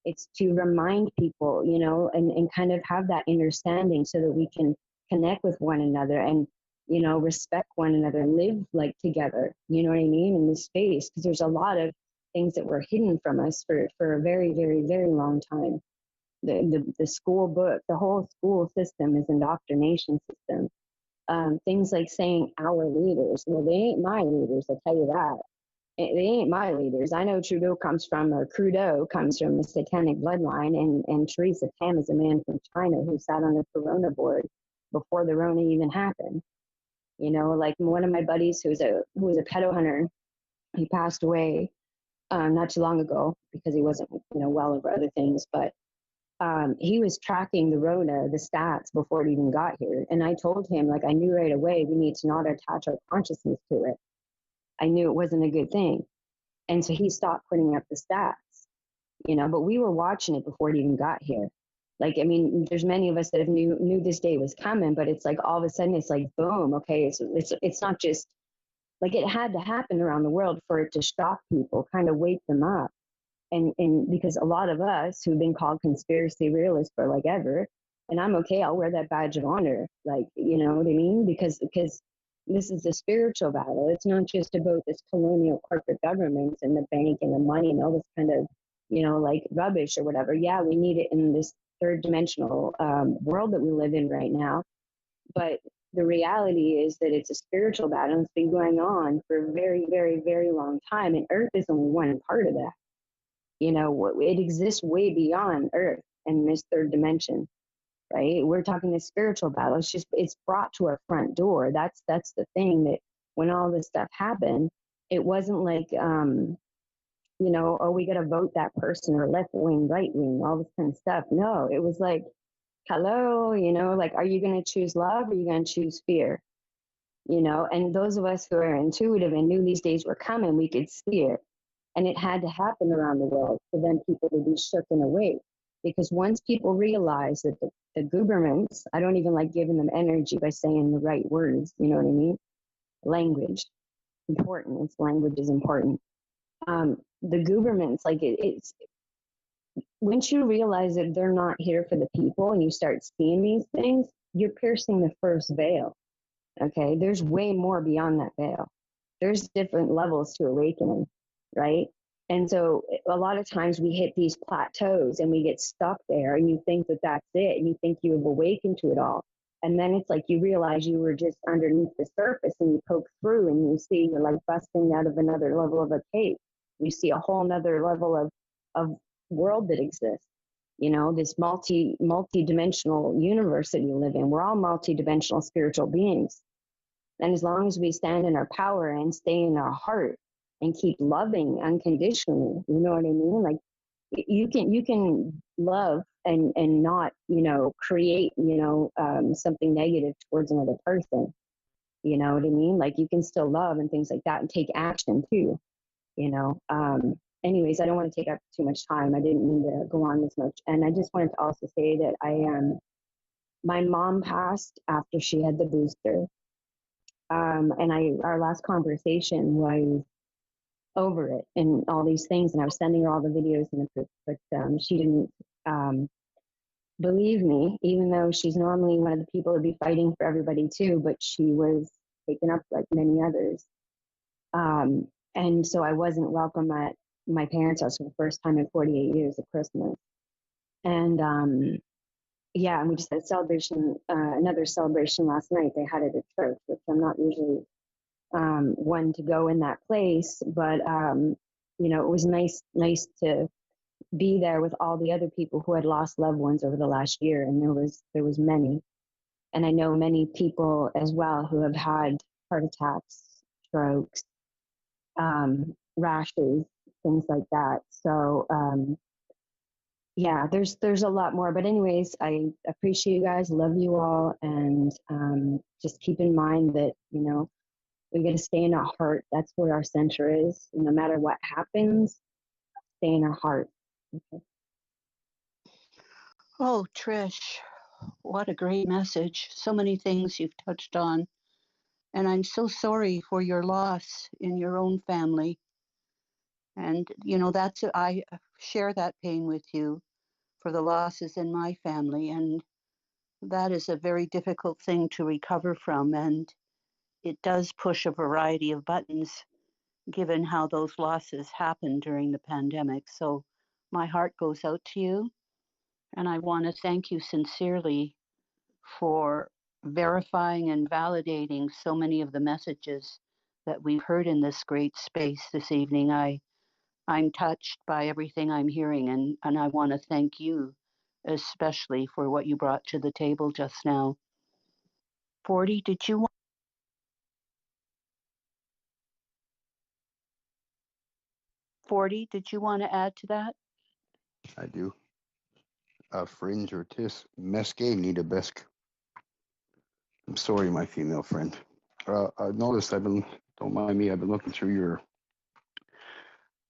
It's to remind people, you know, and kind of have that understanding so that we can connect with one another and, you know, respect one another and live like together, you know what I mean, in this space. Because there's a lot of things that were hidden from us for a very, very, very long time. The school book, the whole school system is indoctrination system. Things like saying our leaders. Well, they ain't my leaders, I'll tell you that. They ain't my leaders. I know Trudeau comes from a satanic bloodline, and Theresa Tam is a man from China who sat on the Corona board before the Rona even happened. You know, like one of my buddies who was a pedo hunter, he passed away not too long ago because he wasn't, you know, well over other things, but he was tracking the Rona, the stats before it even got here. And I told him, like, I knew right away we need to not attach our consciousness to it. I knew it wasn't a good thing. And so he stopped putting up the stats, you know, but we were watching it before it even got here. Like, I mean, there's many of us that have knew this day was coming, but it's like all of a sudden it's like, boom, okay, it's not just like it had to happen around the world for it to shock people, kind of wake them up. And because a lot of us who've been called conspiracy realists for like ever, and I'm okay, I'll wear that badge of honor, like, you know what I mean? Because this is a spiritual battle. It's not just about this colonial corporate government and the bank and the money and all this kind of, you know, like rubbish or whatever. Yeah, we need it in this third dimensional world that we live in right now. But the reality is that it's a spiritual battle. It's been going on for a very, very, very long time. And Earth is only one part of that. You know, it exists way beyond Earth and this third dimension, right? We're talking the spiritual battle. It's brought to our front door. That's the thing, that when all this stuff happened, it wasn't like, you know, oh, we got to vote that person or left wing, right wing, all this kind of stuff. No, it was like, hello, you know, like, are you going to choose love or are you going to choose fear? You know, and those of us who are intuitive and knew these days were coming, we could see it. And it had to happen around the world for them people to be shook and awake. Because once people realize that the governments, I don't even like giving them energy by saying the right words, you know what I mean? Language, important. It's language is important. The governments, like it's, once you realize that they're not here for the people and you start seeing these things, you're piercing the first veil. Okay, there's way more beyond that veil. There's different levels to awakening. Right? And so a lot of times we hit these plateaus and we get stuck there, and you think that that's it, and you think you have awakened to it all. And then it's like you realize you were just underneath the surface, and you poke through and you see you're like busting out of another level of a cave. You see a whole nother level of world that exists. You know, this multi-dimensional universe that you live in. We're all multi-dimensional spiritual beings. And as long as we stand in our power and stay in our heart and keep loving unconditionally, you know what I mean? Like you can love and not, you know, create, you know, something negative towards another person. You know what I mean? Like you can still love and things like that and take action too, you know. Anyways, I don't want to take up too much time. I didn't mean to go on this much. And I just wanted to also say that my mom passed after she had the booster. And our last conversation was over it and all these things, and I was sending her all the videos and the proof, but she didn't believe me, even though she's normally one of the people to be fighting for everybody too, but she was taken up like many others. And so I wasn't welcome at my parents' house for the first time in 48 years at Christmas. And yeah, and we just had a celebration, another celebration last night. They had it at church, which I'm not usually one to go in that place, but you know, it was nice to be there with all the other people who had lost loved ones over the last year, and there was many, and I know many people as well who have had heart attacks, strokes, rashes, things like that. So yeah, there's a lot more, but anyways, I appreciate you guys, love you all, and just keep in mind that, you know, we got to stay in our heart. That's where our center is. No matter what happens, stay in our heart. Okay. Oh, Trish, what a great message. So many things you've touched on. And I'm so sorry for your loss in your own family. And, you know, I share that pain with you for the losses in my family. And that is a very difficult thing to recover from. And it does push a variety of buttons, given how those losses happened during the pandemic. So my heart goes out to you. And I want to thank you sincerely for verifying and validating so many of the messages that we've heard in this great space this evening. I'm touched by everything I'm hearing, and I want to thank you especially for what you brought to the table just now. 40, did you want? Did you want to add to that? I do. Fringe or tis mesque need a besk. I'm sorry, my female friend. I noticed don't mind me, I've been looking through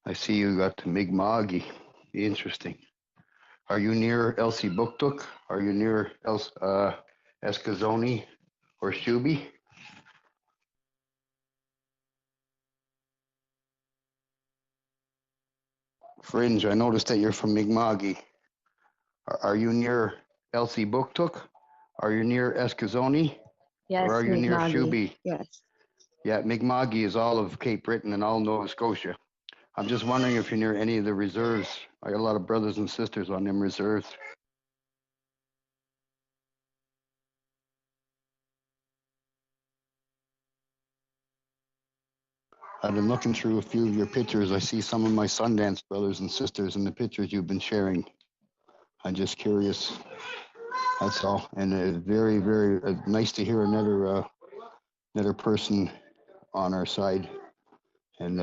I see you got Mi'kma'ki. Interesting. Are you near Elsie Buktuk? Are you near Eskazoni or Shubi? Fringe, I noticed that you're from Mi'kma'ki. Are you near Elsie Buktuk? Are you near Eskazoni? Yes, or are you near Mi'kma'ki. Shubi? Yes. Yeah, Mi'kma'ki is all of Cape Breton and all Nova Scotia. I'm just wondering if you're near any of the reserves. I got a lot of brothers and sisters on them reserves. I've been looking through a few of your pictures. I see some of my Sundance brothers and sisters in the pictures you've been sharing. I'm just curious. That's all. And very, very nice to hear another person on our side. And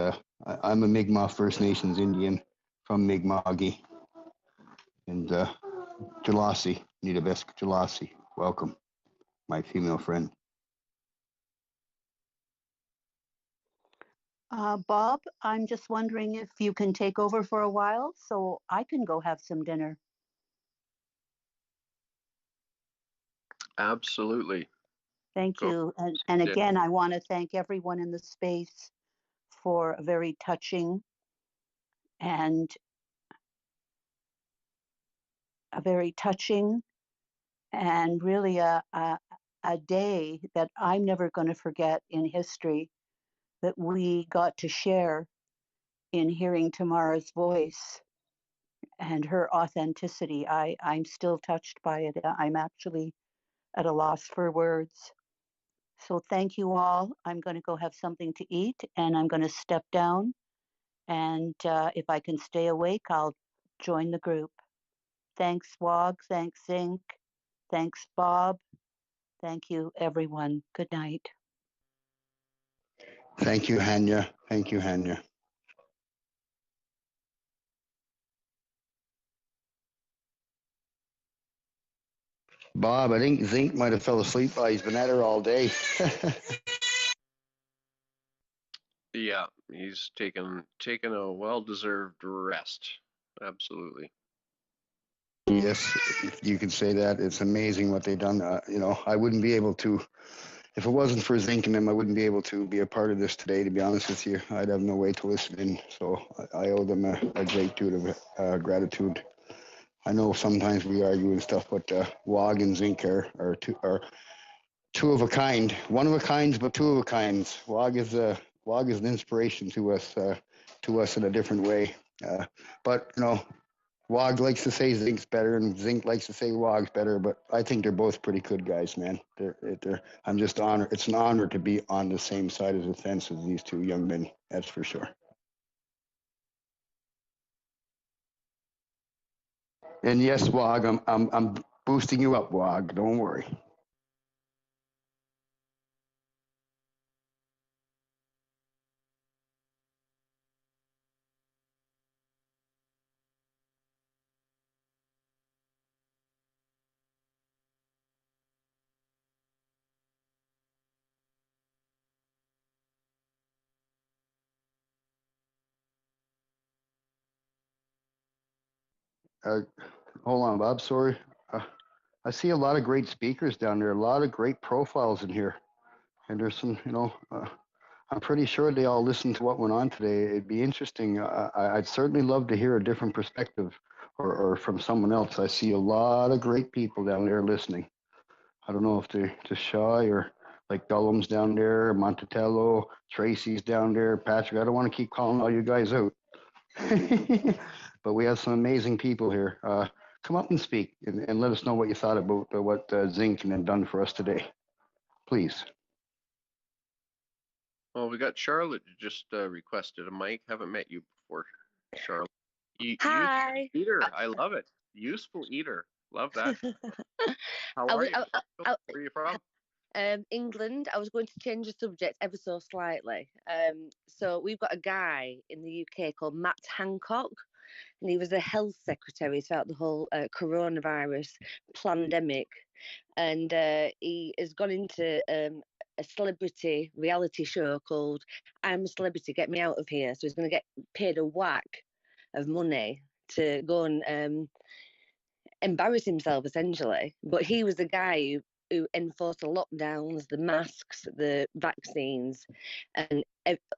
I'm a Mi'kmaq First Nations Indian from Mi'kma'ki. And Jalasi, Nidabesk Jalasi. Welcome, my female friend. Bob, I'm just wondering if you can take over for a while so I can go have some dinner. Absolutely. Thank you. And again, I want to thank everyone in the space for a very touching and really a day that I'm never going to forget in history, that we got to share in hearing Tamara's voice and her authenticity. I'm still touched by it. I'm actually at a loss for words. So thank you all. I'm going to go have something to eat and I'm going to step down. And if I can stay awake, I'll join the group. Thanks, Wog. Thanks, Zinc. Thanks, Bob. Thank you, everyone. Good night. Thank you, Hanya. Thank you, Hanya. Bob, I think Zink might have fell asleep. He's been at her all day. Yeah, he's taken a well-deserved rest. Absolutely. Yes, if you could say that. It's amazing what they've done. I wouldn't be able to, if it wasn't for Zink and them, I wouldn't be able to be a part of this today, to be honest with you. I'd have no way to listen in. So I owe them a great deal of gratitude. I know sometimes we argue and stuff, but WOG and Zink are two of a kind. One of a kinds, but two of a kinds. WOG is an inspiration to us in a different way. But WOG likes to say Zink's better, and Zink likes to say WOG's better. But I think they're both pretty good guys, man. I'm just honored. It's an honor to be on the same side of the fence as these two young men. That's for sure. And yes, WOG, I'm boosting you up, WOG. Don't worry. Hold on, Bob. Sorry. I see a lot of great speakers down there, a lot of great profiles in here. And there's some, I'm pretty sure they all listened to what went on today. It'd be interesting. I'd certainly love to hear a different perspective or from someone else. I see a lot of great people down there listening. I don't know if they're just shy or like Dullum's down there, Monticello, Tracy's down there, Patrick. I don't want to keep calling all you guys out. But we have some amazing people here. Come up and speak and let us know what you thought about what Zink had done for us today. Please. Well, we got Charlotte just requested a mic. Haven't met you before, Charlotte. Hi. Useful eater. I love it. Useful eater. Love that. How are you? Where are you from? England. I was going to change the subject ever so slightly. So we've got a guy in the UK called Matt Hancock, and he was the health secretary throughout the whole coronavirus pandemic, and he has gone into a celebrity reality show called I'm a Celebrity, Get Me Out of Here. So he's going to get paid a whack of money to go and embarrass himself, essentially. But he was the guy who enforced the lockdowns, the masks, the vaccines, and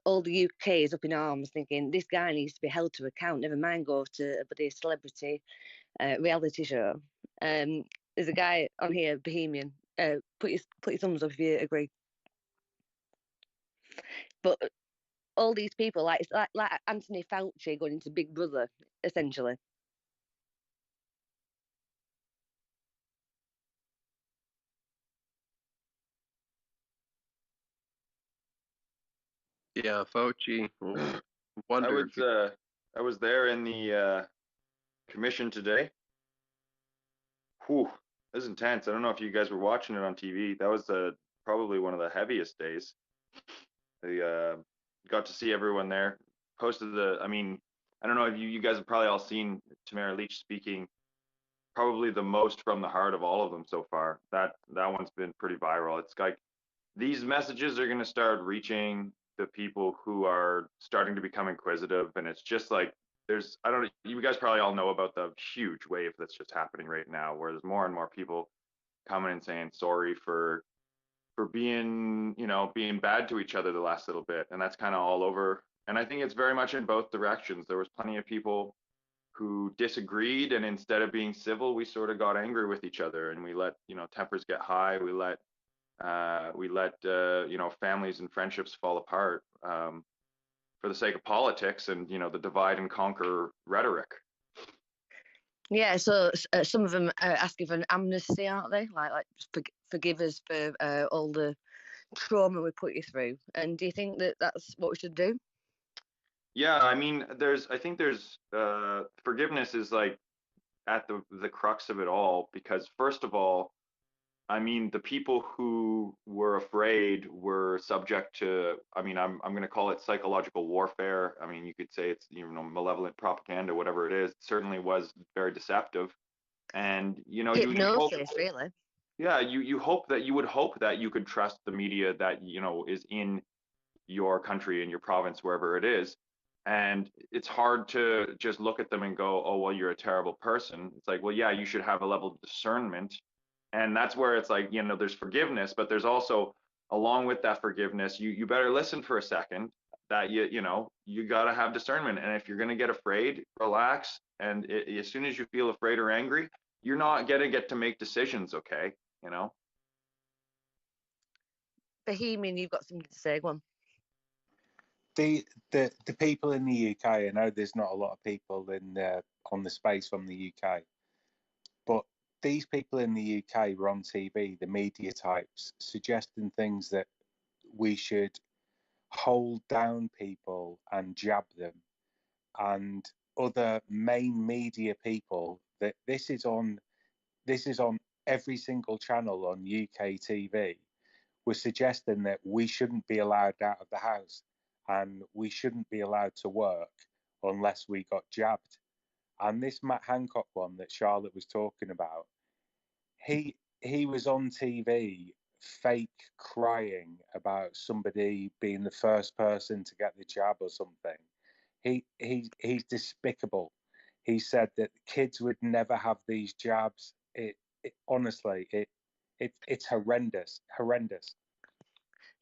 all the UK is up in arms thinking this guy needs to be held to account, never mind go to a celebrity reality show. There's a guy on here, Bohemian. Put your thumbs up if you agree. But all these people, like Anthony Fauci going into Big Brother, essentially. Yeah, Fauci. Wonder I was there in the commission today. Whew, it was intense. I don't know if you guys were watching it on TV. That was probably one of the heaviest days. I got to see everyone there. I mean, I don't know if you guys have probably all seen Tamara Lich speaking probably the most from the heart of all of them so far. That one's been pretty viral. It's like these messages are going to start reaching the people who are starting to become inquisitive, and it's just like you guys probably all know about the huge wave that's just happening right now, where there's more and more people coming and saying sorry for being being bad to each other the last little bit, and that's kind of all over. And I think it's very much in both directions. There was plenty of people who disagreed, and instead of being civil, we sort of got angry with each other, and we let tempers get high. We let families and friendships fall apart for the sake of politics and, you know, the divide and conquer rhetoric. Yeah, so some of them are asking for an amnesty, aren't they? Like forgive us for all the trauma we put you through. And do you think that that's what we should do? Yeah, I mean, I think there's forgiveness is like at the crux of it all, because first of all, I mean, the people who were afraid were subject to, I mean, I'm going to call it psychological warfare. I mean, you could say it's, you know, malevolent propaganda, whatever it is. It certainly was very deceptive. And, you know, you hope, Hypnosis, really. yeah, you hope that you would hope that you could trust the media that, you know, is in your country, in your province, wherever it is. And it's hard to just look at them and go, oh, well, you're a terrible person. It's like, well, yeah, you should have a level of discernment. And that's where it's like, you know, there's forgiveness, but there's also, along with that forgiveness, you better listen for a second, that you know, you got to have discernment. And if you're going to get afraid, relax. And as soon as you feel afraid or angry, you're not going to get to make decisions. Okay. You know? Bohemian, you've got something to say. Go on. The people in the UK, I know there's not a lot of people in on the space from the UK, but these people in the UK were on TV, the media types, suggesting things that we should hold down people and jab them, and other main media people, that this is on every single channel on UK TV, were suggesting that we shouldn't be allowed out of the house and we shouldn't be allowed to work unless we got jabbed. And this Matt Hancock one that Charlotte was talking about, he was on TV fake crying about somebody being the first person to get the jab or something. He's despicable. He said that kids would never have these jabs. Honestly, it's horrendous.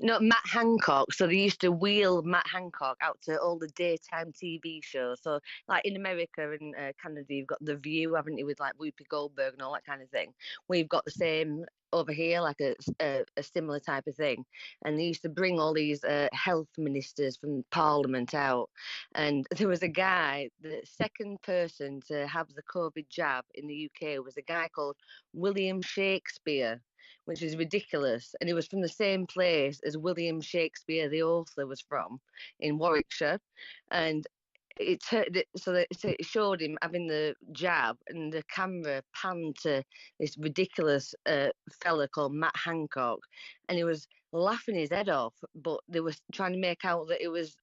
No, Matt Hancock. So they used to wheel Matt Hancock out to all the daytime TV shows. So, like in America and Canada, you've got The View, haven't you, with like Whoopi Goldberg and all that kind of thing. We've got the same over here, like a similar type of thing. And they used to bring all these health ministers from Parliament out. And there was a guy, the second person to have the COVID jab in the UK was a guy called William Shakespeare, which is ridiculous. And it was from the same place as William Shakespeare, the author, was from, in Warwickshire. And it showed him having the jab, and the camera panned to this ridiculous fella called Matt Hancock, and he was laughing his head off, but they were trying to make out that it was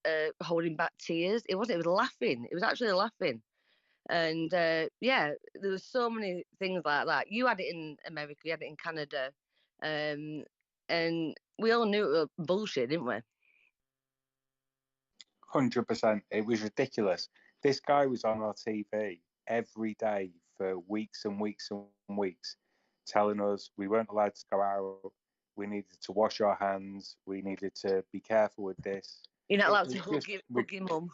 holding back tears. It wasn't. It was laughing. It was actually laughing. And yeah, there was so many things like that. You had it in America, you had it in Canada, and we all knew it was bullshit, didn't we? 100%. It was ridiculous. This guy was on our TV every day for weeks and weeks and weeks, telling us we weren't allowed to go out, we needed to wash our hands, we needed to be careful with this. You're not allowed to hug your mum.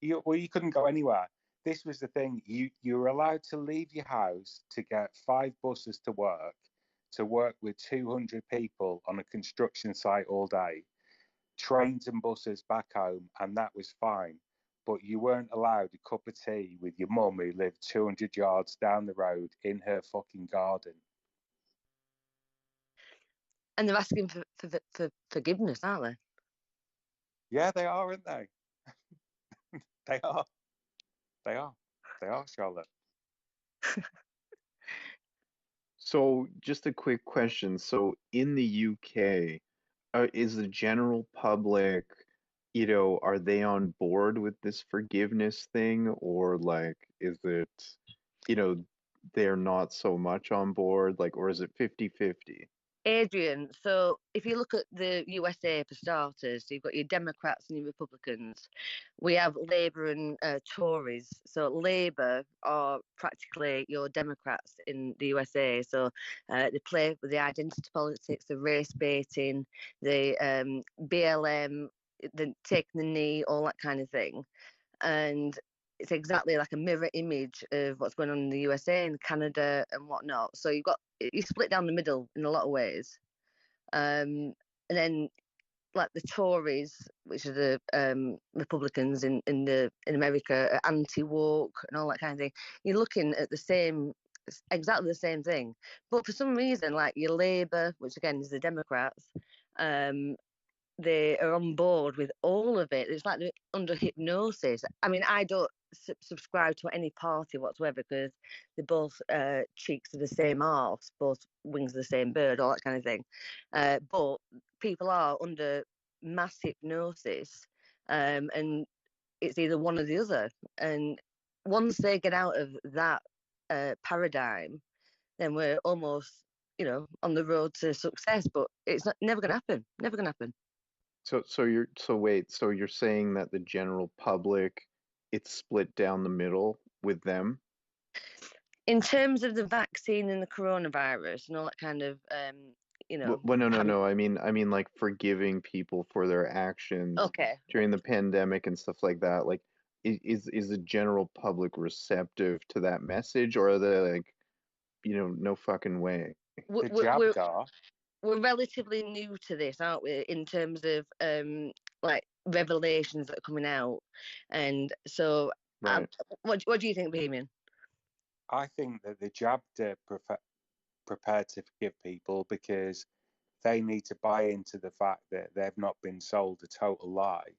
You couldn't go anywhere. This was the thing. You were allowed to leave your house to get 5 buses to work with 200 people on a construction site all day, trains and buses back home, and that was fine. But you weren't allowed a cup of tea with your mum who lived 200 yards down the road in her fucking garden. And they're asking for forgiveness, aren't they? Yeah, they are, aren't they? They are. They are, Charlotte. So, just a quick question. So, in the UK, is the general public, you know, are they on board with this forgiveness thing, or like, is it, you know, they're not so much on board, like, or is it 50-50? Adrian, so if you look at the USA for starters, you've got your Democrats and your Republicans. We have Labour and Tories. So Labour are practically your Democrats in the USA. So they play with the identity politics, the race baiting, the BLM, the taking the knee, all that kind of thing. And it's exactly like a mirror image of what's going on in the USA and Canada and whatnot. So you split down the middle in a lot of ways. And then like the Tories, which are the Republicans in America, are anti-woke and all that kind of thing. You're looking at exactly the same thing, but for some reason, like your Labour, which again is the Democrats, they are on board with all of it. It's like they're under hypnosis. I mean, I don't subscribe to any party whatsoever because they're both cheeks of the same arse, both wings of the same bird, all that kind of thing. But people are under mass hypnosis, and it's either one or the other. And once they get out of that paradigm, then we're almost, on the road to success. But it's never going to happen. Never going to happen. So you're saying that the general public, it's split down the middle with them? In terms of the vaccine and the coronavirus and all that kind of, Well, no. I mean, like forgiving people for their actions Okay. during the pandemic and stuff like that. Like, is the general public receptive to that message, or are they like, no fucking way? We're relatively new to this, aren't we? In terms of like revelations that are coming out, and so Right. What do you think, Bohemian? I think that the jabbed are prepared to forgive people because they need to buy into the fact that they've not been sold a total lie,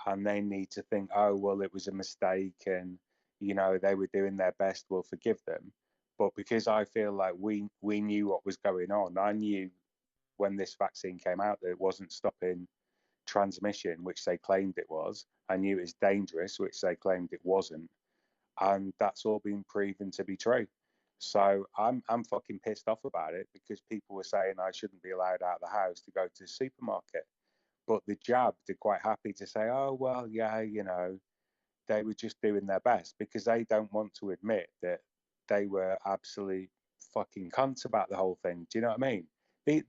and they need to think, oh well, it was a mistake, and they were doing their best, we'll forgive them. But because I feel like we knew what was going on, I knew when this vaccine came out that it wasn't stopping transmission, which they claimed it was. I knew it was dangerous, which they claimed it wasn't, and that's all been proven to be true. So I'm fucking pissed off about it because people were saying I shouldn't be allowed out of the house to go to the supermarket. But the jabbed are quite happy to say, oh, well, yeah, they were just doing their best because they don't want to admit that they were absolute fucking cunts about the whole thing. Do you know what I mean?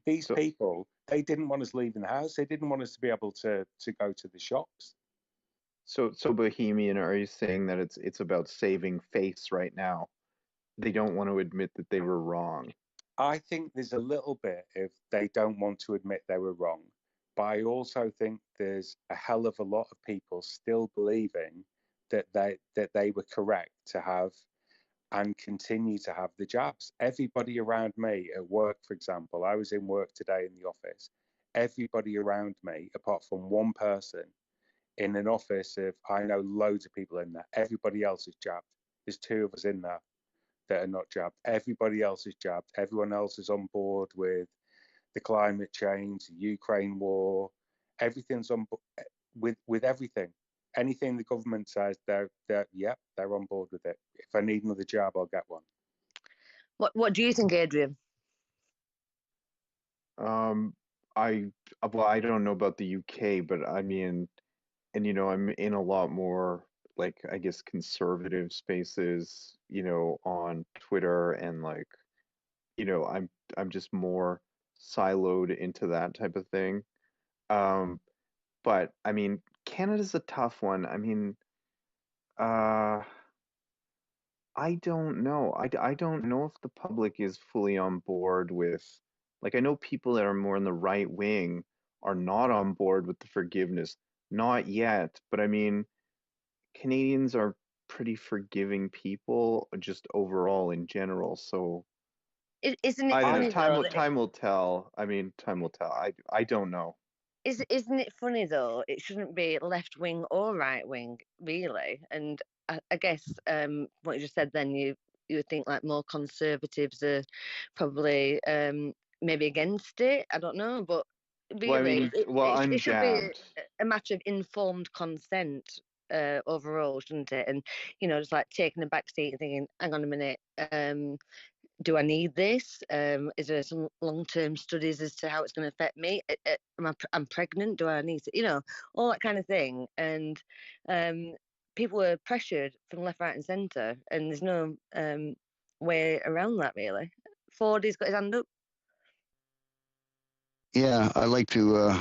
These people, they didn't want us leaving the house. They didn't want us to be able to go to the shops. So Bohemian, are you saying that it's about saving face right now? They don't want to admit that they were wrong. I think there's a little bit if they don't want to admit they were wrong. But I also think there's a hell of a lot of people still believing that they were correct to have and continue to have the jabs. Everybody around me at work, for example, I was in work today in the office. Everybody around me, apart from one person in an office of, I know loads of people in there, everybody else is jabbed. There's 2 of us in there that are not jabbed. Everybody else is jabbed. Everyone else is on board with the climate change, the Ukraine war. Everything's on with everything. Anything the government says, they're on board with it. If I need another jab, I'll get one. What do you think, Adrian? I don't know about the UK, but I mean, and I'm in a lot more, like, I guess, conservative spaces, on Twitter, and like, I'm just more siloed into that type of thing. But I mean, Canada's a tough one. I mean, I don't know. I don't know if the public is fully on board with, like, I know people that are more in the right wing are not on board with the forgiveness. Not yet, but I mean, Canadians are pretty forgiving people just overall in general. So Isn't it I don't funny know. though? Time will tell. I mean, time will tell. I don't know. Isn't it funny though? It shouldn't be left wing or right wing, really. And I guess what you just said then, you would think like more conservatives are probably maybe against it. I don't know, but Well, I really, mean, well, I'm it should be jabbed. a matter of informed consent overall, shouldn't it? And just like taking a back seat and thinking, hang on a minute, do I need this? Is there some long-term studies as to how it's going to affect me? I'm pregnant. Do I need to, all that kind of thing? And people were pressured from left, right, and centre, and there's no way around that really. Fordy's got his hand up. Yeah, I'd like to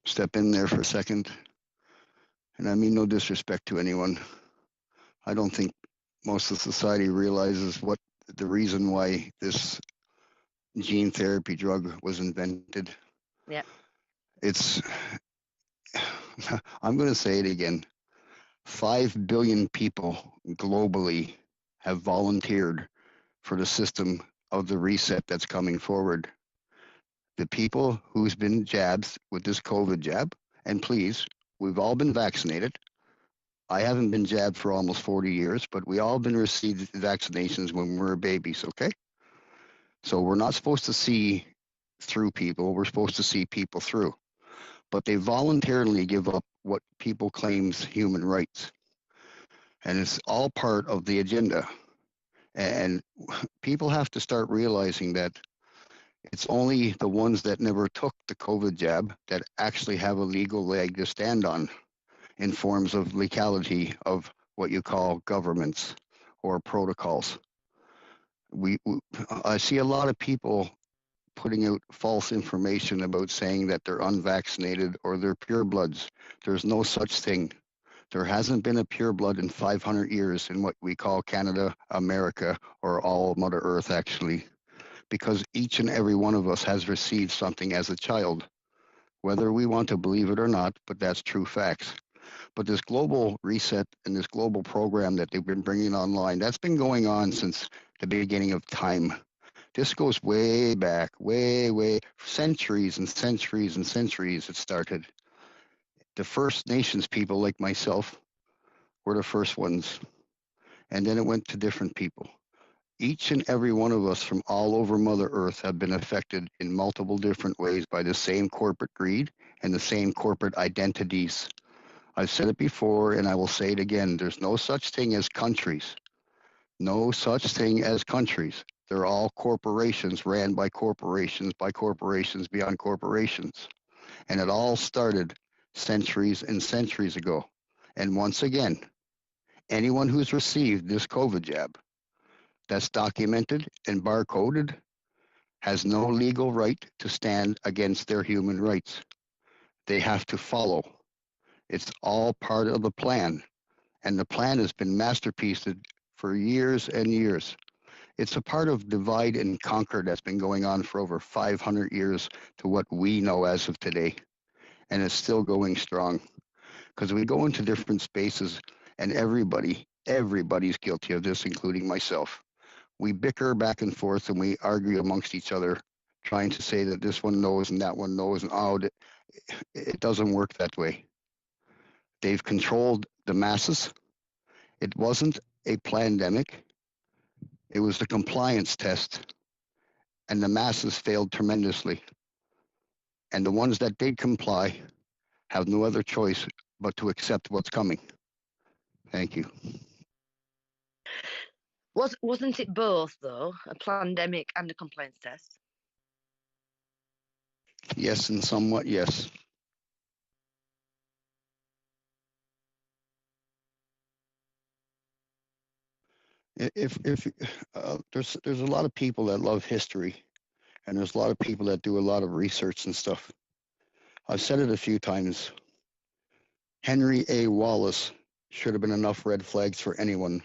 step in there for a second. And I mean no disrespect to anyone. I don't think most of society realizes what the reason why this gene therapy drug was invented. Yeah. It's I'm going to say it again. 5 billion people globally have volunteered for the system of the reset that's coming forward. The people who's been jabbed with this COVID jab, and please, we've all been vaccinated. I haven't been jabbed for almost 40 years, but we all been received vaccinations when we were babies, okay? So we're not supposed to see through people, we're supposed to see people through. But they voluntarily give up what people claims human rights. And it's all part of the agenda. And people have to start realizing that it's only the ones that never took the COVID jab that actually have a legal leg to stand on in forms of legality of what you call governments or protocols. I see a lot of people putting out false information about saying that they're unvaccinated or they're purebloods. There's no such thing. There hasn't been a pureblood in 500 years in what we call Canada, America, or all of Mother Earth, actually, because each and every one of us has received something as a child, whether we want to believe it or not, but that's true facts. But this global reset and this global program that they've been bringing online, that's been going on since the beginning of time. This goes way back, way, centuries and centuries and centuries it started. The First Nations people like myself were the first ones. And then it went to different people. Each and every one of us from all over Mother Earth have been affected in multiple different ways by the same corporate greed and the same corporate identities. I've said it before and I will say it again. There's no such thing as countries. No such thing as countries. They're all corporations ran by corporations beyond corporations. And it all started centuries and centuries ago. And once again, anyone who's received this COVID jab that's documented and barcoded has no legal right to stand against their human rights. They have to follow. It's all part of the plan. And the plan has been masterpieced for years and years. It's a part of divide and conquer that's been going on for over 500 years to what we know as of today. And it's still going strong. Because we go into different spaces and everybody's guilty of this, including myself. We bicker back and forth and we argue amongst each other, trying to say that this one knows and that one knows, and it doesn't work that way. They've controlled the masses. It wasn't a pandemic. It was the compliance test, and the masses failed tremendously. And the ones that did comply have no other choice but to accept what's coming. Thank you. Wasn't it both, though, a pandemic and a compliance test? Yes, and somewhat yes. If there's a lot of people that love history, and there's a lot of people that do a lot of research and stuff. I've said it a few times. Henry A. Wallace should have been enough red flags for anyone.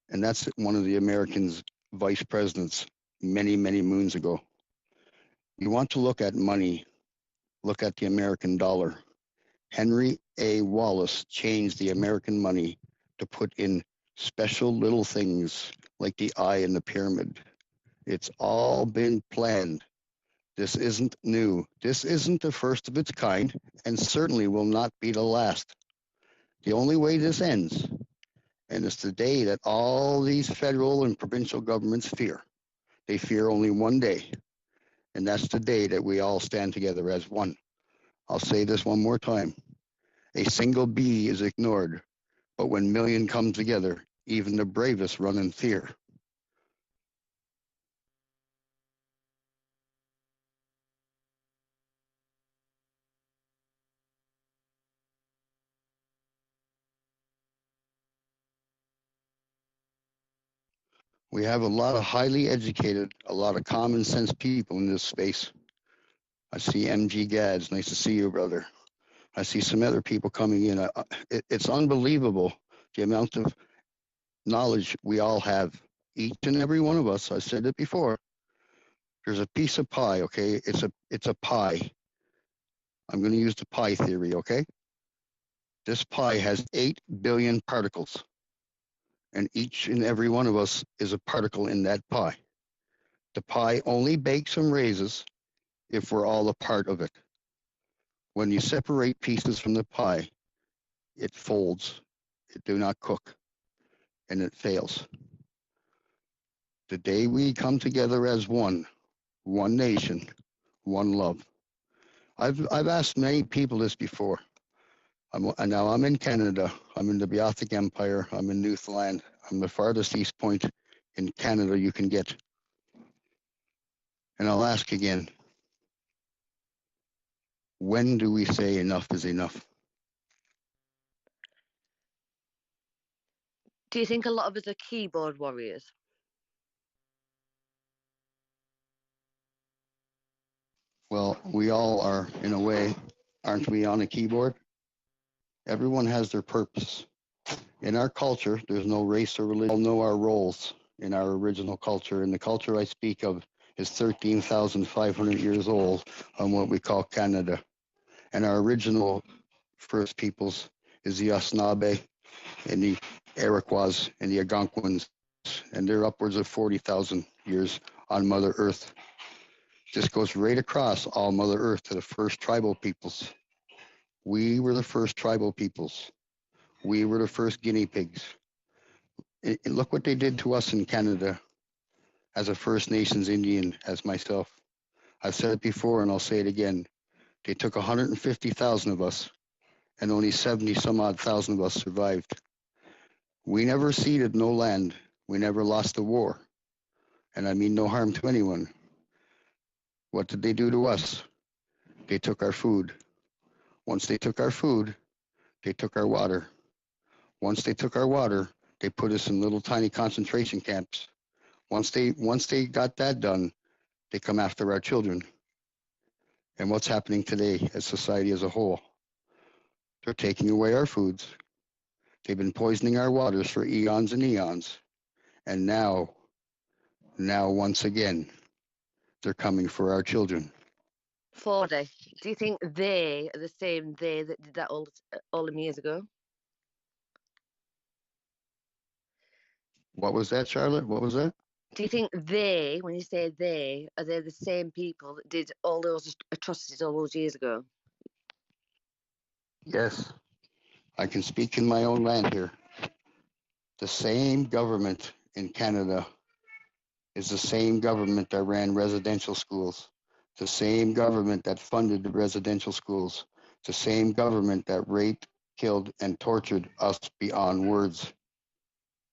And that's one of the Americans' vice presidents many, many moons ago. You want to look at money, look at the American dollar. Henry A. Wallace changed the American money to put in special little things like the eye in the pyramid. It's all been planned. This isn't new. This isn't the first of its kind, and certainly will not be the last. The only way this ends, and it's the day that all these federal and provincial governments fear. They fear only one day, and that's the day that we all stand together as one. I'll say this one more time. A single bee is ignored, but when million come together, even the bravest run in fear. We have a lot of highly educated, a lot of common sense people in this space. I see MG Gads. Nice to see you, brother. I see some other people coming in. It's unbelievable the amount of knowledge we all have. Each and every one of us. I said it before. There's a piece of pie, okay? It's a pie. I'm going to use the pie theory, okay? This pie has 8 billion particles, and each and every one of us is a particle in that pie. The pie only bakes and raises if we're all a part of it. When you separate pieces from the pie, it folds, it do not cook, and it fails. The day we come together as one nation, one love. I've asked many people this before. Now I'm in Canada. I'm in the Beothuk Empire. I'm in Newfoundland. I'm the farthest east point in Canada you can get. And I'll ask again, when do we say enough is enough? Do you think a lot of us are keyboard warriors? Well, we all are, in a way, aren't we, on a keyboard? Everyone has their purpose. In our culture, there's no race or religion. We all know our roles in our original culture. And the culture I speak of is 13,500 years old on what we call Canada. And our original First Peoples is the Anishinaabe and the Iroquois and the Algonquins. And they're upwards of 40,000 years on Mother Earth. This goes right across all Mother Earth to the first tribal peoples. We were the first tribal peoples. We were the first guinea pigs. And look what they did to us in Canada as a First Nations Indian, as myself. I've said it before and I'll say it again. They took 150,000 of us and only 70 some odd thousand of us survived. We never ceded no land. We never lost a war. And I mean no harm to anyone. What did they do to us? They took our food. Once they took our food, they took our water. Once they took our water, they put us in little tiny concentration camps. Once they got that done, they come after our children. And what's happening today as society as a whole? They're taking away our foods. They've been poisoning our waters for eons and eons. And now once again, they're coming for our children. 40. Do you think they are the same they that did that all them years ago? What was that, Charlotte? What was that? Do you think they, when you say they, are they the same people that did all those atrocities all those years ago? Yes. I can speak in my own land here. The same government in Canada is the same government that ran residential schools, the same government that funded the residential schools, the same government that raped, killed, and tortured us beyond words.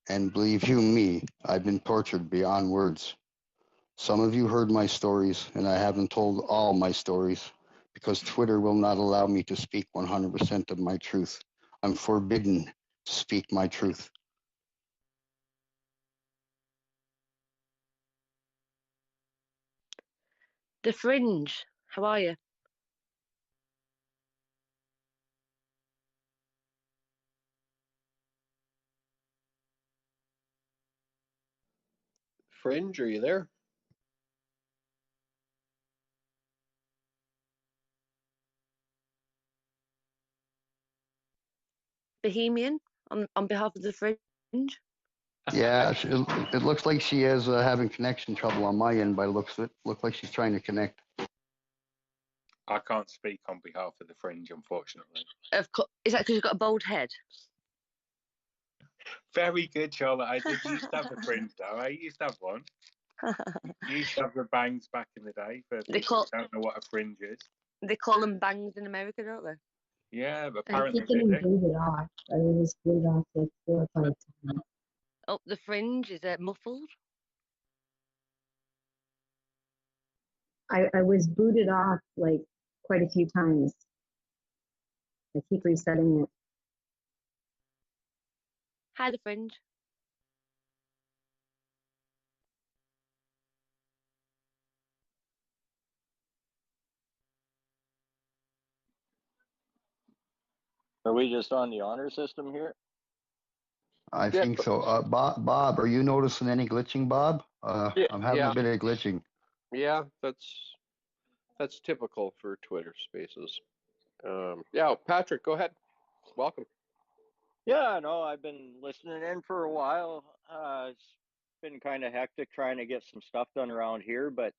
And believe you me, I've been tortured beyond words. Some of you heard my stories, and I haven't told all my stories because Twitter will not allow me to speak 100% of my truth. I'm forbidden to speak my truth. The Fringe, how are you? Fringe, are you there? Bohemian, on behalf of the Fringe? Yeah, it looks like she is having connection trouble on my end by the looks of it. Looks like she's trying to connect. I can't speak on behalf of the Fringe, unfortunately. Is that because you've got a bald head? Very good, Charlotte. I did used to have a Fringe, though. I used to have one. You used to have the bangs back in the day. For people who don't know what a Fringe is. They call them bangs in America, don't they? Yeah, but I apparently think it they was do. booted off. I was booted off like 4 or 5 times. Oh, the Fringe, is it muffled? I was booted off like quite a few times. I keep resetting it. Hi, the Fringe. Are we just on the honor system here? I think so. Bob, are you noticing any glitching, Bob? Yeah, I'm having a bit of glitching. Yeah, that's typical for Twitter Spaces. Yeah, Patrick, go ahead. Welcome. Yeah, no, I've been listening in for a while. It's been kind of hectic trying to get some stuff done around here, but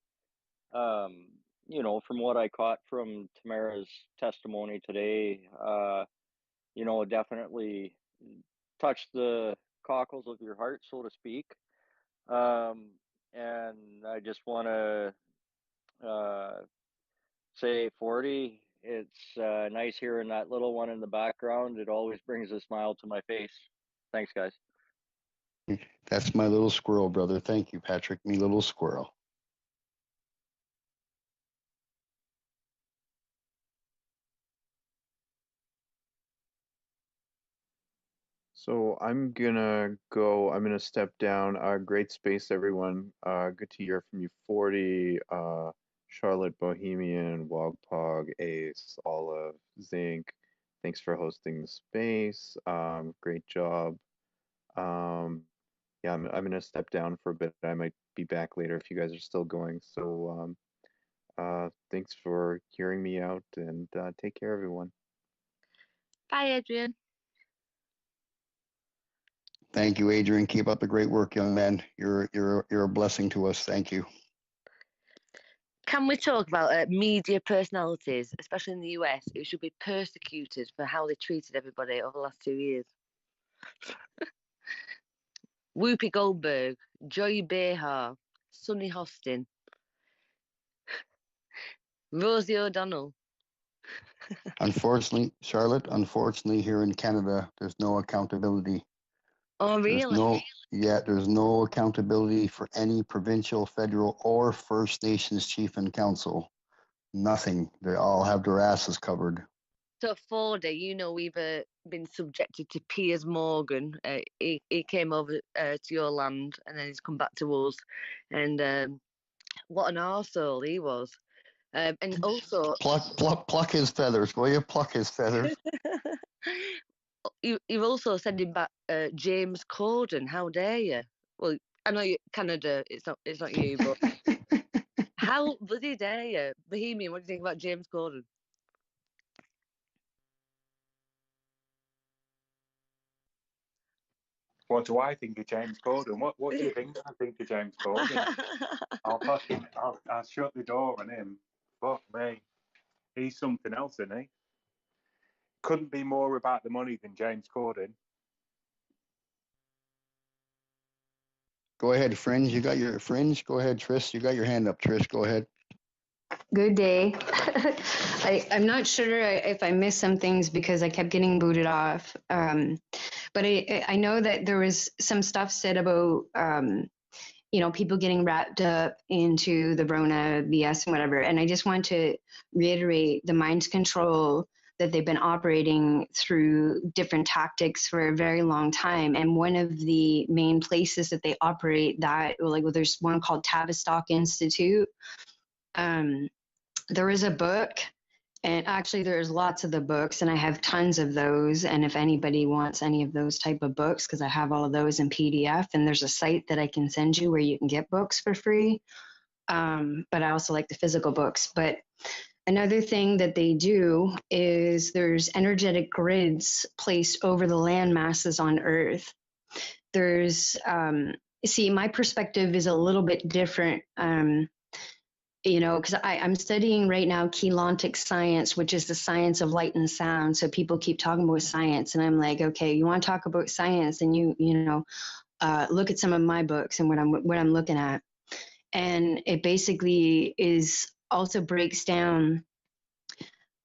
you know, from what I caught from Tamara's testimony today, definitely touched the cockles of your heart, so to speak. And I just want to say, 40, it's nice hearing that little one in the background. It always brings a smile to my face. Thanks, guys. That's my little squirrel, brother. Thank you, Patrick. Me little squirrel. So I'm gonna step down. Great space, everyone. Good to hear from you, 40, Charlotte, Bohemian, Wogpog, Ace, Olive, Zinc. Thanks for hosting the space. Great job. Yeah, I'm gonna step down for a bit. I might be back later if you guys are still going. So thanks for hearing me out, and take care, everyone. Bye, Adrian. Thank you, Adrian. Keep up the great work, young man. You're a blessing to us. Thank you. Can we talk about media personalities, especially in the US, who should be persecuted for how they treated everybody over the last 2 years? Whoopi Goldberg, Joy Behar, Sunny Hostin, Rosie O'Donnell. Unfortunately, Charlotte, here in Canada, there's no accountability. Oh, really? There's no accountability for any provincial, federal, or First Nations chief and council. Nothing. They all have their asses covered. So, 40, we've been subjected to Piers Morgan. He came over to your land and then he's come back to us. And what an arsehole he was. And also... Pluck his feathers, will you? Pluck his feathers. You're also sending back James Corden. How dare you? Well, I know Canada. It's not you, but how bloody dare you, Bohemian? What do you think about James Corden? What do I think of James Corden? What do you think I think of James Corden? I'll shut the door on him. Fuck me. He's something else, isn't he? Couldn't be more about the money than James Corden. Go ahead, Fringe. You got your Fringe. Go ahead, Trish. You got your hand up, Trish. Go ahead. Good day. I'm not sure if I missed some things because I kept getting booted off. But I know that there was some stuff said about, people getting wrapped up into the Rona BS and whatever. And I just want to reiterate the mind control that they've been operating through different tactics for a very long time. And one of the main places that they operate there's one called Tavistock Institute. There is a book, and actually there's lots of the books, and I have tons of those. And if anybody wants any of those type of books, because I have all of those in PDF, and there's a site that I can send you where you can get books for free. But I also like the physical books. But another thing that they do is there's energetic grids placed over the land masses on Earth. There's, my perspective is a little bit different. Because I'm studying right now Keylontic science, which is the science of light and sound. So people keep talking about science, and I'm like, okay, you want to talk about science, and look at some of my books and what I'm looking at, and it basically also breaks down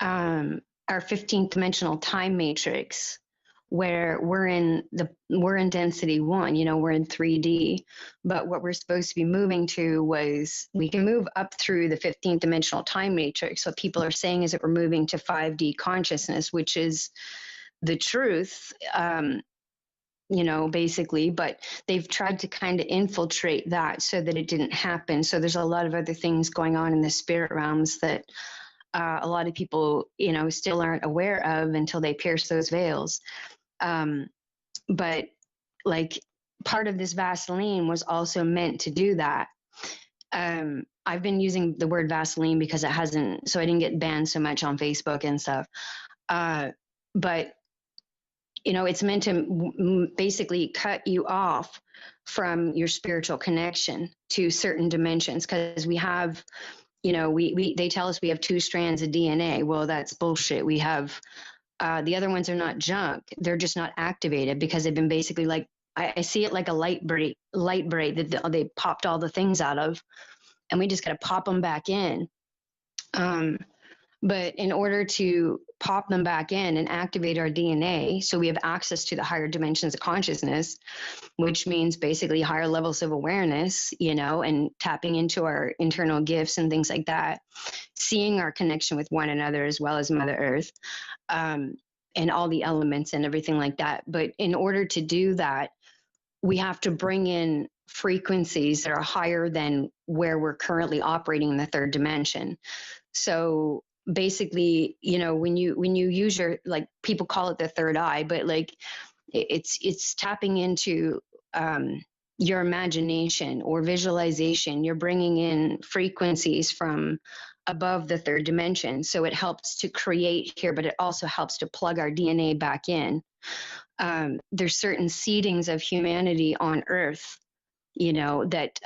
our 15th dimensional time matrix, where we're in density 1, we're in 3D, but what we're supposed to be moving to was we can move up through the 15th dimensional time matrix. What people are saying is that we're moving to 5D consciousness, which is the truth, basically, but they've tried to kind of infiltrate that so that it didn't happen. So there's a lot of other things going on in the spirit realms that a lot of people, still aren't aware of until they pierce those veils. But part of this Vaseline was also meant to do that. I've been using the word Vaseline because it hasn't, so I didn't get banned so much on Facebook and stuff. But you know, it's meant to basically cut you off from your spiritual connection to certain dimensions, because we have, you know, they tell us we have 2 strands of DNA. Well, that's bullshit. We have the other ones are not junk. They're just not activated because they've been basically like, I see it like a light braid that they popped all the things out of, and we just got to pop them back in. But in order to pop them back in and activate our DNA, so we have access to the higher dimensions of consciousness, which means basically higher levels of awareness, you know, and tapping into our internal gifts and things like that, seeing our connection with one another as well as Mother Earth, and all the elements and everything like that. But in order to do that, we have to bring in frequencies that are higher than where we're currently operating in the 3rd dimension. So basically, you know, when you use your, like, people call it the 3rd eye, but like it's tapping into your imagination or visualization. You're bringing in frequencies from above the 3rd dimension. So it helps to create here, but it also helps to plug our DNA back in. There's certain seedings of humanity on Earth, you know, that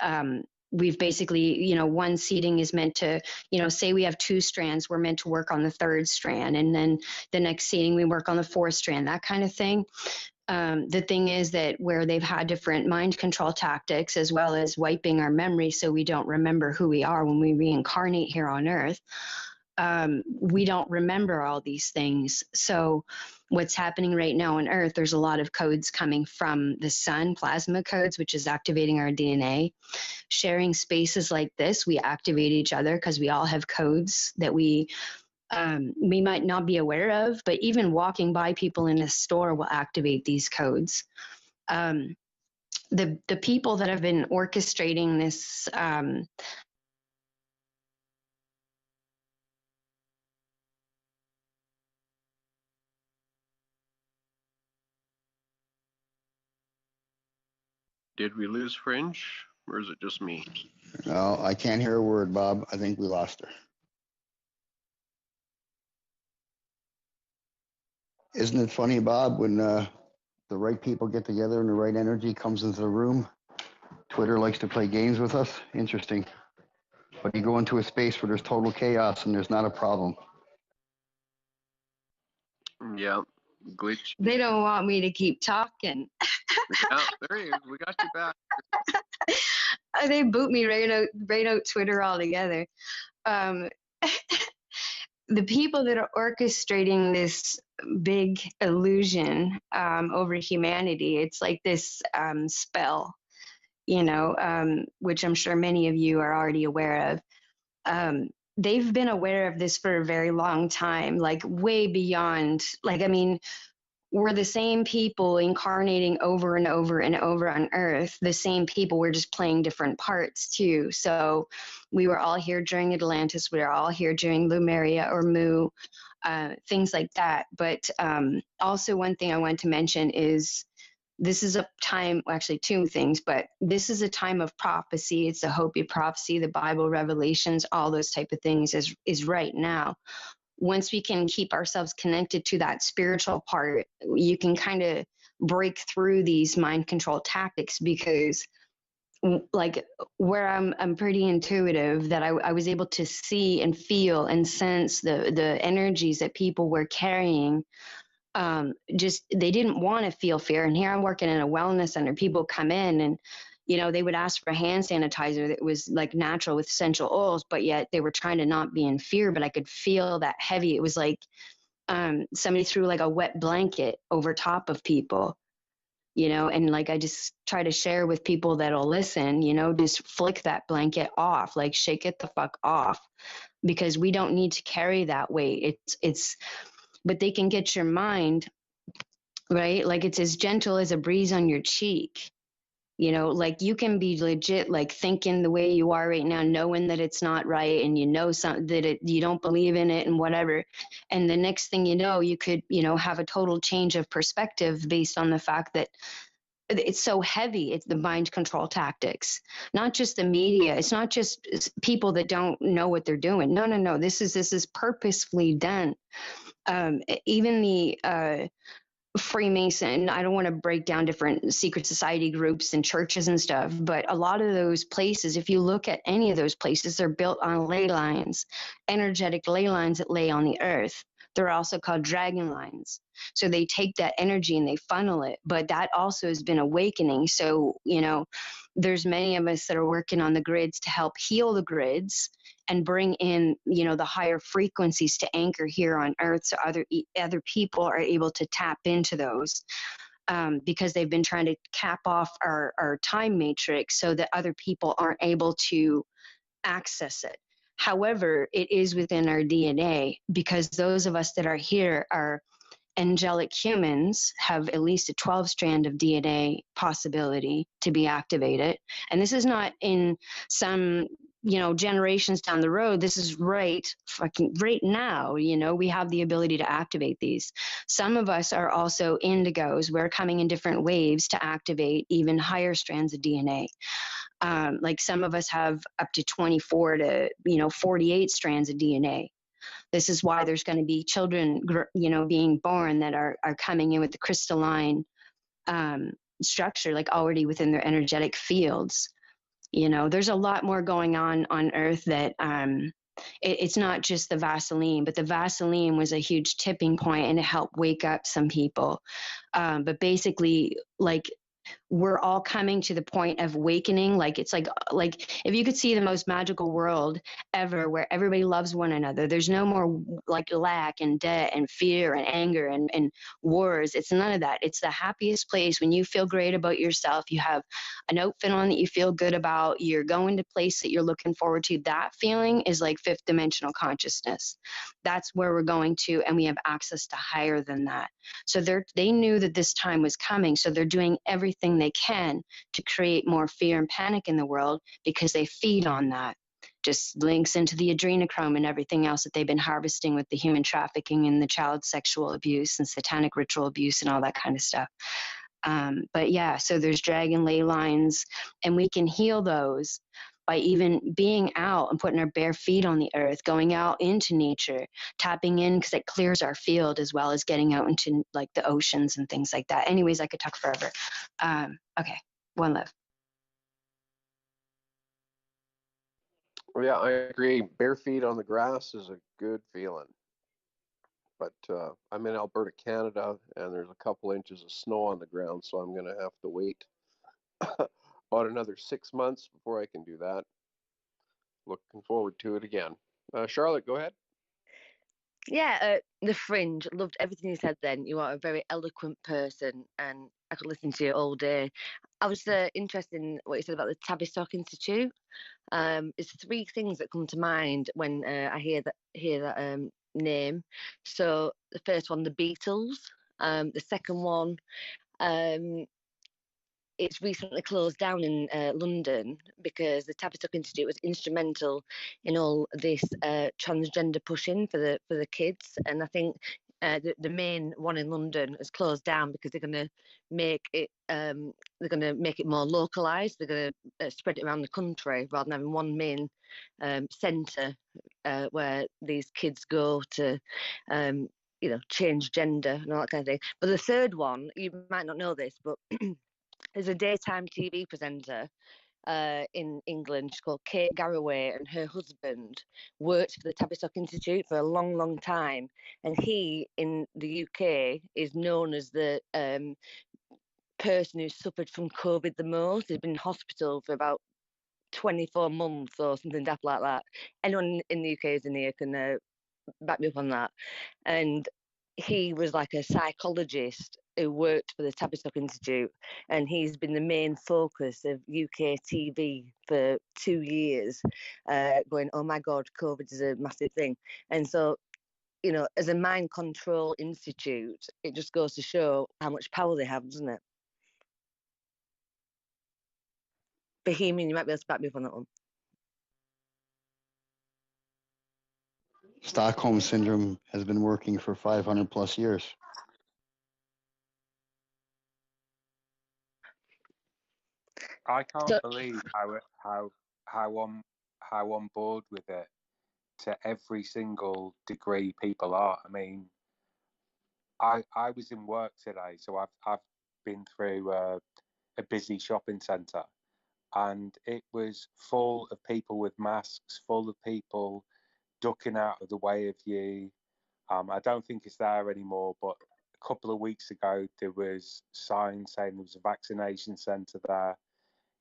we've basically, you know, one seeding is meant to, you know, say we have 2 strands, we're meant to work on the 3rd strand, and then the next seeding we work on the 4th strand, that kind of thing. The thing is that where they've had different mind control tactics as well as wiping our memory so we don't remember who we are when we reincarnate here on Earth, we don't remember all these things. So what's happening right now on Earth, there's a lot of codes coming from the sun, plasma codes, which is activating our DNA. Sharing spaces like this, we activate each other because we all have codes that we might not be aware of, but even walking by people in a store will activate these codes. The people that have been orchestrating this Did we lose Fringe, or is it just me? No, I can't hear a word, Bob. I think we lost her. Isn't it funny, Bob, when the right people get together and the right energy comes into the room? Twitter likes to play games with us. Interesting. But you go into a space where there's total chaos and there's not a problem. Yeah, glitch. They don't want me to keep talking. Yeah, there you go. We got you back. They boot me right out Twitter altogether. The people that are orchestrating this big illusion over humanity, it's like this spell, you know, which I'm sure many of you are already aware of. They've been aware of this for a very long time, like way beyond, like, I mean, we're the same people incarnating over and over and over on Earth, the same people, we're just playing different parts too. So we were all here during Atlantis, we were all here during Lemuria or Mu, things like that. But also one thing I want to mention is this is a time, well, actually 2 things, but this is a time of prophecy. It's a Hopi prophecy, the Bible, Revelations, all those type of things is right now. Once we can keep ourselves connected to that spiritual part, you can kind of break through these mind control tactics, because like where I'm pretty intuitive, that I was able to see and feel and sense the energies that people were carrying. Just, they didn't want to feel fear. And here I'm working in a wellness center. People come in and, you know, they would ask for hand sanitizer that was like natural with essential oils, but yet they were trying to not be in fear. But I could feel that heavy. It was like somebody threw like a wet blanket over top of people, you know, and like I just try to share with people that'll listen, you know, just flick that blanket off, like shake it the fuck off, because we don't need to carry that weight. But they can get your mind, right? Like it's as gentle as a breeze on your cheek. You know, like you can be legit, like thinking the way you are right now, knowing that it's not right, and you know you don't believe in it and whatever. And the next thing you know, you could, you know, have a total change of perspective based on the fact that it's so heavy. It's the mind control tactics, not just the media. It's not just people that don't know what they're doing. No, no, no. This is purposefully done. Even the Freemason, I don't want to break down different secret society groups and churches and stuff, but a lot of those places, if you look at any of those places, they're built on ley lines, energetic ley lines that lay on the earth. They're also called dragon lines. So they take that energy and they funnel it, but that also has been awakening. So, you know, there's many of us that are working on the grids to help heal the grids and bring in, you know, the higher frequencies to anchor here on earth, so other people are able to tap into those, because they've been trying to cap off our time matrix so that other people aren't able to access it. However, it is within our DNA, because those of us that are here are angelic humans, have at least a 12 strand of DNA possibility to be activated. And this is not in some, you know, generations down the road. This is right now, you know, we have the ability to activate these. Some of us are also indigos. We're coming in different waves to activate even higher strands of DNA. Like some of us have up to 24 to, you know, 48 strands of DNA. This is why there's going to be children, you know, being born that are coming in with the crystalline structure, like already within their energetic fields. You know, there's a lot more going on Earth that it's not just the Vaseline, but the Vaseline was a huge tipping point and it helped wake up some people. But basically, like, we're all coming to the point of awakening. Like, it's like if you could see the most magical world ever where everybody loves one another, there's no more like lack and debt and fear and anger and wars. It's none of that. It's the happiest place when you feel great about yourself. You have an outfit on that you feel good about. You're going to a place that you're looking forward to. That feeling is like fifth dimensional consciousness. That's where we're going to, and we have access to higher than that. So they knew that this time was coming. So they're doing everything they can to create more fear and panic in the world, because they feed on that. Just links into the adrenochrome and everything else that they've been harvesting with the human trafficking and the child sexual abuse and satanic ritual abuse and all that kind of stuff. But yeah, so there's dragon ley lines, and we can heal those by even being out and putting our bare feet on the earth, going out into nature, tapping in, because it clears our field, as well as getting out into like the oceans and things like that. Anyways, I could talk forever. Okay, one love. Yeah, I agree. Bare feet on the grass is a good feeling. But I'm in Alberta, Canada, and there's a couple inches of snow on the ground, so I'm going to have to wait about another 6 months before I can do that. Looking forward to it again. Charlotte, go ahead. Yeah, The Fringe. Loved everything you said then. You are a very eloquent person, and I could listen to you all day. I was interested in what you said about the Tavistock Institute. There's three things that come to mind when I hear that name. So the first one, the Beatles. The second one, it's recently closed down in London because the Tavistock Institute was instrumental in all this transgender pushing for the kids, and I think the main one in London has closed down because they're going to make it more localized. They're going to spread it around the country rather than having one main centre where these kids go to change gender and all that kind of thing. But the third one, you might not know this, but there's a daytime TV presenter in England. She's called Kate Garraway, and her husband worked for the Tavistock Institute for a long, long time. And he, in the UK, is known as the person who suffered from COVID the most. He's been in hospital for about 24 months or something daft like that. Anyone in the UK is in here can back me up on that. And he was like a psychologist who worked for the Tavistock Institute, and he's been the main focus of UK TV for 2 years, going, oh my God, COVID is a massive thing. And so, as a mind control institute, it just goes to show how much power they have, doesn't it? Bohemian, you might be able to back me up on that one. Stockholm Syndrome has been working for 500 plus years. I can't So, believe how on board with it to every single degree people are. I mean, I was in work today, so I've been through a busy shopping centre, and it was full of people with masks, full of people ducking out of the way of you. I don't think it's there anymore, but a couple of weeks ago there was signs saying there was a vaccination centre there.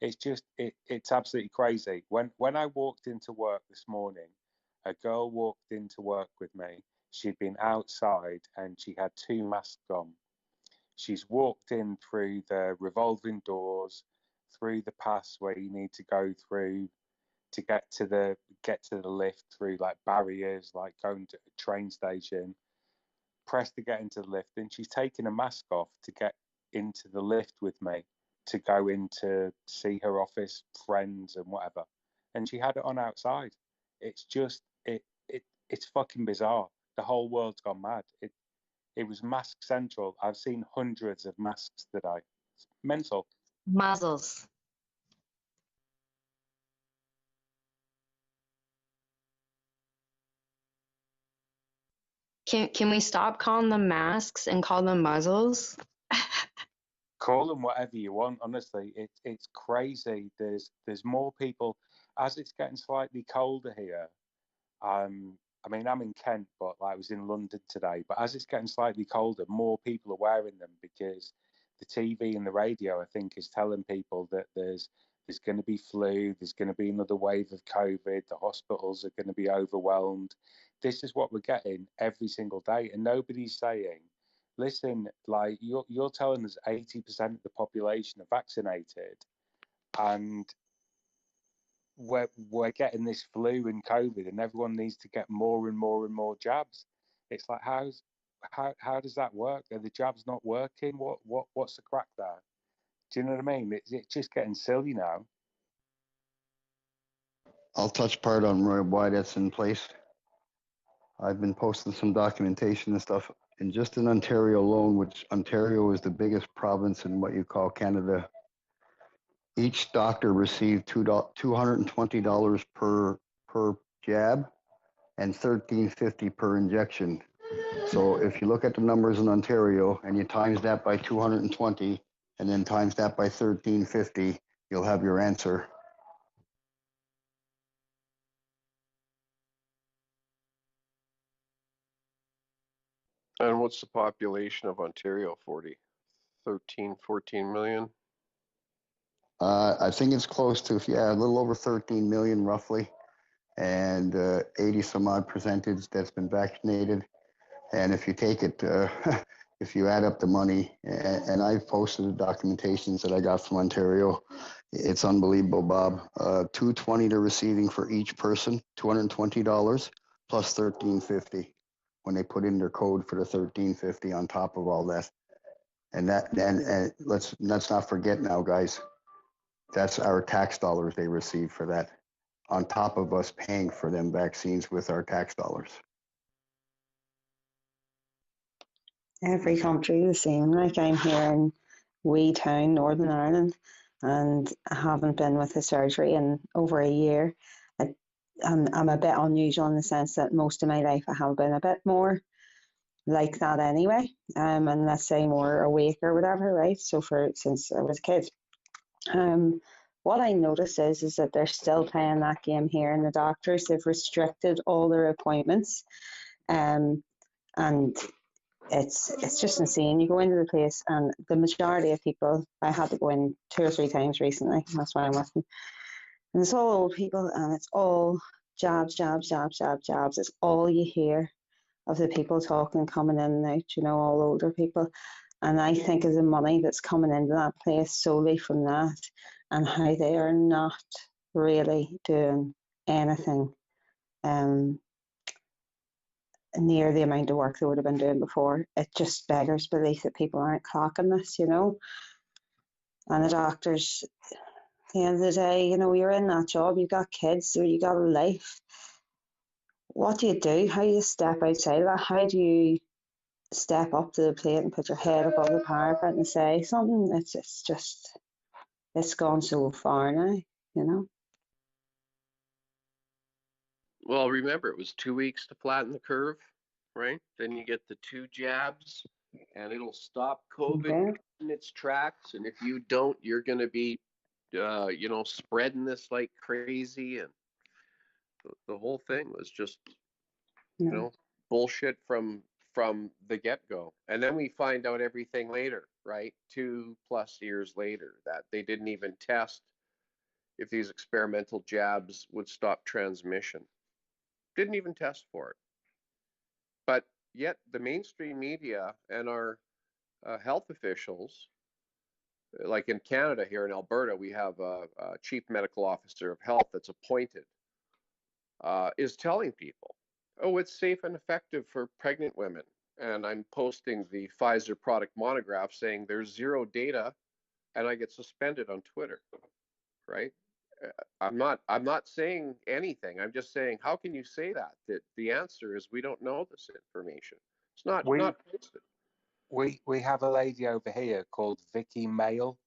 It's just it's absolutely crazy. When I walked into work this morning, a girl walked into work with me. She'd been outside and she had 2 masks on. She's walked in through the revolving doors, through the paths where you need to go through to get to the lift, through like barriers, like going to a train station, pressed to get into the lift, and she's taken a mask off to get into the lift with me to go in to see her office friends and whatever. And she had it on outside. It's just it's fucking bizarre. The whole world's gone mad. It was mask central. I've seen hundreds of masks today. It's mental. Muzzles. Can we stop calling them masks and call them muzzles? Call them whatever you want. Honestly, it's crazy. There's more people as it's getting slightly colder here. I mean, I'm in Kent, but I was in London today. But as it's getting slightly colder, more people are wearing them because the TV and the radio, I think, is telling people that there's going to be flu, there's going to be another wave of COVID, the hospitals are going to be overwhelmed. This is what we're getting every single day, and nobody's saying, listen, like you're telling us 80% of the population are vaccinated, and we're getting this flu and COVID, and everyone needs to get more and more and more jabs. It's like how does that work? Are the jabs not working? What's the crack there? Do you know what I mean? It's just getting silly now. I'll touch part on why that's in place. I've been posting some documentation and stuff, and just in Ontario alone, which Ontario is the biggest province in what you call Canada, each doctor received $220 per jab and $13.50 per injection. So if you look at the numbers in Ontario and you times that by 220 and then times that by $13.50, you'll have your answer. And what's the population of Ontario? 14 million? I think it's close to, a little over 13 million roughly, and 80 some odd percentage that's been vaccinated. And if you take it, if you add up the money, and I've posted the documentations that I got from Ontario, it's unbelievable, Bob. $220 they're receiving for each person, $220 plus $13.50 when they put in their code for the $13.50 on top of all that. And let's not forget now, guys, that's our tax dollars they receive for that, on top of us paying for them vaccines with our tax dollars. Every country the same. Like I'm here in wee town, Northern Ireland, and I haven't been with the surgery in over a year. I'm a bit unusual in the sense that most of my life I have been a bit more like that anyway, and let's say more awake or whatever, right? So since I was a kid, what I notice is that they're still playing that game here, and the doctors, they've restricted all their appointments, and it's just insane. You go into the place, and the majority of people, I had to go in 2 or 3 times recently. That's why I'm with them. And it's all old people, and it's all jabs, jabs, jabs, jabs, jabs. It's all you hear of the people talking, coming in and out, all older people. And I think of the money that's coming into that place solely from that, and how they are not really doing anything near the amount of work they would have been doing before. It just beggars belief that people aren't clocking this, And the doctors, at the end of the day, you're in that job, you've got kids, you got a life. What do you do? How do you step outside of that? How do you step up to the plate and put your head above the parapet and say something? It's just it's gone so far now, you know. Well, remember, it was 2 weeks to flatten the curve, right? Then you get the 2 jabs, and it'll stop COVID Okay. in its tracks. And if you don't, you're going to be, spreading this like crazy. And the whole thing was just, No. bullshit from the get-go. And then we find out everything later, right? 2+ years later, that they didn't even test if these experimental jabs would stop transmission. Didn't even test for it. But yet the mainstream media and our health officials, like in Canada here in Alberta, we have a chief medical officer of health that's appointed, is telling people, oh, it's safe and effective for pregnant women. And I'm posting the Pfizer product monograph saying there's zero data, and I get suspended on Twitter, right? I'm not saying anything. I'm just saying, how can you say that? That the answer is we don't know this information. It's not We posted. we have a lady over here called Vicky Mail.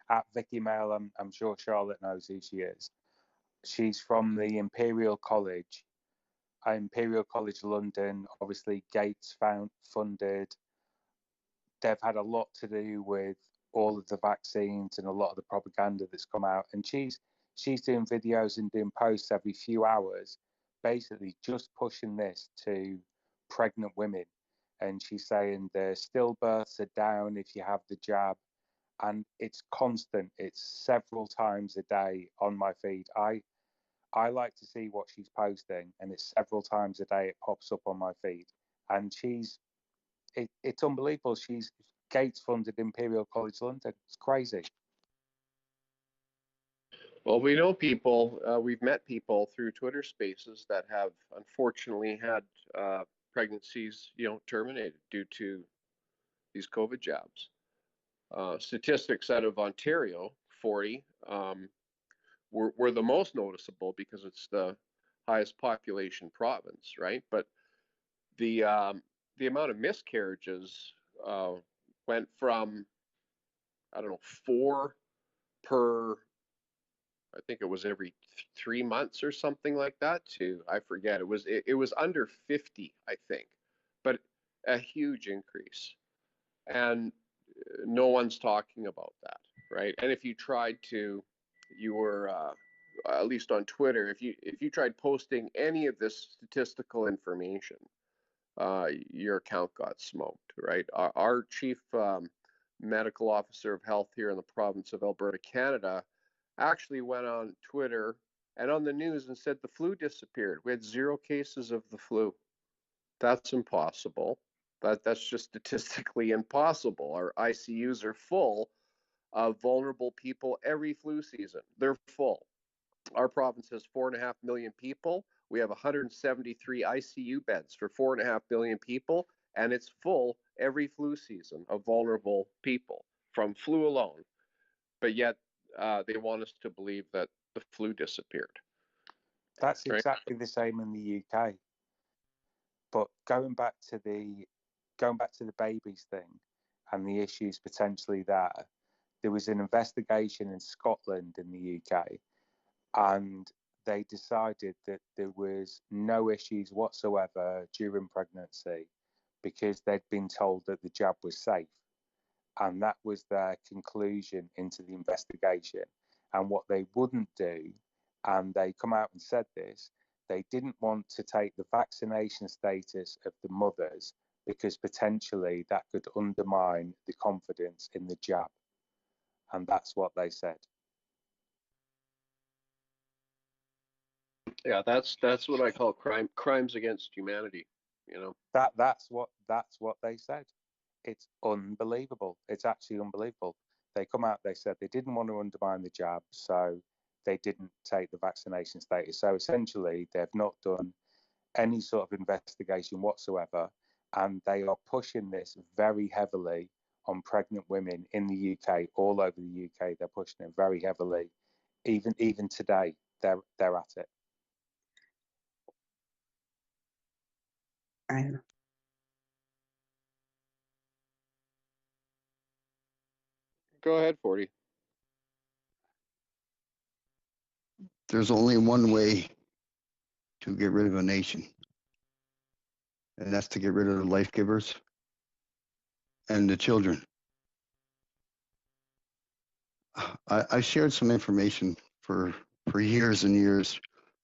At Vicky Mail, I'm sure Charlotte knows who she is. She's from the Imperial College London. Obviously, Gates funded. They've had a lot to do with all of the vaccines and a lot of the propaganda that's come out. And she's doing videos and doing posts every few hours, basically just pushing this to pregnant women. And she's saying the stillbirths are down if you have the jab. And it's constant. It's several times a day on my feed. I like to see what she's posting, and it's several times a day it pops up on my feed. And it's unbelievable. She's Gates funded Imperial College London. It's crazy. Well, we know people, we've met people through Twitter Spaces that have unfortunately had pregnancies, terminated due to these COVID jabs. Statistics out of Ontario, 40, were the most noticeable because it's the highest population province, right? But the amount of miscarriages went from, I don't know, 4 per, I think it was every 3 months or something like that, to, I forget, it was under 50, I think, but a huge increase. And no one's talking about that, right? And if you tried to, you were at least on Twitter, if you tried posting any of this statistical information, your account got smoked, right? Our chief medical officer of health here in the province of Alberta, Canada, actually went on Twitter and on the news and said the flu disappeared. We had 0 cases of the flu. That's impossible. That's just statistically impossible. Our ICUs are full of vulnerable people every flu season. They're full. Our province has 4.5 million people. We have 173 ICU beds for 4.5 million people, and it's full every flu season of vulnerable people from flu alone. But yet they want us to believe that the flu disappeared. That's right? exactly the same in the UK. But going back to the babies thing and the issues potentially there was an investigation in Scotland in the UK, and they decided that there was no issues whatsoever during pregnancy because they'd been told that the jab was safe. And that was their conclusion into the investigation. And what they wouldn't do, and they come out and said this, they didn't want to take the vaccination status of the mothers because potentially that could undermine the confidence in the jab. And that's what they said. Yeah, that's what I call crimes against humanity. That's what they said. It's unbelievable. It's actually unbelievable. They come out, they said they didn't want to undermine the jab, so they didn't take the vaccination status. So essentially, they've not done any sort of investigation whatsoever, and they are pushing this very heavily on pregnant women in the UK, all over the UK. They're pushing it very heavily. Even today, they're at it. I know. Go ahead, 40. there's only one way to get rid of a nation, and that's to get rid of the life givers and the children. I shared some information for years and years,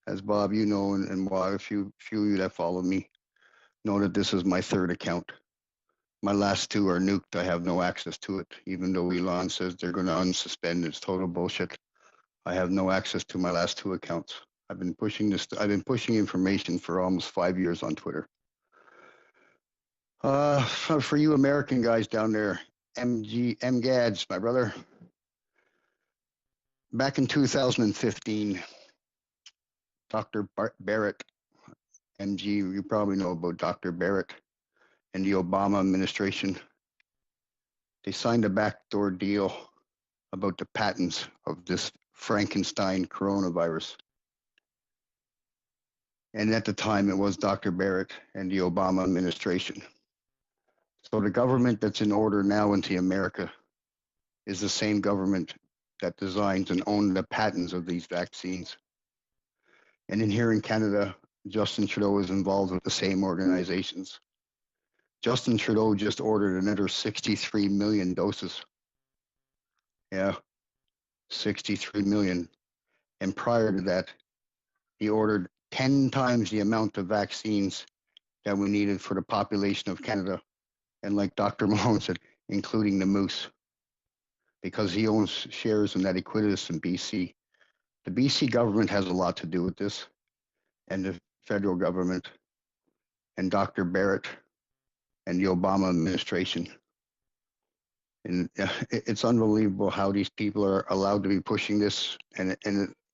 as Bob, you know, and Bob, a few of you that follow me know that this is my third account. My last two are nuked. I have no access to it, even though Elon says they're going to unsuspend. It's total bullshit. I have no access to my last two accounts. I've been pushing information for almost 5 years on Twitter. For you American guys down there, MGADS, my brother. Back in 2015, Dr. Barrett, MG, you probably know about Dr. Barrett and the Obama administration. They signed a backdoor deal about the patents of this Frankenstein coronavirus. And at the time, it was Dr. Barrett and the Obama administration. So the government that's in order now into America is the same government that designs and owns the patents of these vaccines. And in here in Canada, Justin Trudeau is involved with the same organizations. Justin Trudeau just ordered another 63 million doses. Yeah, 63 million. And prior to that, he ordered 10 times the amount of vaccines that we needed for the population of Canada. And like Dr. Malone said, including the moose, because he owns shares in that Equitas in BC. The BC government has a lot to do with this, and the federal government, and Dr. Barrett, and the Obama administration. And it's unbelievable how these people are allowed to be pushing this, and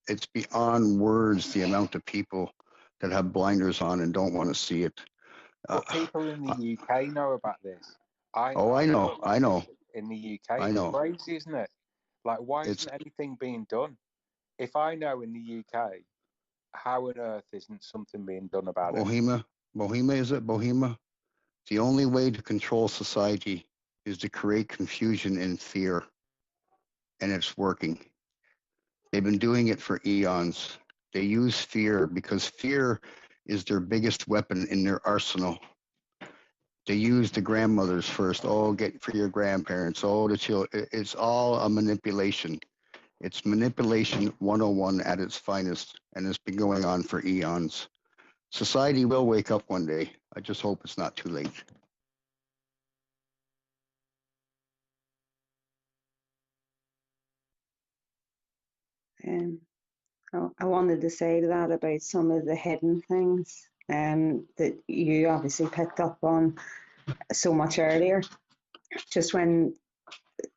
it's beyond words the amount of people that have blinders on and don't want to see it. But people in the UK know about this. I know. In the UK, I know. It's crazy, isn't it? Like, why isn't anything being done? If I know in the UK, how on earth isn't something being done about it? Bohema? The only way to control society is to create confusion and fear, and it's working. They've been doing it for eons. They use fear because fear is their biggest weapon in their arsenal. They use the grandmothers first. Oh, get for your grandparents. Oh, the children. It's all a manipulation. It's manipulation 101 at its finest, and it's been going on for eons. Society will wake up one day. I just hope it's not too late. I wanted to say that about some of the hidden things that you obviously picked up on so much earlier. Just when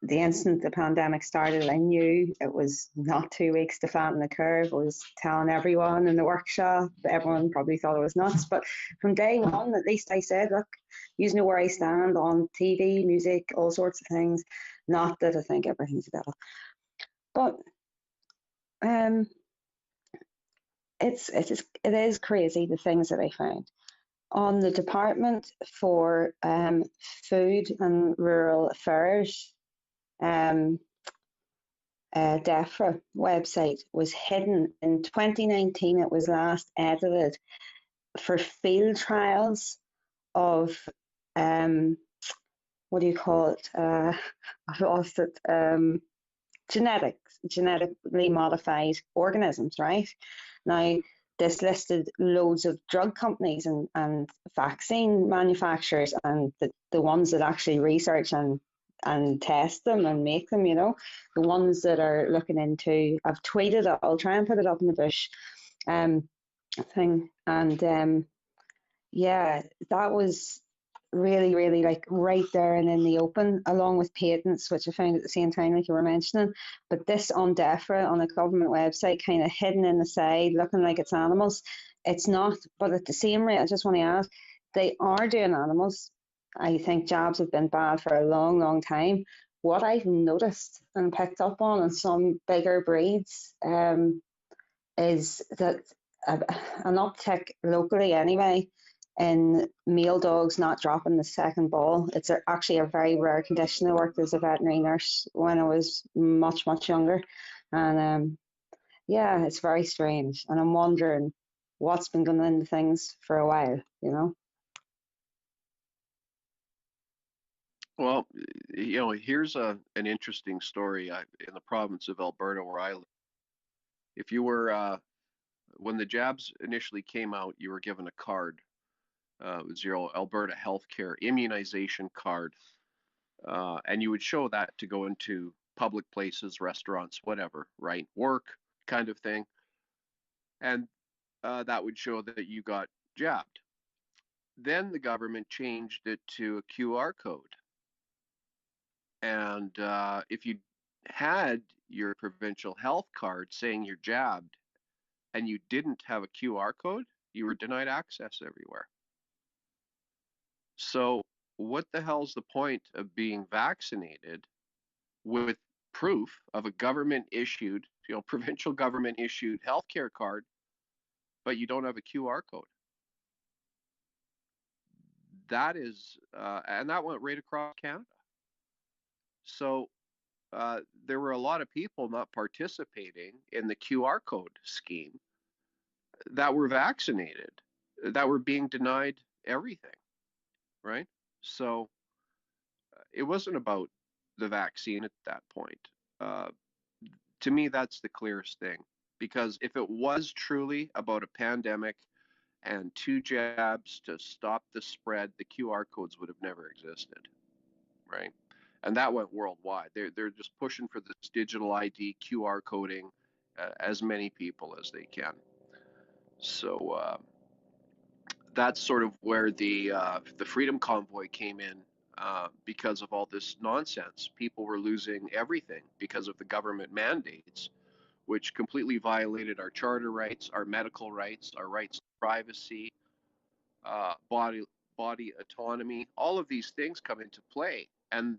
the instant the pandemic started, I knew it was not 2 weeks to flatten the curve. I was telling everyone in the workshop, everyone probably thought it was nuts, but from day one, at least I said, look, you know where I stand on TV, music, all sorts of things. Not that I think everything's a devil, but it is crazy the things that I found. On the Department for Food and Rural Affairs, DEFRA website was hidden. In 2019, it was last edited for field trials of, what do you call it? I've lost it. Genetically modified organisms, right? Now, this listed loads of drug companies and vaccine manufacturers and the ones that actually research and test them and make them, you know, the ones that are looking into, I've tweeted it, I'll try and put it up in the bush thing. And yeah, that was really, really like right there and in the open, along with patents, which I found at the same time, like you were mentioning. But this on DEFRA, on a government website, kind of hidden in the side, looking like it's animals. It's not, but at the same rate, I just want to ask, they are doing animals. I think jabs have been bad for a long, long time. What I've noticed and picked up on some bigger breeds is that an uptick locally anyway, in male dogs not dropping the second ball. It's actually a very rare condition. I worked as a veterinary nurse when I was much, much younger. And yeah, it's very strange. And I'm wondering what's been going into things for a while, you know? Well, here's an interesting story in the province of Alberta where I live. If you were, when the jabs initially came out, you were given a card. It was your Alberta Healthcare immunization card. And you would show that to go into public places, restaurants, whatever, right? Work kind of thing. And that would show that you got jabbed. Then the government changed it to a QR code. And if you had your provincial health card saying you're jabbed and you didn't have a QR code, you were denied access everywhere. So what the hell's the point of being vaccinated with proof of a government issued, provincial government issued healthcare card, but you don't have a QR code? That is, and that went right across Canada. So there were a lot of people not participating in the QR code scheme that were vaccinated, that were being denied everything, right? So it wasn't about the vaccine at that point. To me, that's the clearest thing. Because if it was truly about a pandemic and 2 jabs to stop the spread, the QR codes would have never existed, right? And that went worldwide. They're just pushing for this digital ID, QR coding, as many people as they can. So that's sort of where the Freedom Convoy came in, because of all this nonsense. People were losing everything because of the government mandates, which completely violated our charter rights, our medical rights, our rights to privacy, body autonomy. All of these things come into play, and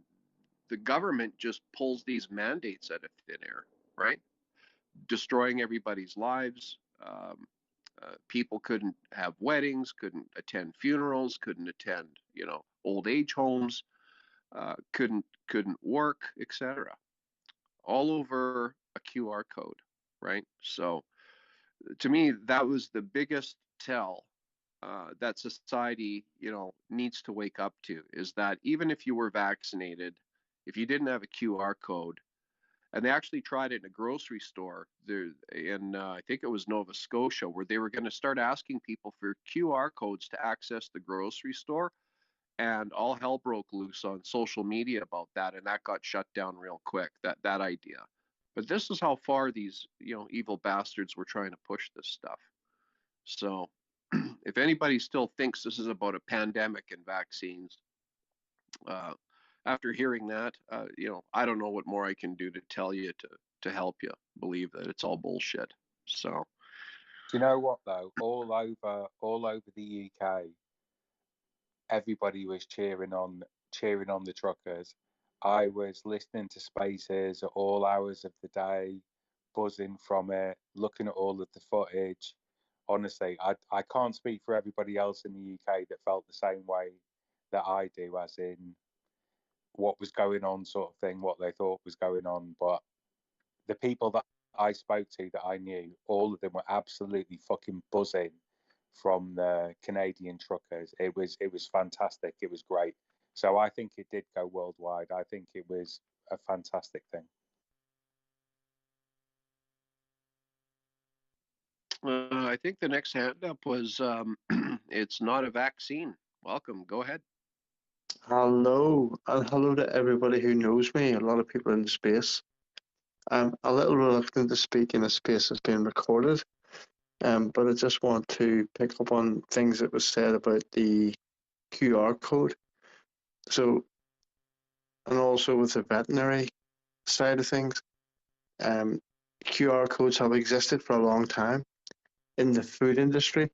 the government just pulls these mandates out of thin air, right? Destroying everybody's lives. People couldn't have weddings, couldn't attend funerals, couldn't attend, old age homes, couldn't work, etc. All over a QR code, right? So to me, that was the biggest tell that society, needs to wake up to, is that even if you were vaccinated, if you didn't have a QR code, and they actually tried it in a grocery store there in, I think it was Nova Scotia, where they were going to start asking people for QR codes to access the grocery store, and all hell broke loose on social media about that, and that got shut down real quick, that idea. But this is how far these, evil bastards were trying to push this stuff. So if anybody still thinks this is about a pandemic and vaccines, after hearing that, I don't know what more I can do to tell you to help you believe that it's all bullshit. So, do you know what though? All over the UK, everybody was cheering on the truckers. I was listening to Spaces at all hours of the day, buzzing from it, looking at all of the footage. Honestly, I can't speak for everybody else in the UK that felt the same way that I do, as in what was going on, sort of thing, what they thought was going on. But the people that I spoke to, that I knew, all of them were absolutely fucking buzzing from the Canadian truckers. It was fantastic. It was great. So I think it did go worldwide. I think it was a fantastic thing. I think the next hand up was it's not a vaccine. Welcome. Go ahead. Hello, and hello to everybody who knows me, a lot of people in the space. I'm a little reluctant to speak in a space that's being recorded, but I just want to pick up on things that was said about the QR code. So, and also with the veterinary side of things, QR codes have existed for a long time in the food industry,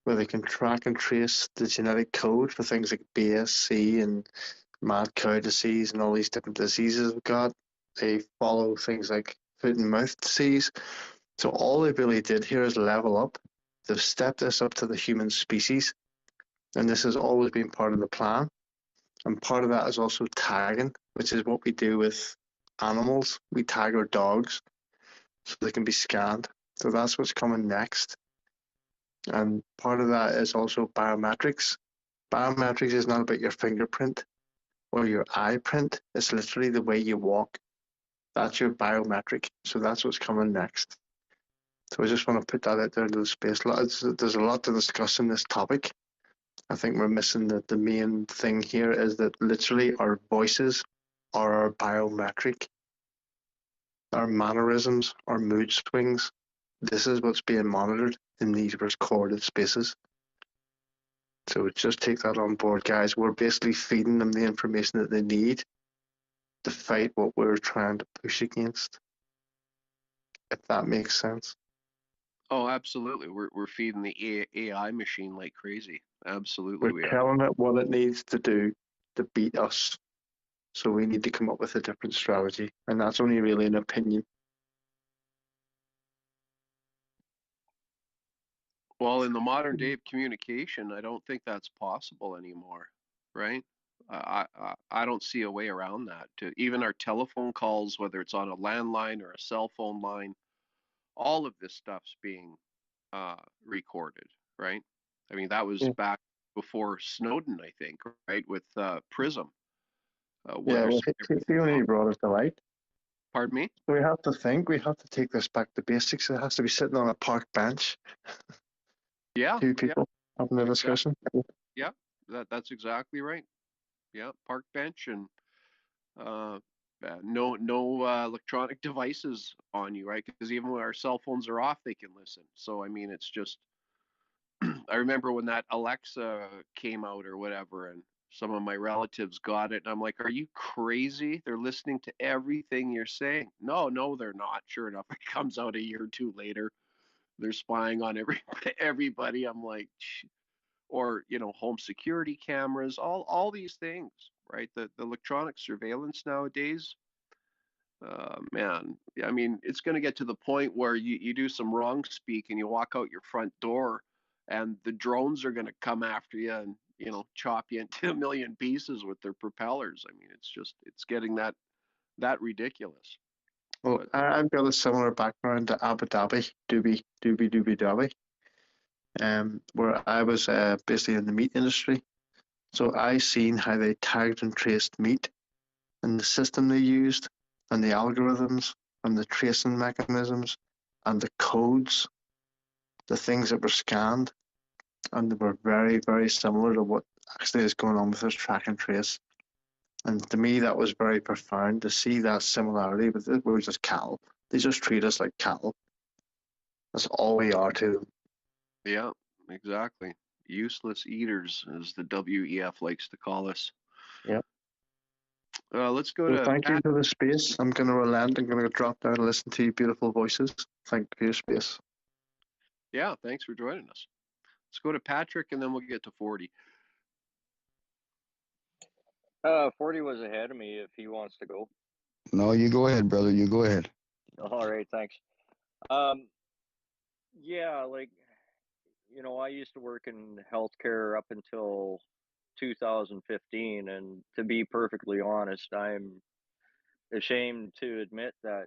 where they can track and trace the genetic code for things like BSC and mad cow disease and all these different diseases we've got. They follow things like foot and mouth disease. So all they really did here is level up. They've stepped this up to the human species, and this has always been part of the plan. And part of that is also tagging, which is what we do with animals. We tag our dogs. so they can be scanned. So that's what's coming next. And part of that is also biometrics. Biometrics is not about your fingerprint or your eye print. It's literally the way you walk. That's your biometric. So that's what's coming next. So I just want to put that out there into the space. There's a lot to discuss in this topic. I think we're missing the main thing here is that literally our voices are our biometric, our mannerisms, our mood swings. This is what's being monitored in these recorded spaces. So just take that on board, guys. We're basically feeding them the information that they need to fight what we're trying to push against, if that makes sense. Oh, absolutely. We're feeding the AI machine like crazy. Absolutely, we We're are. telling it what it needs to do to beat us. So we need to come up with a different strategy. And that's only really an opinion. Well, in the modern day of communication, I don't think that's possible anymore, right? I don't see a way around that. To even our telephone calls, whether it's on a landline or a cell phone line, all of this stuff's being recorded, right? I mean, that was back before Snowden, I think, right, with Prism. Yeah, well, he only brought us to light. Pardon me? We have to think. We have to take this back to basics. It has to be sitting on a park bench. Yeah. Two people having a discussion. Yeah, that's exactly right. Yeah, park bench and no electronic devices on you, right? Because even when our cell phones are off, they can listen. So I mean, it's just I remember when that Alexa came out or whatever, and some of my relatives got it, and I'm like, "Are you crazy? They're listening to everything you're saying." No, they're not. Sure enough, it comes out a year or two later. They're spying on everybody. I'm like, or home security cameras, all these things, right? The electronic surveillance nowadays, man, I mean, it's going to get to the point where you do some wrong speak and you walk out your front door and the drones are going to come after you and chop you into a million pieces with their propellers. I mean, it's getting that ridiculous. Well, I've got a similar background to Abu Dhabi, Dubai, Dhabi, where I was basically in the meat industry. So I seen how they tagged and traced meat and the system they used and the algorithms and the tracing mechanisms and the codes, the things that were scanned, and they were very, very similar to what actually is going on with this track and trace. And to me, that was very profound to see that similarity with it. We're just cattle. They just treat us like cattle. That's all we are to them. Yeah, exactly. Useless eaters, as the WEF likes to call us. Yep. Let's go So to thank you for the space. I'm going to relent. I'm going to drop down and listen to your beautiful voices. Thank you for your space. Yeah, thanks for joining us. Let's go to Patrick, and then we'll get to 40. 40 was ahead of me if he wants to go. No, you go ahead, brother. You go ahead. All right, thanks. Yeah, like, I used to work in healthcare up until 2015, and to be perfectly honest, I'm ashamed to admit that,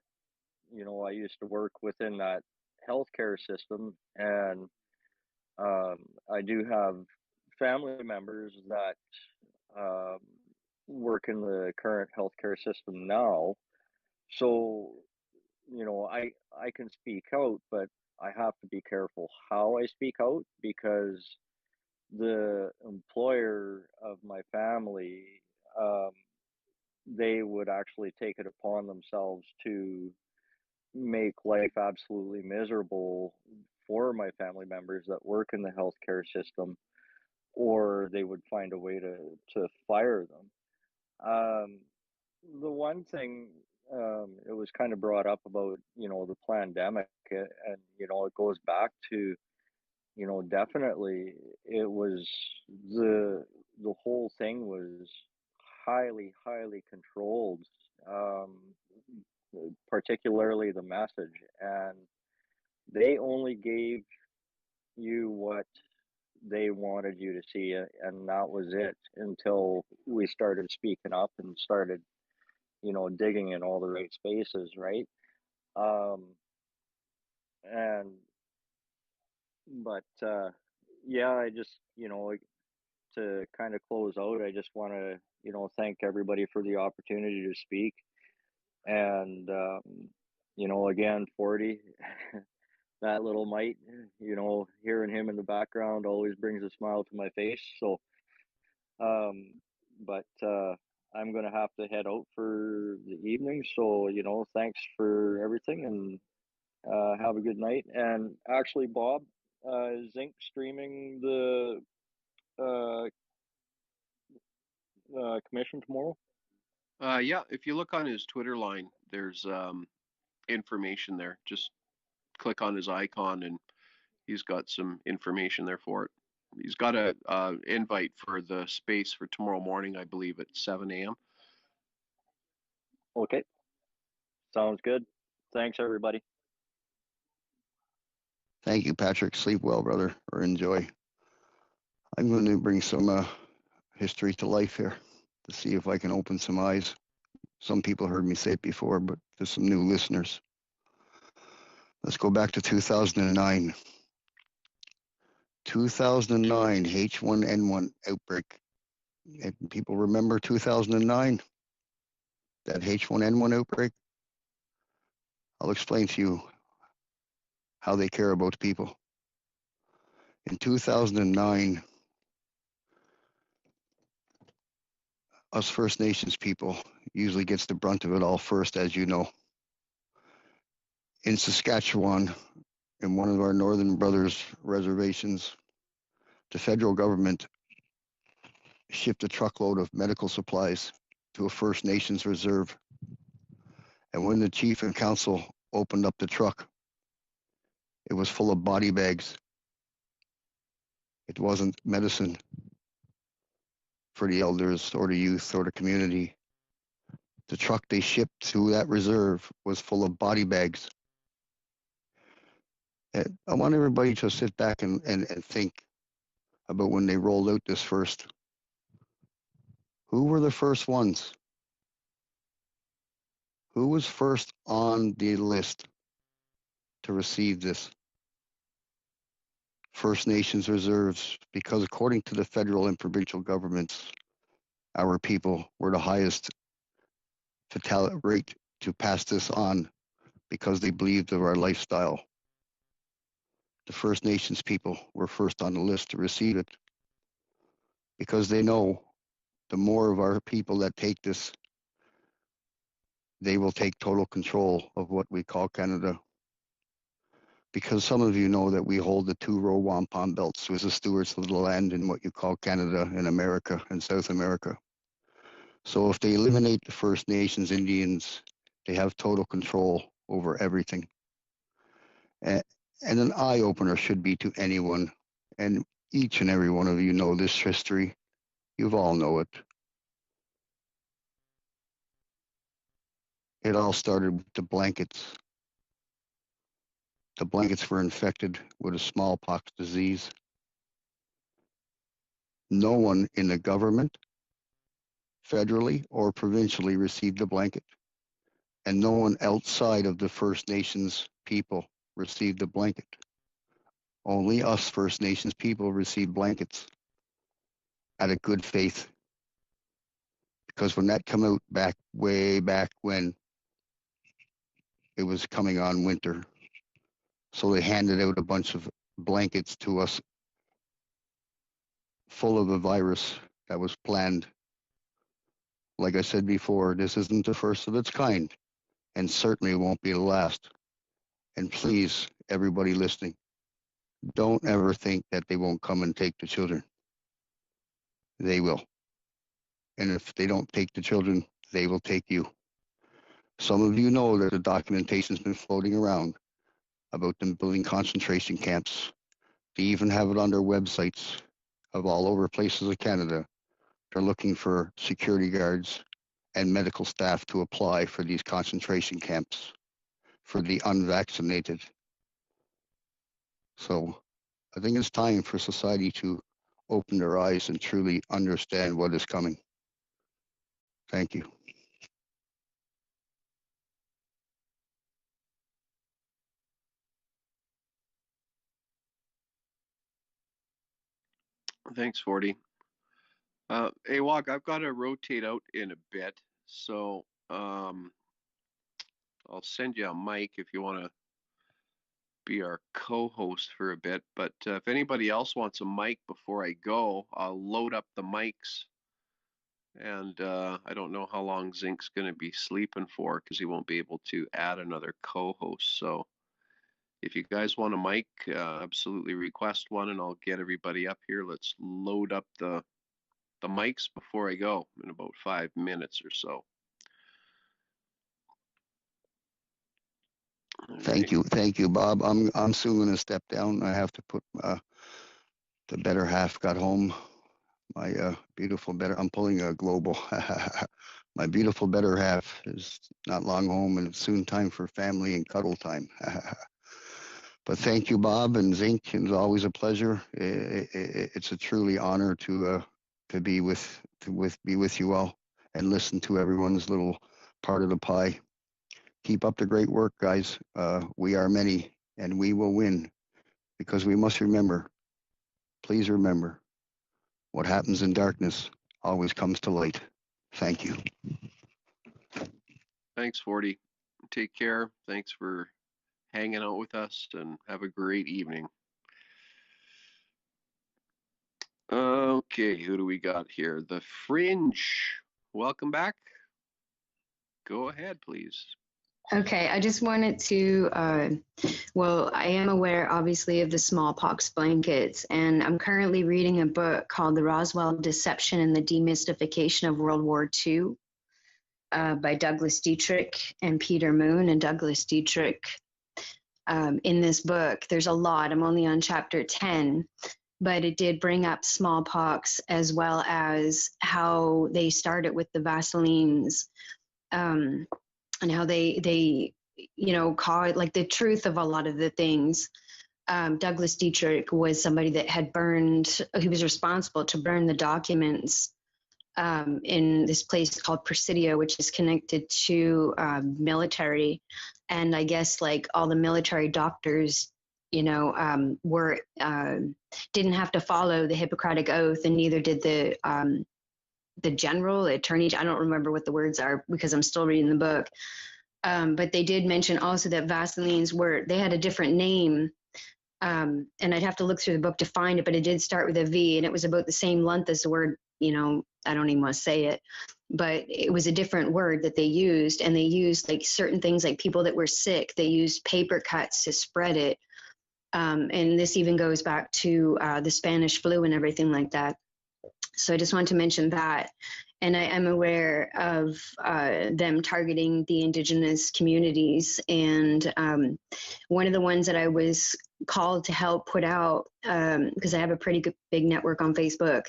I used to work within that healthcare system, and I do have family members that work in the current healthcare system now. So, I can speak out, but I have to be careful how I speak out because the employer of my family, um, they would actually take it upon themselves to make life absolutely miserable for my family members that work in the healthcare system, or they would find a way to fire them. The one thing, it was kind of brought up about, the pandemic, and, it goes back to, definitely it was the whole thing was highly, highly controlled, um, particularly the message. And they only gave you what they wanted you to see, and that was it until we started speaking up and started, digging in all the right spaces, right? Um, and but yeah, I just like, to kind of close out, I just want to thank everybody for the opportunity to speak, and again, 40. That little mite, hearing him in the background always brings a smile to my face. So, but I'm gonna have to head out for the evening. So, thanks for everything, and have a good night. And actually, Bob, is Zinc streaming the uh, commission tomorrow? Yeah, if you look on his Twitter line, there's information there. Just click on his icon and he's got some information there for it. He's got a invite for the space for tomorrow morning, I believe, at 7 a.m. Okay, sounds good. Thanks, everybody. Thank you, Patrick. Sleep well, brother, or enjoy. I'm going to bring some history to life here to see if I can open some eyes. Some people heard me say it before, but there's some new listeners. Let's go back to 2009. 2009 H1N1 outbreak. And people remember 2009? That H1N1 outbreak? I'll explain to you how they care about people. In 2009, us First Nations people usually gets the brunt of it all first, as you know. In Saskatchewan, in one of our Northern Brothers reservations, the federal government shipped a truckload of medical supplies to a First Nations reserve. And when the chief and council opened up the truck, it was full of body bags. It wasn't medicine for the elders or the youth or the community. The truck they shipped to that reserve was full of body bags. And I want everybody to sit back and think about when they rolled out this first. Who were the first ones? Who was first on the list to receive this? First Nations reserves, because according to the federal and provincial governments, our people were the highest fatality rate to pass this on because they believed of our lifestyle. The First Nations people were first on the list to receive it because they know the more of our people that take this, they will take total control of what we call Canada. Because some of you know that we hold the two-row wampum belts as the stewards of the land in what you call Canada and America and South America. So if they eliminate the First Nations Indians, they have total control over everything. And an eye-opener should be to anyone, and each and every one of you know this history. You all know it. It all started with the blankets. The blankets were infected with a smallpox disease. No one in the government, federally or provincially, received the blanket. And no one outside of the First Nations people received the blanket. Only us First Nations people received blankets out of good faith. Because when that came out way back when, it was coming on winter. So they handed out a bunch of blankets to us full of a virus that was planned. Like I said before, this isn't the first of its kind, and certainly won't be the last. And please, everybody listening, don't ever think that they won't come and take the children. They will. And if they don't take the children, they will take you. Some of you know that the documentation's been floating around about them building concentration camps. They even have it on their websites of all over places of Canada. They're looking for security guards and medical staff to apply for these concentration camps for the unvaccinated. So I think it's time for society to open their eyes and truly understand what is coming. Thank you. Thanks, 40. Awog, I've got to rotate out in a bit, so I'll send you a mic if you want to be our co-host for a bit. But if anybody else wants a mic before I go, I'll load up the mics. And I don't know how long Zinc's going to be sleeping for because he won't be able to add another co-host. So if you guys want a mic, absolutely request one, and I'll get everybody up here. Let's load up the mics before I go in about 5 minutes or so. Thank you, Bob. I'm soon going to step down. I have to put the better half got home. My beautiful better. I'm pulling a global. My beautiful better half is not long home, and it's soon time for family and cuddle time. But thank you, Bob and Zinc. It's always a pleasure. It's a truly honor to be with you all and listen to everyone's little part of the pie. Keep up the great work, guys. We are many, and we will win, because we must remember, please remember, what happens in darkness always comes to light. Thank you. Thanks, 40. Take care. Thanks for hanging out with us, and have a great evening. Okay, who do we got here? The Fringe. Welcome back. Go ahead, please. Okay, I just wanted to, well, I am aware, obviously, of the smallpox blankets, and I'm currently reading a book called The Roswell Deception and the Demystification of World War II by Douglas Dietrich and Peter Moon. And Douglas Dietrich, in this book, there's a lot. I'm only on chapter 10, but it did bring up smallpox, as well as how they started with the Vaselines. And how they call it, like, the truth of a lot of the things. Douglas Dietrich was somebody that had he was responsible to burn the documents in this place called Presidio, which is connected to military. And I guess, like, all the military doctors, were didn't have to follow the Hippocratic Oath, and neither did the general attorney. I don't remember what the words are because I'm still reading the book. But they did mention also that Vaselines they had a different name. And I'd have to look through the book to find it, but it did start with a V, and it was about the same length as the word, I don't even want to say it, but it was a different word that they used. And they used, like, certain things, like people that were sick, they used paper cuts to spread it. And this even goes back to the Spanish flu and everything like that. So I just wanted to mention that. And I am aware of them targeting the indigenous communities. And one of the ones that I was called to help put out, because I have a pretty big network on Facebook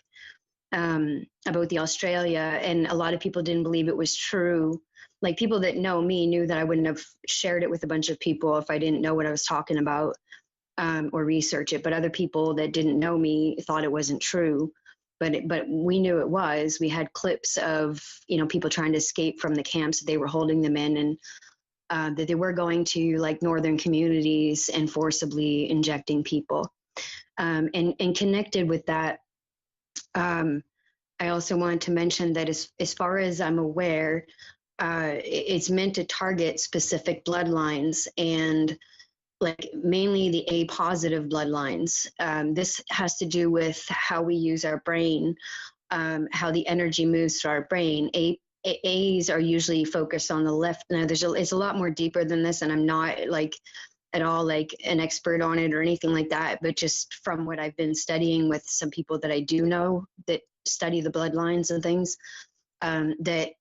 about the Australia, and a lot of people didn't believe it was true. Like, people that know me knew that I wouldn't have shared it with a bunch of people if I didn't know what I was talking about or research it. But other people that didn't know me thought it wasn't true. But we knew it was. We had clips of, people trying to escape from the camps that they were holding them in, and that they were going to, like, northern communities and forcibly injecting people. And connected with that, I also wanted to mention that as far as I'm aware, it's meant to target specific bloodlines, and, like, mainly the A positive bloodlines. This has to do with how we use our brain, how the energy moves through our brain. A's are usually focused on the left. Now, it's a lot more deeper than this, and I'm not, like, at all, like, an expert on it or anything like that, but just from what I've been studying with some people that I do know that study the bloodlines and things, that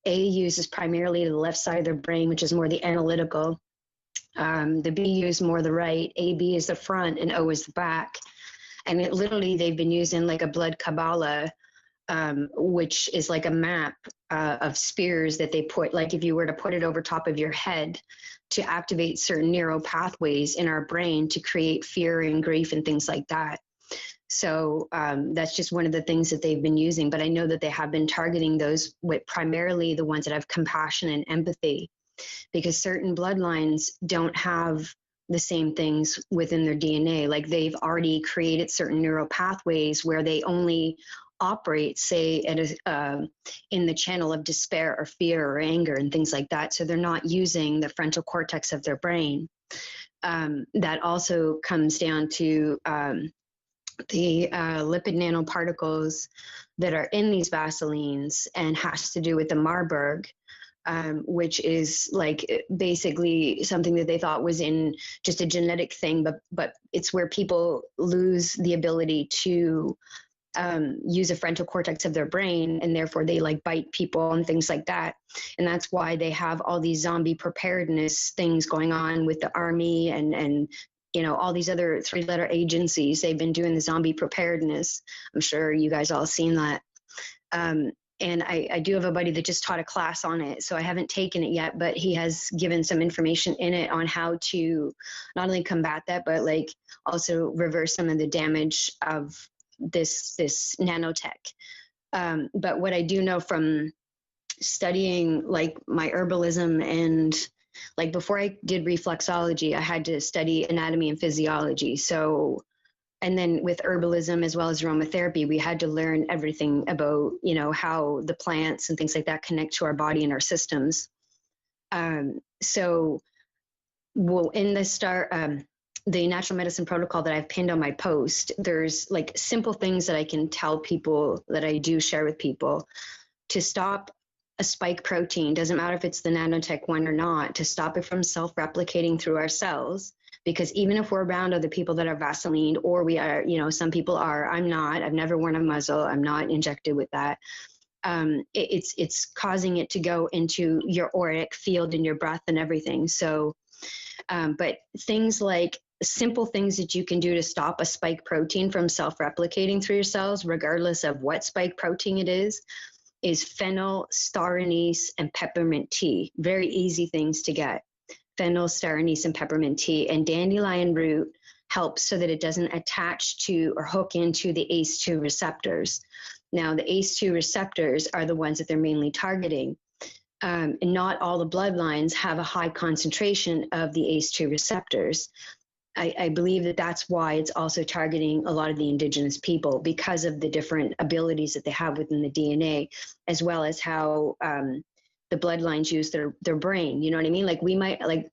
A uses primarily the left side of their brain, which is more the analytical. The B use more the right, AB is the front, and O is the back. And they've been using, like, a blood Kabbalah, which is like a map of spears that they put, like, if you were to put it over top of your head to activate certain neural pathways in our brain to create fear and grief and things like that. So that's just one of the things that they've been using. But I know that they have been targeting those with primarily the ones that have compassion and empathy, because certain bloodlines don't have the same things within their DNA. Like they've already created certain neural pathways where they only operate, say, at in the channel of despair or fear or anger and things like that. So they're not using the frontal cortex of their brain. That also comes down to the lipid nanoparticles that are in these Vaselines, and has to do with the Marburg, which is like basically something that they thought was in just a genetic thing, but it's where people lose the ability to use a frontal cortex of their brain, and therefore they like bite people and things like that. And that's why they have all these zombie preparedness things going on with the army and you know, all these other 3-letter agencies. They've been doing the zombie preparedness. I'm sure you guys all seen that. And I do have a buddy that just taught a class on it, so I haven't taken it yet, but he has given some information in it on how to not only combat that, but like also reverse some of the damage of this nanotech. But what I do know from studying like my herbalism, and like before I did reflexology, I had to study anatomy and physiology. So, and then with herbalism as well as aromatherapy, we had to learn everything about, you know, how the plants and things like that connect to our body and our systems. So, well, in the natural medicine protocol that I've pinned on my post, there's like simple things that I can tell people that I do share with people to stop a spike protein. Doesn't matter if it's the nanotech one or not, to stop it from self-replicating through our cells. Because even if we're around other people that are Vaseline, or we are, you know, some people are, I'm not, I've never worn a muzzle, I'm not injected with that. It's causing it to go into your auric field in your breath and everything. So, but things like simple things that you can do to stop a spike protein from self-replicating through your cells, regardless of what spike protein it is fennel, star anise, and peppermint tea. Very easy things to get. Fennel, star anise, and peppermint tea. And dandelion root helps so that it doesn't attach to or hook into the ACE2 receptors. Now, the ACE2 receptors are the ones that they're mainly targeting. And not all the bloodlines have a high concentration of the ACE2 receptors. I believe that that's why it's also targeting a lot of the indigenous people, because of the different abilities that they have within the DNA, as well as how the bloodlines use their brain. You know what I mean? Like we might, like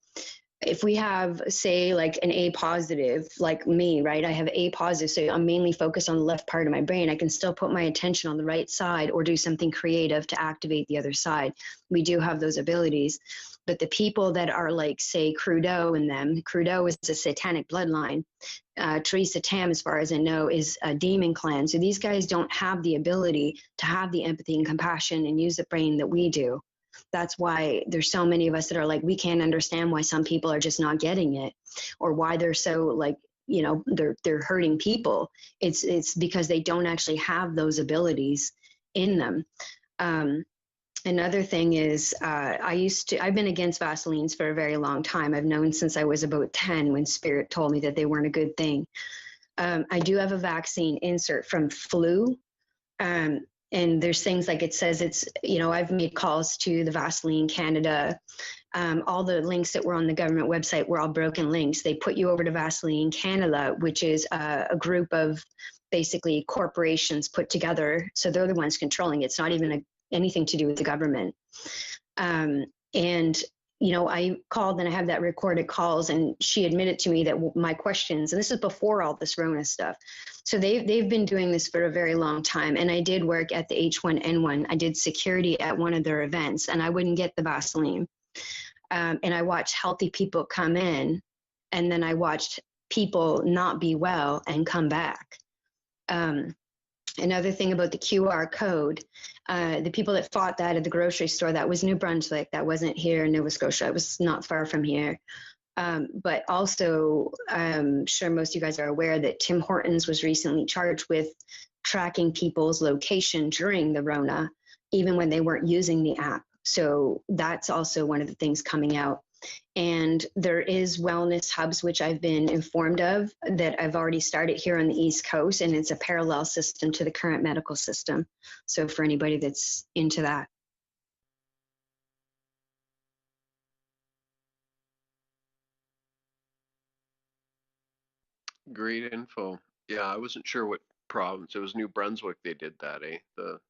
if we have, say, like an A positive, like me, right? I have A positive, so I'm mainly focused on the left part of my brain. I can still put my attention on the right side or do something creative to activate the other side. We do have those abilities. But the people that are like, say, Crudeau and them, Crudeau is a satanic bloodline. Teresa Tam, as far as I know, is a demon clan. So these guys don't have the ability to have the empathy and compassion and use the brain that we do. That's why there's so many of us that are like, we can't understand why some people are just not getting it, or why they're so like, you know, they're hurting people. It's because they don't actually have those abilities in them. Another thing is, I've been against Vaselines for a very long time. I've known since I was about 10 when Spirit told me that they weren't a good thing. I do have a vaccine insert from flu. And there's things like it says it's, you know, I've made calls to the Vaseline Canada. All the links that were on the government website were all broken links. They put you over to Vaseline Canada, which is a group of basically corporations put together. So they're the ones controlling it. It's not even anything to do with the government. And, you know, I called and I have that recorded calls, and she admitted to me that my questions, and this is before all this Rona stuff. So they've been doing this for a very long time. And I did work at the H1N1. I did security at one of their events, and I wouldn't get the Vaseline. And I watched healthy people come in, and then I watched people not be well and come back. Another thing about the QR code, the people that fought that at the grocery store, that was New Brunswick. That wasn't here in Nova Scotia. It was not far from here. But also, I'm sure most of you guys are aware that Tim Hortons was recently charged with tracking people's location during the Rona, even when they weren't using the app. So that's also one of the things coming out. And there is wellness hubs, which I've been informed of, that I've already started here on the East Coast, and it's a parallel system to the current medical system. So for anybody that's into that. Great info. Yeah, I wasn't sure what province. It was New Brunswick they did that, eh? The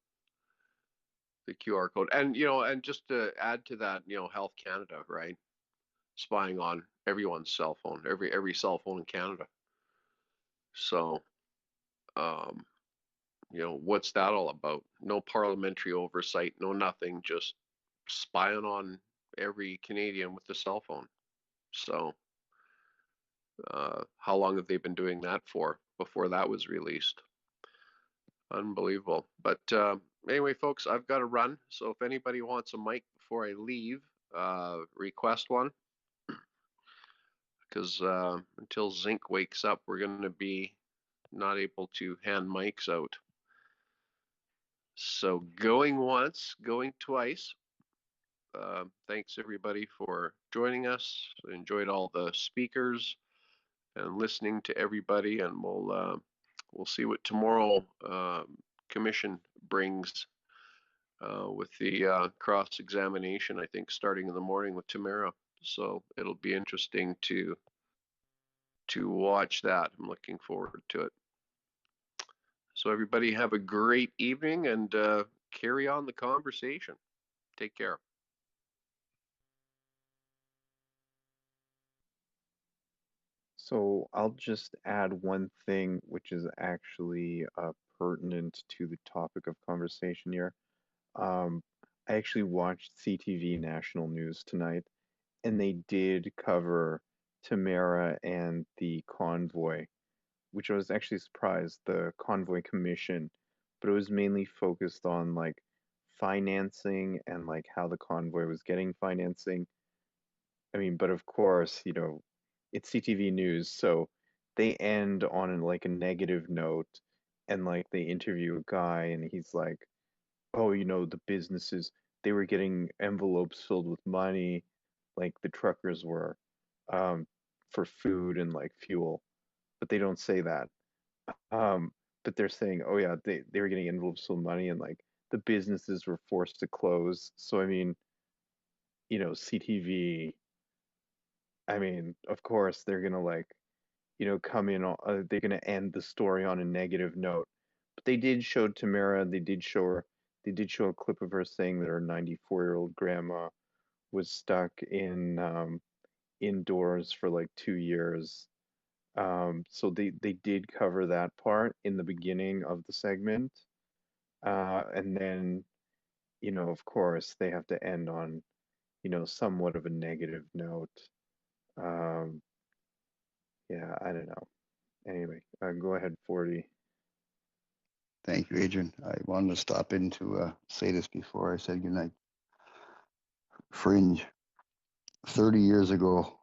QR code. And and just to add to that, Health Canada, right? Spying on everyone's cell phone, every cell phone in Canada. So, um, what's that all about? No parliamentary oversight, no nothing, just spying on every Canadian with a cell phone. So, how long have they been doing that for before that was released? Unbelievable. But anyway, folks, I've got to run. So if anybody wants a mic before I leave, request one. Because until Zinc wakes up, we're going to be not able to hand mics out. So going once, going twice. Thanks everybody for joining us. I enjoyed all the speakers and listening to everybody, and we'll see what tomorrow commission brings with the cross-examination, I think, starting in the morning with Tamara. So it'll be interesting to watch that. I'm looking forward to it. So everybody have a great evening and carry on the conversation. Take care. So I'll just add one thing, which is actually pertinent to the topic of conversation here. I actually watched CTV National News tonight, and they did cover Tamara and the convoy, which I was actually surprised, the convoy commission, but it was mainly focused on like financing and like how the convoy was getting financing. I mean, but of course, it's CTV News, so they end on like a negative note, and like they interview a guy, and he's like, "Oh, the businesses, they were getting envelopes filled with money, like the truckers were, um, for food and like fuel," but they don't say that. Um, but they're saying, "Oh yeah, they were getting envelopes filled with money, and like the businesses were forced to close." So I mean, CTV. I mean, of course, they're gonna like, come in on, they're gonna end the story on a negative note. But they did show Tamara, they did show a clip of her saying that her 94-year-old grandma was stuck in indoors for like 2 years. So they did cover that part in the beginning of the segment. And then, of course, they have to end on, somewhat of a negative note. Um, yeah, I don't know. Anyway, go ahead, 40. Thank you, Adrian. I wanted to stop in to say this before I said goodnight. Fringe, 30 years ago,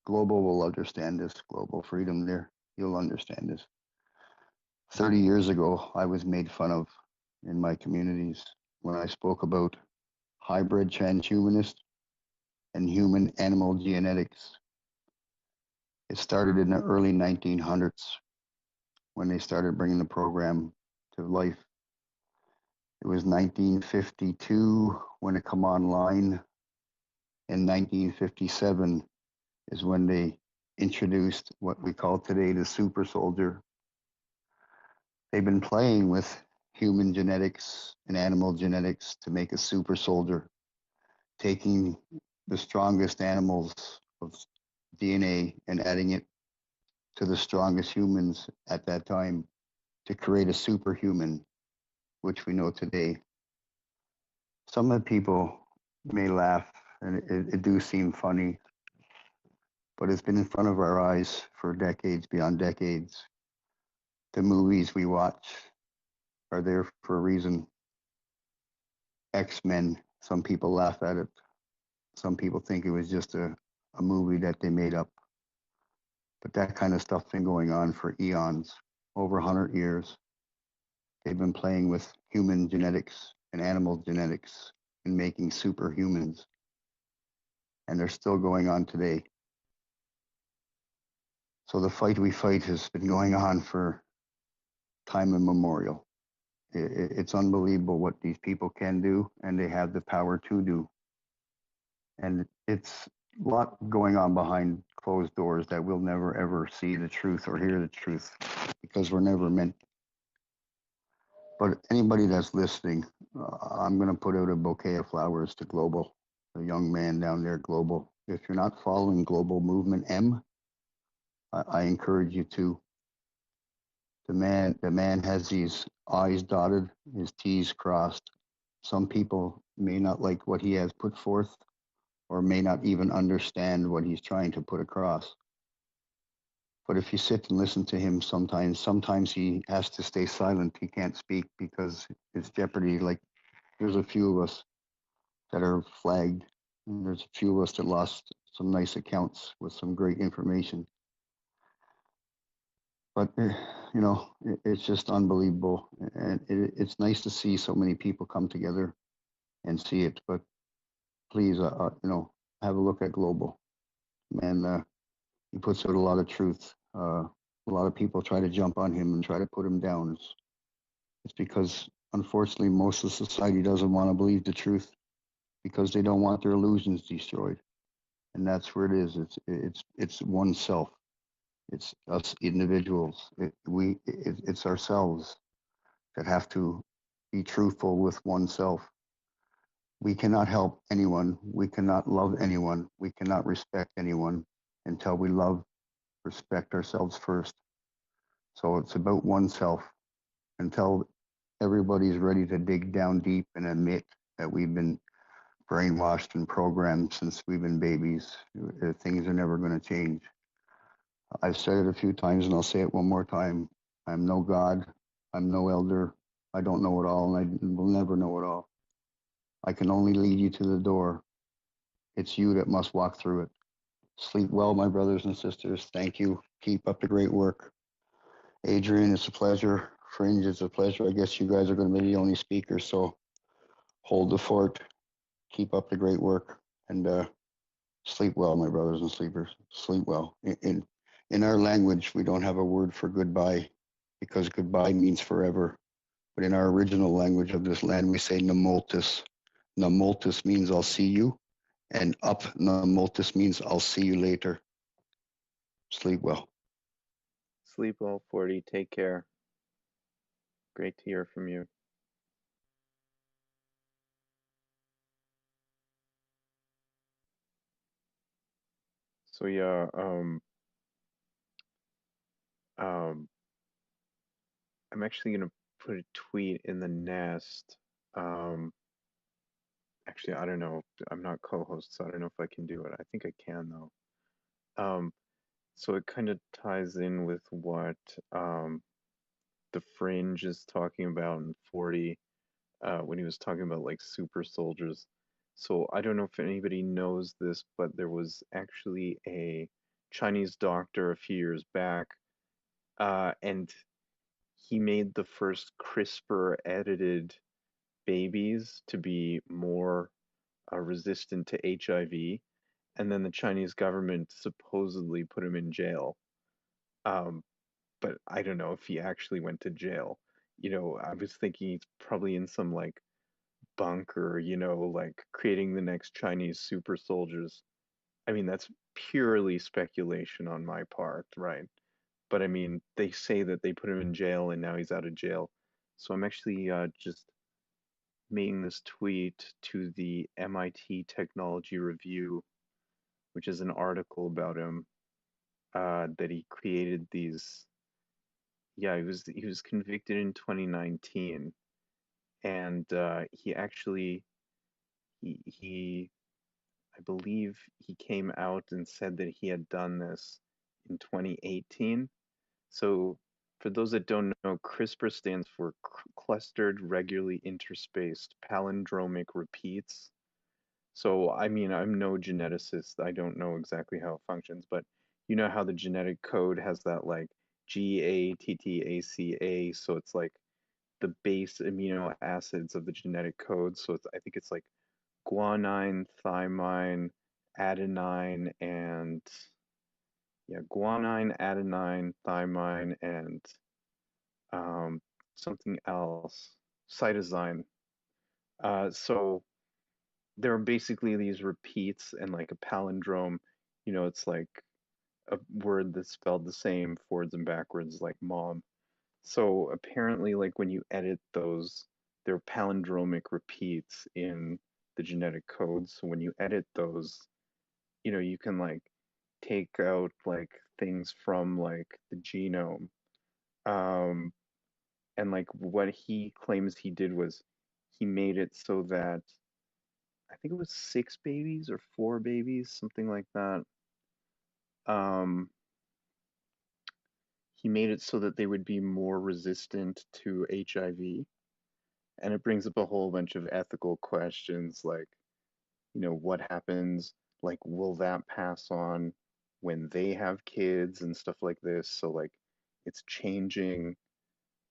Global will understand this. Global Freedom there, you'll understand this. 30 years ago, I was made fun of in my communities when I spoke about hybrid transhumanist and human animal genetics. It started in the early 1900s when they started bringing the program to life. It was 1952 when it come online. In 1957 is when they introduced what we call today the super soldier. They've been playing with human genetics and animal genetics to make a super soldier, taking the strongest animals of DNA and adding it to the strongest humans at that time to create a superhuman, which we know today. Some of the people may laugh, and it do seem funny, but it's been in front of our eyes for decades, beyond decades. The movies we watch are there for a reason. X-Men, some people laugh at it. Some people think it was just a movie that they made up. But that kind of stuff's been going on for eons, over 100 years. They've been playing with human genetics and animal genetics and making superhumans. And they're still going on today. So the fight we fight has been going on for time immemorial. It's unbelievable what these people can do, and they have the power to do. And it's a lot going on behind closed doors that we'll never ever see the truth or hear the truth because we're never meant. But anybody that's listening, I'm going to put out a bouquet of flowers to Global, the young man down there, Global. If you're not following Global Movement M, I encourage you to. The man has his I's dotted, his T's crossed. Some people may not like what he has put forth or may not even understand what he's trying to put across. But if you sit and listen to him sometimes he has to stay silent. He can't speak because it's jeopardy. Like there's a few of us that are flagged, and there's a few of us that lost some nice accounts with some great information. But it's just unbelievable, and it's nice to see so many people come together and see it. But please, have a look at Global. Man, he puts out a lot of truth. A lot of people try to jump on him and try to put him down. It's because, unfortunately, most of society doesn't want to believe the truth because they don't want their illusions destroyed, and that's where it is. It's oneself. It's us individuals. It's ourselves that have to be truthful with oneself. We cannot help anyone. We cannot love anyone. We cannot respect anyone until we love, respect ourselves first. So it's about oneself until everybody's ready to dig down deep and admit that we've been brainwashed and programmed since we've been babies. Things are never going to change. I've said it a few times and I'll say it one more time. I'm no God. I'm no elder. I don't know it all and I will never know it all. I can only lead you to the door. It's you that must walk through it. Sleep well, my brothers and sisters. Thank you. Keep up the great work. Adrian, it's a pleasure. Fringe, it's a pleasure. I guess you guys are going to be the only speakers, so hold the fort. Keep up the great work. And sleep well, my brothers and sleepers. Sleep well. In our language, we don't have a word for goodbye because goodbye means forever. But in our original language of this land, we say namoltis. Namoltis means I'll see you, and up namoltis means I'll see you later. Sleep well. Sleep well, 40. Take care. Great to hear from you. So yeah, I'm actually gonna put a tweet in the nest. Actually, I don't know. I'm not co-host, so I don't know if I can do it. I think I can though. So it kind of ties in with what the Fringe is talking about in 40, when he was talking about like super soldiers. So I don't know if anybody knows this, but there was actually a Chinese doctor a few years back, and he made the first CRISPR edited babies to be more resistant to HIV, and then the Chinese government supposedly put him in jail. But I don't know if he actually went to jail. I was thinking he's probably in some like bunker, like creating the next Chinese super soldiers. I mean, that's purely speculation on my part, right? But I mean, they say that they put him in jail and now he's out of jail. So I'm actually just making this tweet to the MIT Technology Review, which is an article about him, that he created these. Yeah, he was convicted in 2019, and he actually he I believe he came out and said that he had done this in 2018. So for those that don't know, CRISPR stands for clustered regularly interspaced palindromic repeats. So I mean, I'm no geneticist. I don't know exactly how it functions, but you know how the genetic code has that like GATTACA, so it's like the base amino acids of the genetic code. So I think it's like guanine, thymine, adenine, and guanine, adenine, thymine, and something else, cytosine. So there are basically these repeats and like a palindrome. It's like a word that's spelled the same forwards and backwards like mom. So apparently, like when you edit those, they're palindromic repeats in the genetic code. So when you edit those, you can like take out like things from like the genome. Um, and like what he claims he did was he made it so that I think it was 6 babies or 4 babies, something like that. Um, he made it so that they would be more resistant to HIV. And it brings up a whole bunch of ethical questions like, what happens? Like, will that pass on when they have kids and stuff like this? So, like, it's changing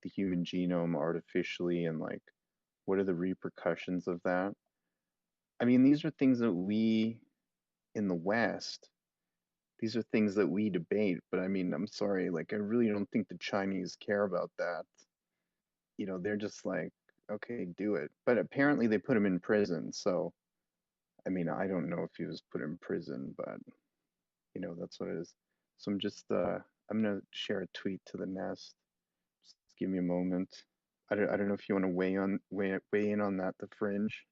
the human genome artificially, and like, what are the repercussions of that? I mean, these are things that we in the West, these are things that we debate, but I mean, I'm sorry, like, I really don't think the Chinese care about that. They're just like, okay, do it. But apparently they put him in prison, so I mean, I don't know if he was put in prison, but that's what it is. So I'm gonna share a tweet to the nest. Just give me a moment. I don't know if you want to weigh in on that, the fringe.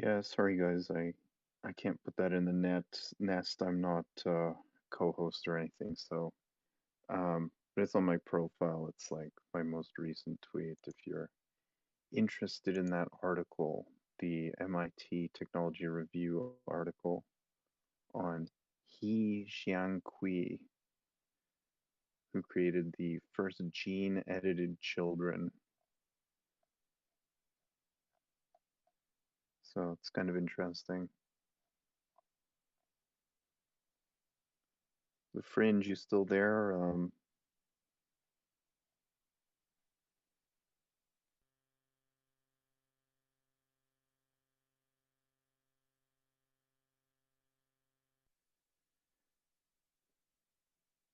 Yeah, sorry guys, I can't put that in the nest. I'm not co-host or anything, so but it's on my profile. It's like my most recent tweet. If you're interested in that article, the MIT Technology Review article on He Jiankui, who created the first gene-edited children. So it's kind of interesting. The Fringe, you still there?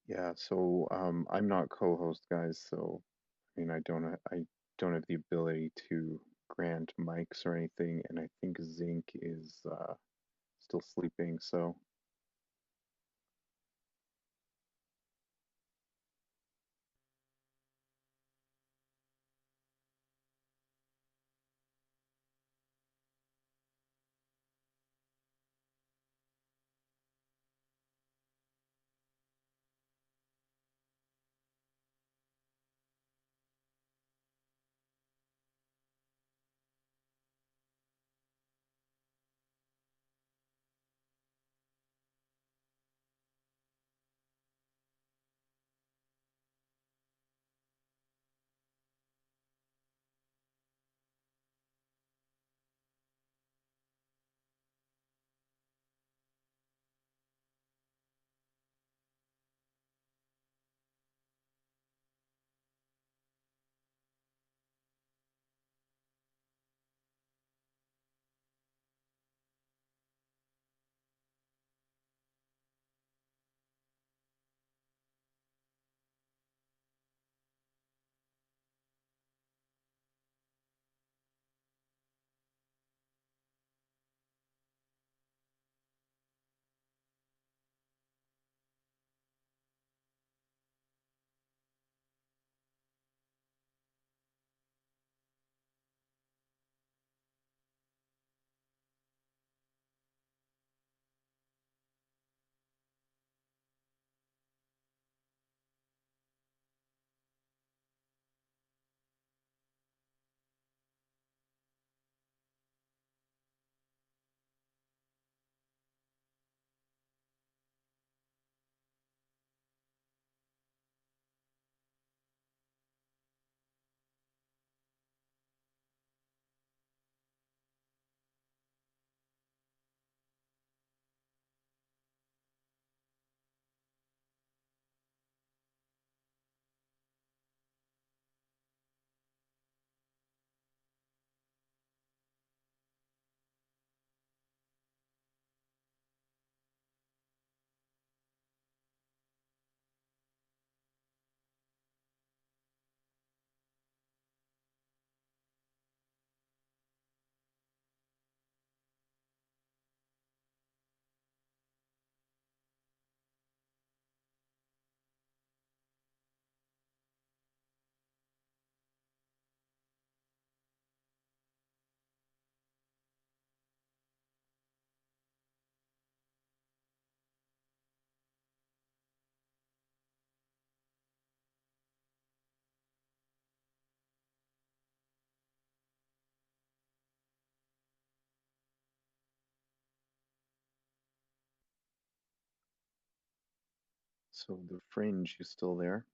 Yeah, so I'm not co-host, guys, so I mean I don't have the ability to grant mics or anything, and I think Zinc is still sleeping, so so the Fringe, you still there?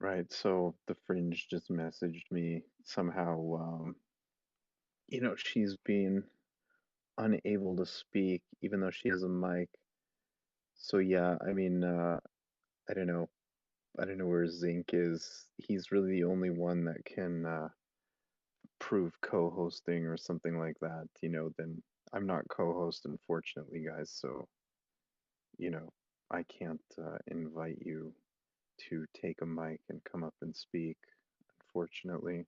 Right. So the Fringe just messaged me somehow. She's been unable to speak even though she has a mic. So yeah, I mean, I don't know. I don't know where Zinc is. He's really the only one that can prove co-hosting or something like that. Then I'm not co-host, unfortunately, guys. So, you know, I can't invite you to take a mic and come up and speak, unfortunately.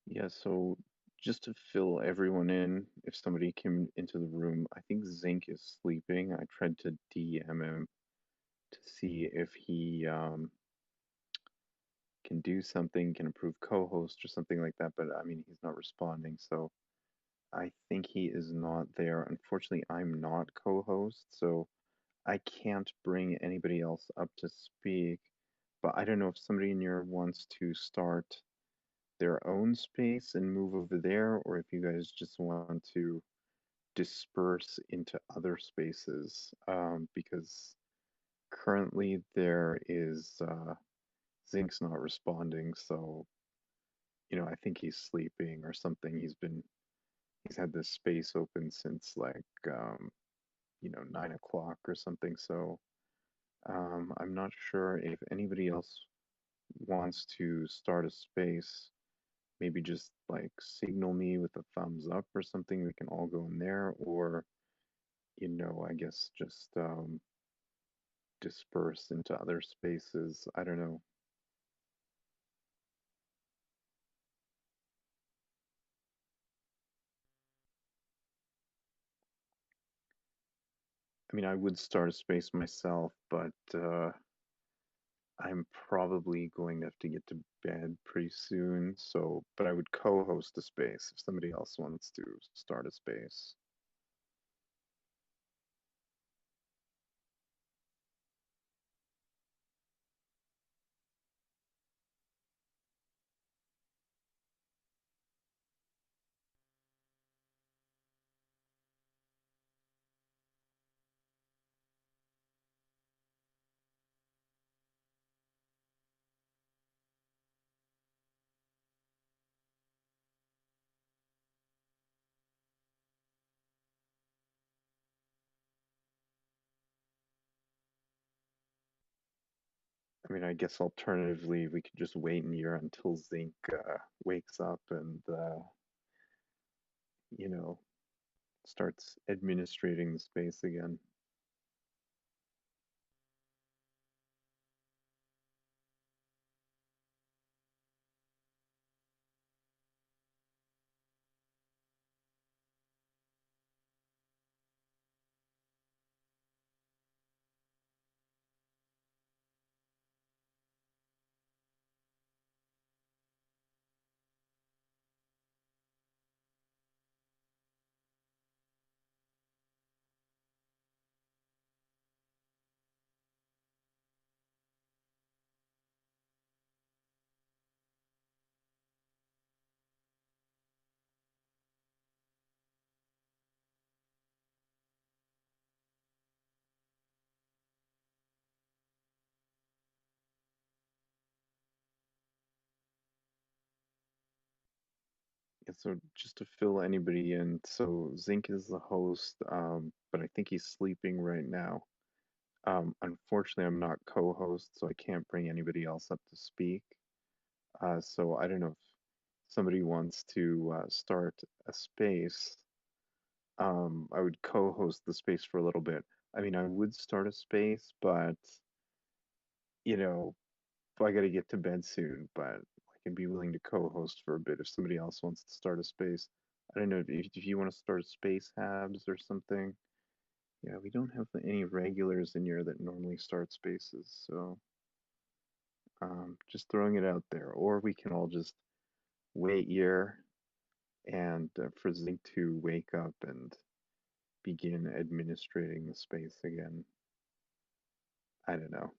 Yeah, so just to fill everyone in, if somebody came into the room, I think Zinc is sleeping. I tried to DM him to see if he can do something, can approve co-host or something like that, but I mean, he's not responding, so I think he is not there. Unfortunately, I'm not co-host, so I can't bring anybody else up to speak, but I don't know if somebody in here wants to start their own space and move over there, or if you guys just want to disperse into other spaces, because currently there is Zinc's not responding, so I think he's sleeping or something. He's had this space open since like 9 o'clock or something. So I'm not sure if anybody else wants to start a space. Maybe just like signal me with a thumbs up or something. We can all go in there, or I guess just disperse into other spaces. I don't know. I mean, I would start a space myself, but I'm probably going to have to get to bed pretty soon. So, but I would co-host a space if somebody else wants to start a space. I mean, I guess alternatively, we could just wait in here until Zinc wakes up and, you know, starts administrating the space again. so just to fill anybody in, so Zinc is the host, but I think he's sleeping right now. Unfortunately, I'm not co-host, so I can't bring anybody else up to speak. So I don't know if somebody wants to start a space. I would co-host the space for a little bit. I mean, I would start a space, but you know, I got to get to bed soon. But I can be willing to co-host for a bit if somebody else wants to start a space. I don't know if you want to start a space, Habs, or something. Yeah, we don't have any regulars in here that normally start spaces, so just throwing it out there. Or we can all just wait here and for Zinc to wake up and begin administrating the space again. I don't know.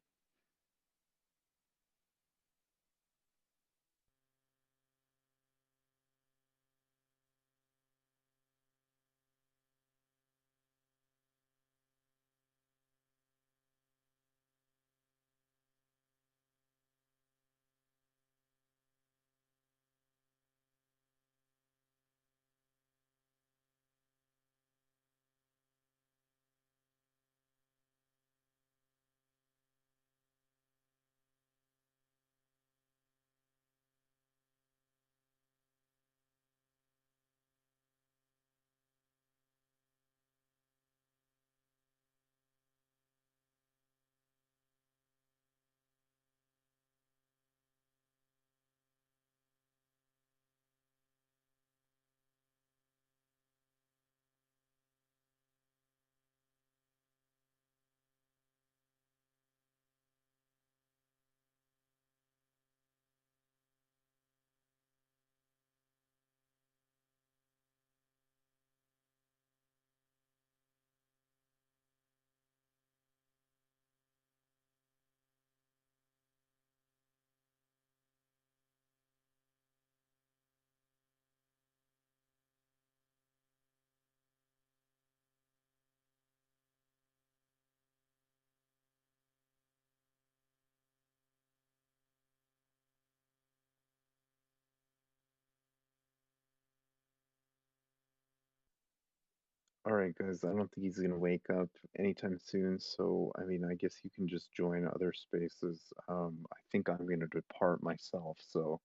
All right, guys, I don't think he's gonna wake up anytime soon, so I mean, I guess you can just join other spaces. I think I'm gonna depart myself, so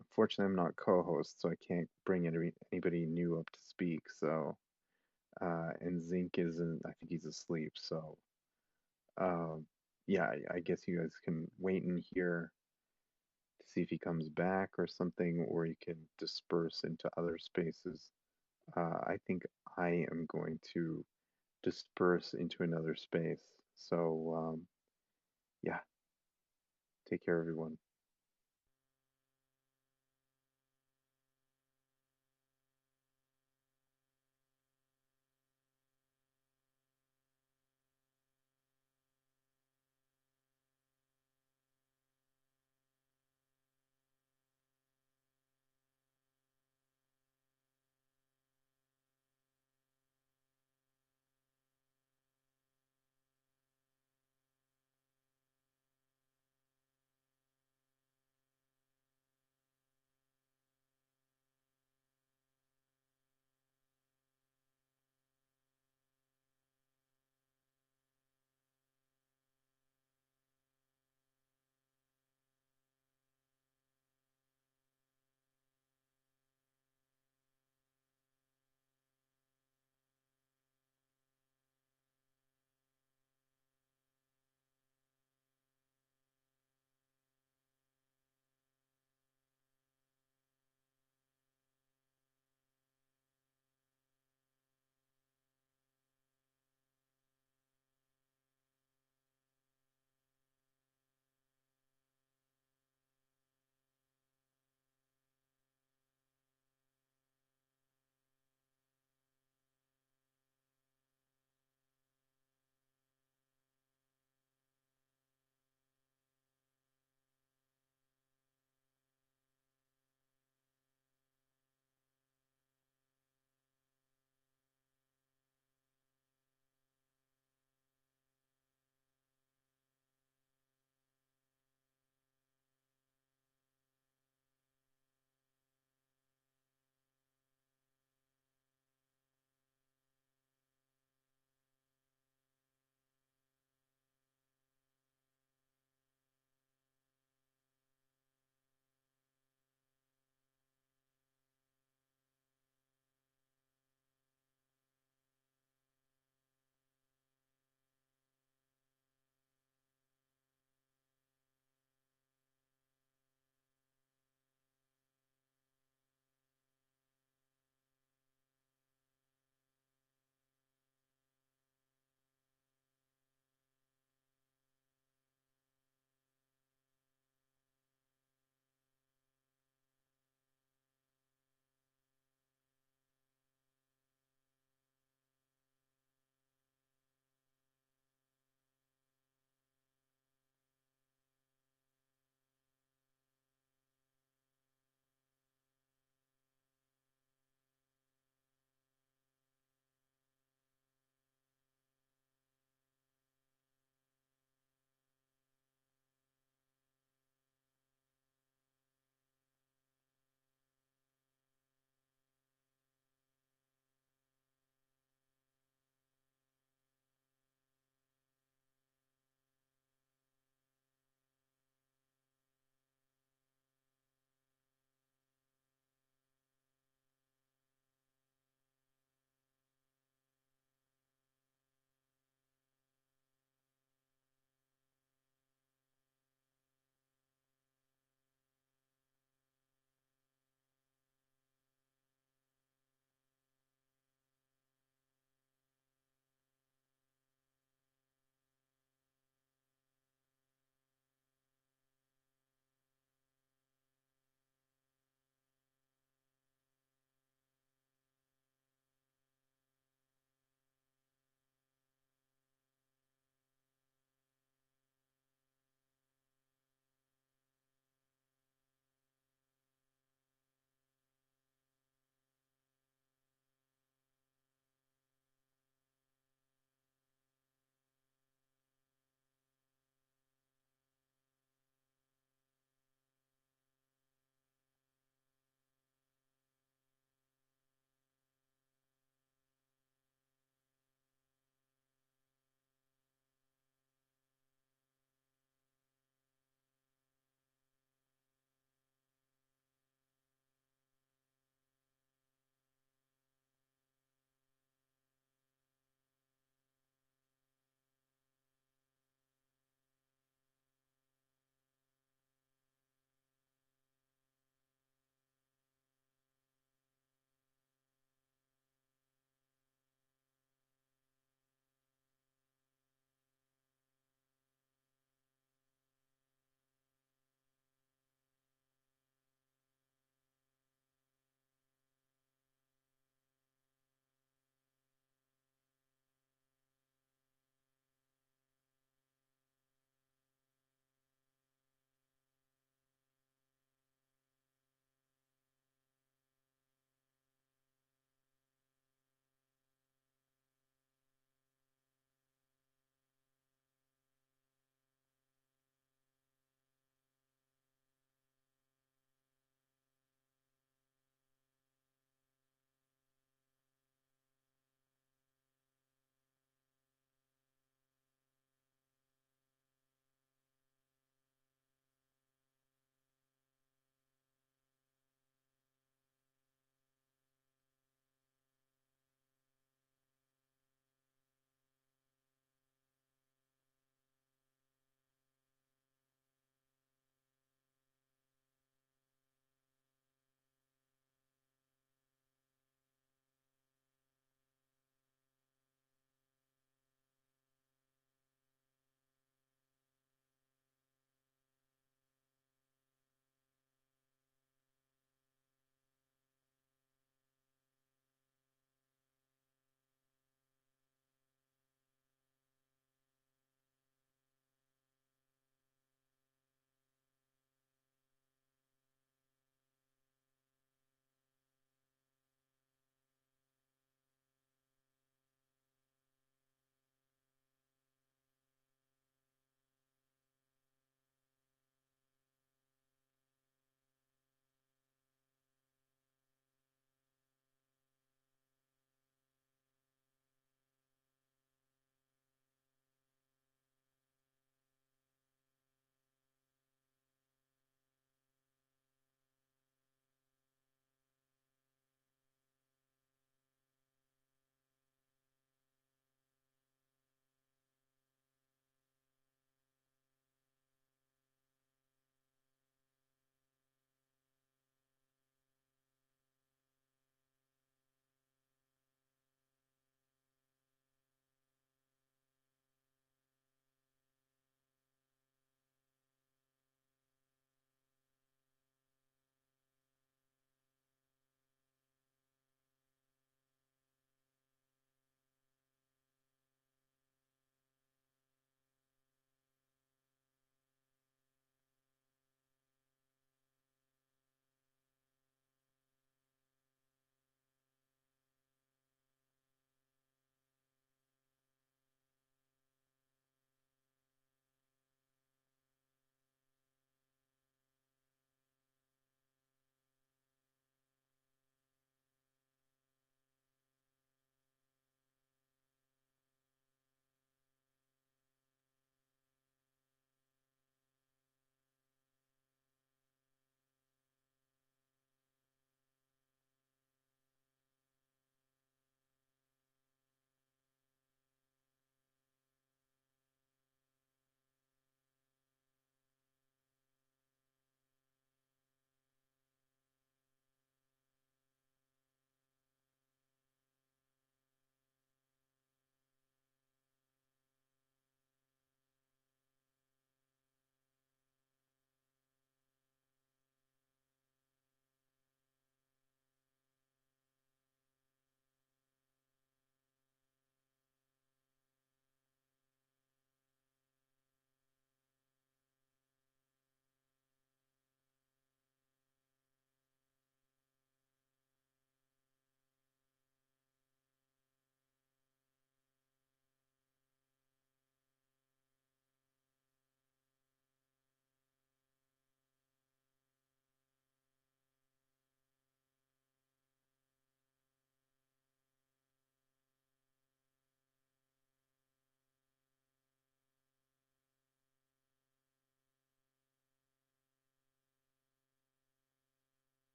unfortunately, I'm not co-host, so I can't bring anybody new up to speak. So, and Zinc isn't, I think he's asleep. So, um, yeah, I guess you guys can wait in here to see if he comes back or something, or you can disperse into other spaces. I think I am going to disperse into another space. So, yeah, take care, everyone.